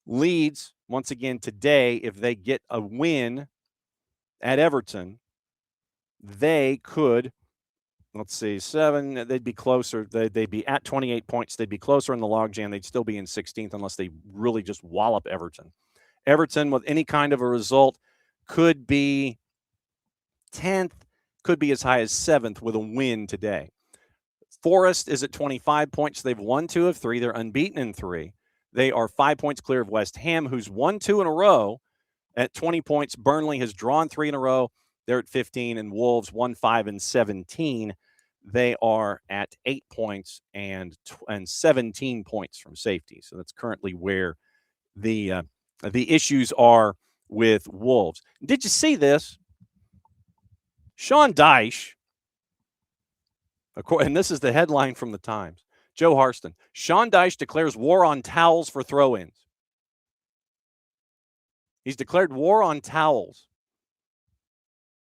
Leeds, once again today, if they get a win at Everton, they could, let's see, 7, they'd be closer. They'd be at 28 points. They'd be closer in the logjam. They'd still be in 16th unless they really just wallop Everton. Everton, with any kind of a result, could be 10th, could be as high as 7th with a win today. Forest is at 25 points. They've won 2 of 3. They're unbeaten in 3. They are 5 points clear of West Ham, who's won 2 in a row at 20 points. Burnley has drawn 3 in a row. They're at 15, and Wolves 1, 5, and 17. They are at 8 points and 17 points from safety. So that's currently where the issues are with Wolves. Did you see this? Sean Dyche, and this is the headline from the Times. Joe Harston. Sean Dyche declares war on towels for throw-ins. He's declared war on towels.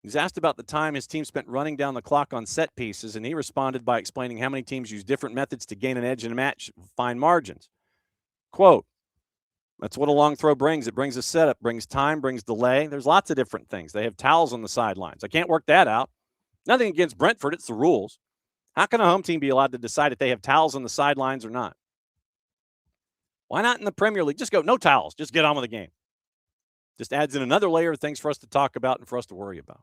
He's asked about the time his team spent running down the clock on set pieces, and he responded by explaining how many teams use different methods to gain an edge in a match, fine margins. Quote, that's what a long throw brings. It brings a setup, brings time, brings delay. There's lots of different things. They have towels on the sidelines. I can't work that out. Nothing against Brentford. It's the rules. How can a home team be allowed to decide if they have towels on the sidelines or not? Why not in the Premier League? Just go, no towels. Just get on with the game. Just adds in another layer of things for us to talk about and for us to worry about.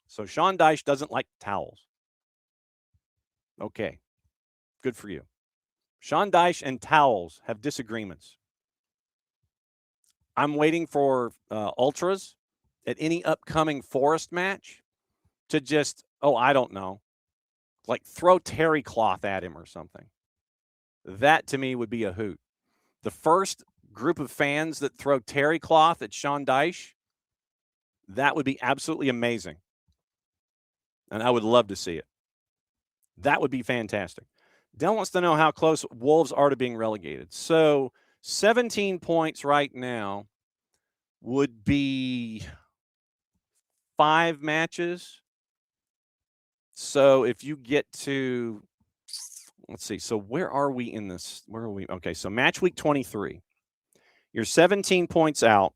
So Sean Dyche doesn't like towels. Okay. Good for you. Sean Dyche and towels have disagreements. I'm waiting for Ultras at any upcoming Forest match to just, I don't know, like throw terry cloth at him or something. That to me would be a hoot. The first group of fans that throw terry cloth at Sean Dyche, that would be absolutely amazing. And I would love to see it. That would be fantastic. Dell wants to know how close Wolves are to being relegated. So 17 points right now would be 5 matches. So if you get to, let's see, so where are we in this? Where are we? Okay, so match week 23. You're 17 points out.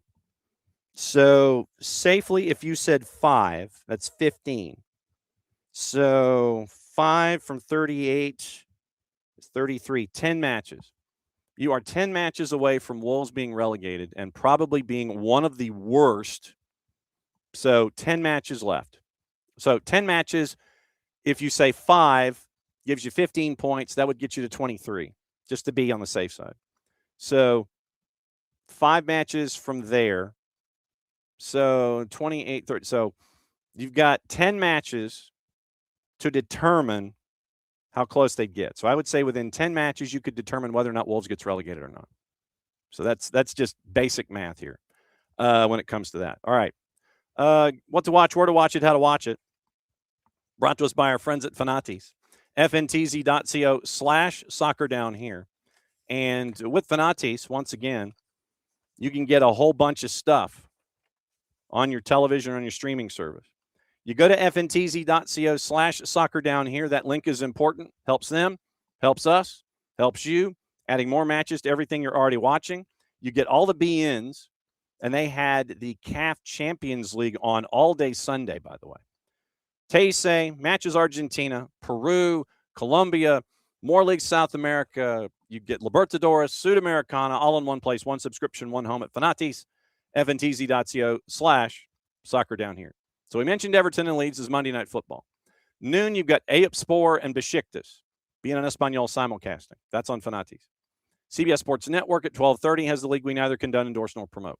So safely, if you said 5, that's 15. So 5 from 38 is 33, 10 matches. You are 10 matches away from Wolves being relegated and probably being one of the worst. So 10 matches left. So 10 matches, if you say 5, gives you 15 points. That would get you to 23, just to be on the safe side. So 5 matches from there. So 28, 30. So you've got 10 matches to determine how close they'd get. So I would say within 10 matches, you could determine whether or not Wolves gets relegated or not. So that's just basic math here when it comes to that. All right. What to watch, where to watch it, how to watch it. Brought to us by our friends at Fanatis. fntz.co/soccer down here. And with Fanatis, once again, you can get a whole bunch of stuff on your television or on your streaming service. You go to fntz.co/soccer down here. That link is important. Helps them, helps us, helps you. Adding more matches to everything you're already watching. You get all the BNs, and they had the CAF Champions League on all day Sunday, by the way. Teise, matches Argentina, Peru, Colombia, more leagues South America. You get Libertadores, Sudamericana, all in one place, one subscription, one home at Fanatis, fntz.co/soccer down here. So we mentioned Everton and Leeds is Monday Night Football. Noon, you've got Spor and Besiktas, being an Espanol simulcasting. That's on Fanatis. CBS Sports Network at 12:30 has the league we neither condone, endorse, nor promote.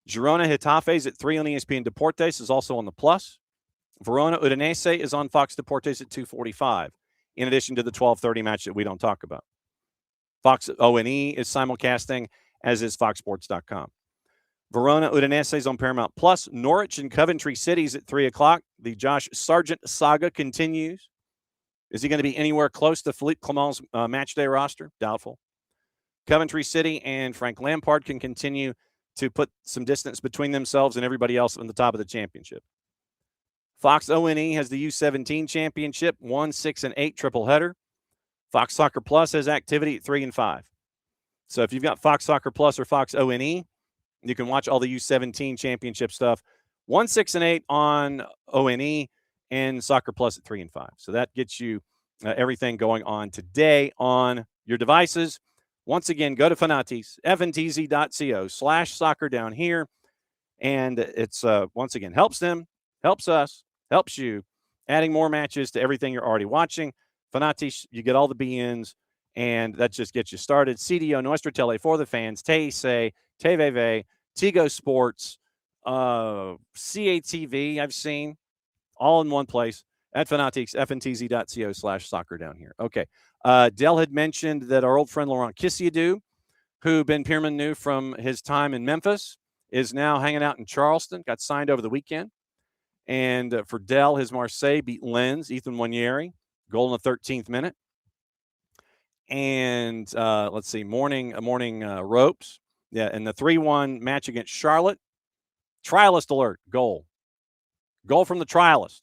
Girona Getafe at 3 on ESPN Deportes is also on the Plus. Verona Udinese is on Fox Deportes at 2:45, in addition to the 12:30 match that we don't talk about. Fox O&E is simulcasting, as is foxsports.com. Verona Udinese is on Paramount Plus. Norwich and Coventry City's at 3 o'clock. The Josh Sargent saga continues. Is he going to be anywhere close to Philippe Clement's matchday roster? Doubtful. Coventry City and Frank Lampard can continue to put some distance between themselves and everybody else on the top of the championship. Fox O&E has the U17 championship, 1, 6, and 8 triple header. Fox Soccer Plus has activity at 3 and 5. So if you've got Fox Soccer Plus or Fox O&E, you can watch all the U17 championship stuff, 1, 6, and 8 on O&E and Soccer Plus at 3 and 5. So that gets you everything going on today on your devices. Once again, go to Fanati's, fntz.co/soccer down here. And it's, once again, helps them, helps us, helps you, adding more matches to everything you're already watching. Fanati's, you get all the BNs, and that just gets you started. CDO, Nuestra Tele for the fans, TC, TVV, Tigo Sports, CATV, I've seen, all in one place at Fanatics, fntz.co/soccer down here. Okay. Dell had mentioned that our old friend Laurent Kisiadou, who Ben Pierman knew from his time in Memphis, is now hanging out in Charleston, got signed over the weekend. And for Dell, his Marseille beat Lens, Ethan Wanieri, goal in the 13th minute. And let's see, morning ropes. Yeah, and the 3-1 match against Charlotte. Trialist alert, goal. Goal from the trialist.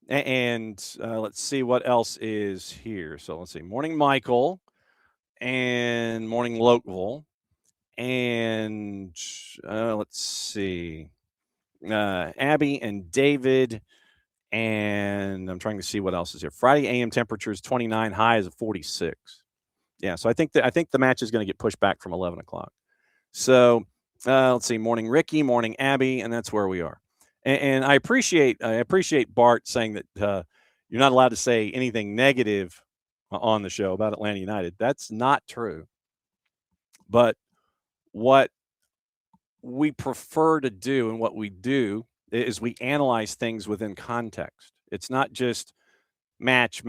And let's see what else is here. So let's see, morning Michael and morning Lokeville. And let's see, Abby and David. And I'm trying to see what else is here. Friday AM temperatures 29, high is 46. Yeah, so I think the match is going to get pushed back from 11 o'clock. So let's see, morning Ricky, morning Abby, and that's where we are. And I appreciate Bart saying that you're not allowed to say anything negative on the show about Atlanta United. That's not true. But what we prefer to do and what we do is we analyze things within context. It's not just match,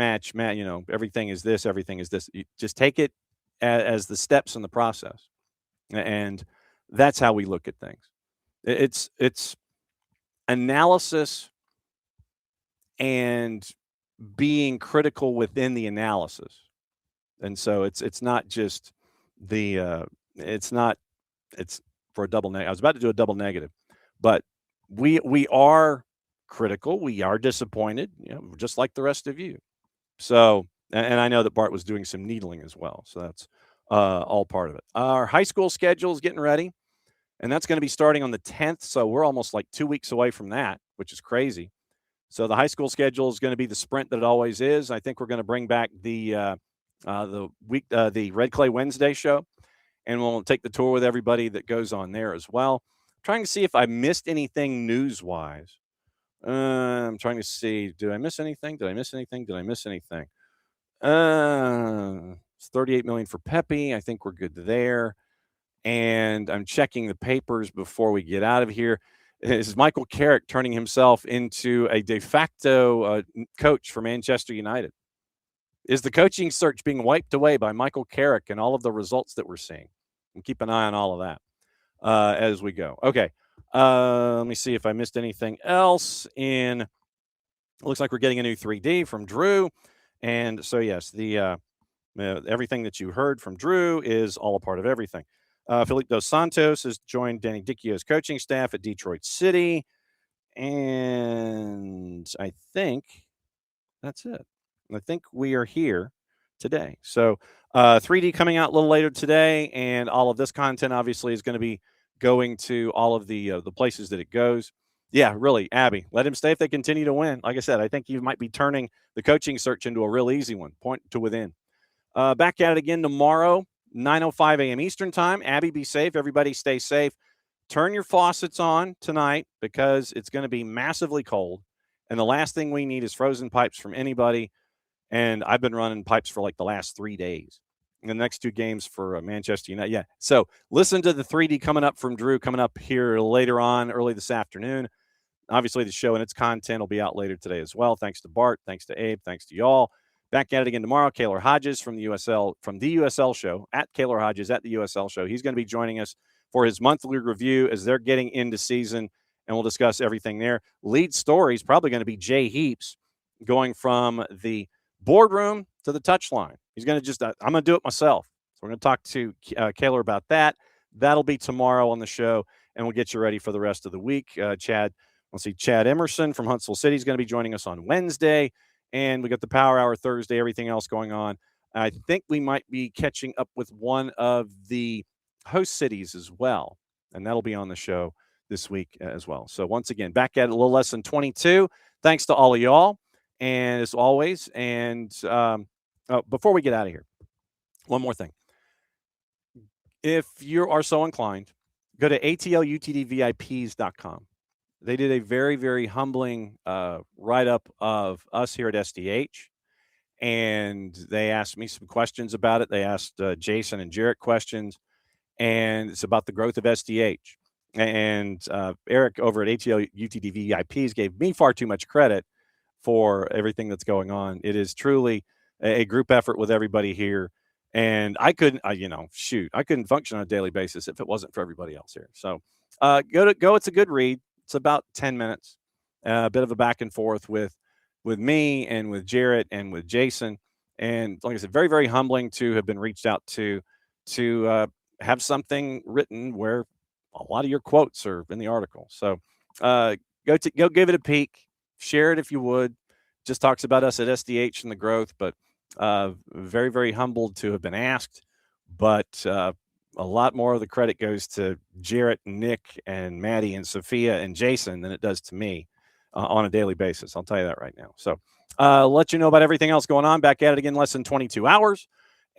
everything is this, everything is this. You just take it as the steps in the process. And that's how we look at things. It's analysis and being critical within the analysis. And so it's not just it's for a double negative. I was about to do a double negative, but we are critical. We are disappointed, just like the rest of you. So, and I know that Bart was doing some needling as well. So that's all part of it. Our high school schedule is getting ready, and that's going to be starting on the 10th. So we're almost like 2 weeks away from that, which is crazy. So the high school schedule is going to be the sprint that it always is. I think we're going to bring back the Red Clay Wednesday show, and we'll take the tour with everybody that goes on there as well. I'm trying to see if I missed anything news-wise. I'm trying to see, did I miss anything? It's $38 million for Pepe. I think we're good there. And I'm checking the papers before we get out of here. This is Michael Carrick turning himself into a de facto coach for Manchester United. Is the coaching search being wiped away by Michael Carrick and all of the results that we're seeing? And keep an eye on all of that as we go. Okay. Let me see if I missed anything else. It looks like we're getting a new 3D from Drew. And so, yes, the everything that you heard from Drew is all a part of everything. Felipe Dos Santos has joined Danny Dichio's coaching staff at Detroit City. And I think that's it. I think we are here today. So 3D coming out a little later today, and all of this content obviously is going to be going to all of the places that it goes. Yeah, really, Abby, let him stay if they continue to win. Like I said, I think you might be turning the coaching search into a real easy one. Point to within. Back at it again tomorrow, 9:05 a.m. Eastern time. Abby, be safe. Everybody stay safe. Turn your faucets on tonight because it's going to be massively cold. And the last thing we need is frozen pipes from anybody. And I've been running pipes for like the last 3 days. And the next 2 games for Manchester United. Yeah. So listen to the 3D coming up from Drew coming up here later on, early this afternoon. Obviously, the show and its content will be out later today as well. Thanks to Bart. Thanks to Abe. Thanks to y'all. Back at it again tomorrow. Keeler Hodges from the USL show, at Keeler Hodges at the USL show. He's going to be joining us for his monthly review as they're getting into season, and we'll discuss everything there. Lead story is probably going to be Jay Heaps going from the boardroom to the touchline. He's going to I'm going to do it myself. So we're going to talk to Keeler about that. That'll be tomorrow on the show, and we'll get you ready for the rest of the week. Chad Emerson from Huntsville City is going to be joining us on Wednesday. And we got the Power Hour Thursday, everything else going on. I think we might be catching up with one of the host cities as well, and that'll be on the show this week as well. So once again, back at it a little less than 22. Thanks to all of y'all, and as always. And before we get out of here, one more thing. If you are so inclined, go to ATLUTDVIPs.com. They did a very, very humbling write-up of us here at SDH, and they asked me some questions about it. They asked Jason and Jarrett questions, and it's about the growth of SDH. And Eric over at ATLUTD gave me far too much credit for everything that's going on. It is truly a group effort with everybody here, and I couldn't function on a daily basis if it wasn't for everybody else here. So go. It's a good read. It's about 10 minutes, a bit of a back and forth with me and with Jarrett and with Jason. And like I said, very, very humbling to have been reached out to have something written where a lot of your quotes are in the article. So go give it a peek, share it if you would. Just talks about us at SDH and the growth, but very, very humbled to have been asked. But a lot more of the credit goes to Jarrett, and Nick, and Maddie, and Sophia, and Jason than it does to me on a daily basis. I'll tell you that right now. So let you know about everything else going on. Back at it again, less than 22 hours.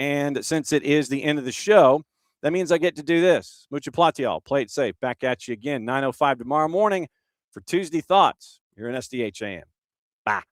And since it is the end of the show, that means I get to do this. Mucha platial. Play it safe. Back at you again, 9:05 tomorrow morning for Tuesday Thoughts here in SDH AM. Bye.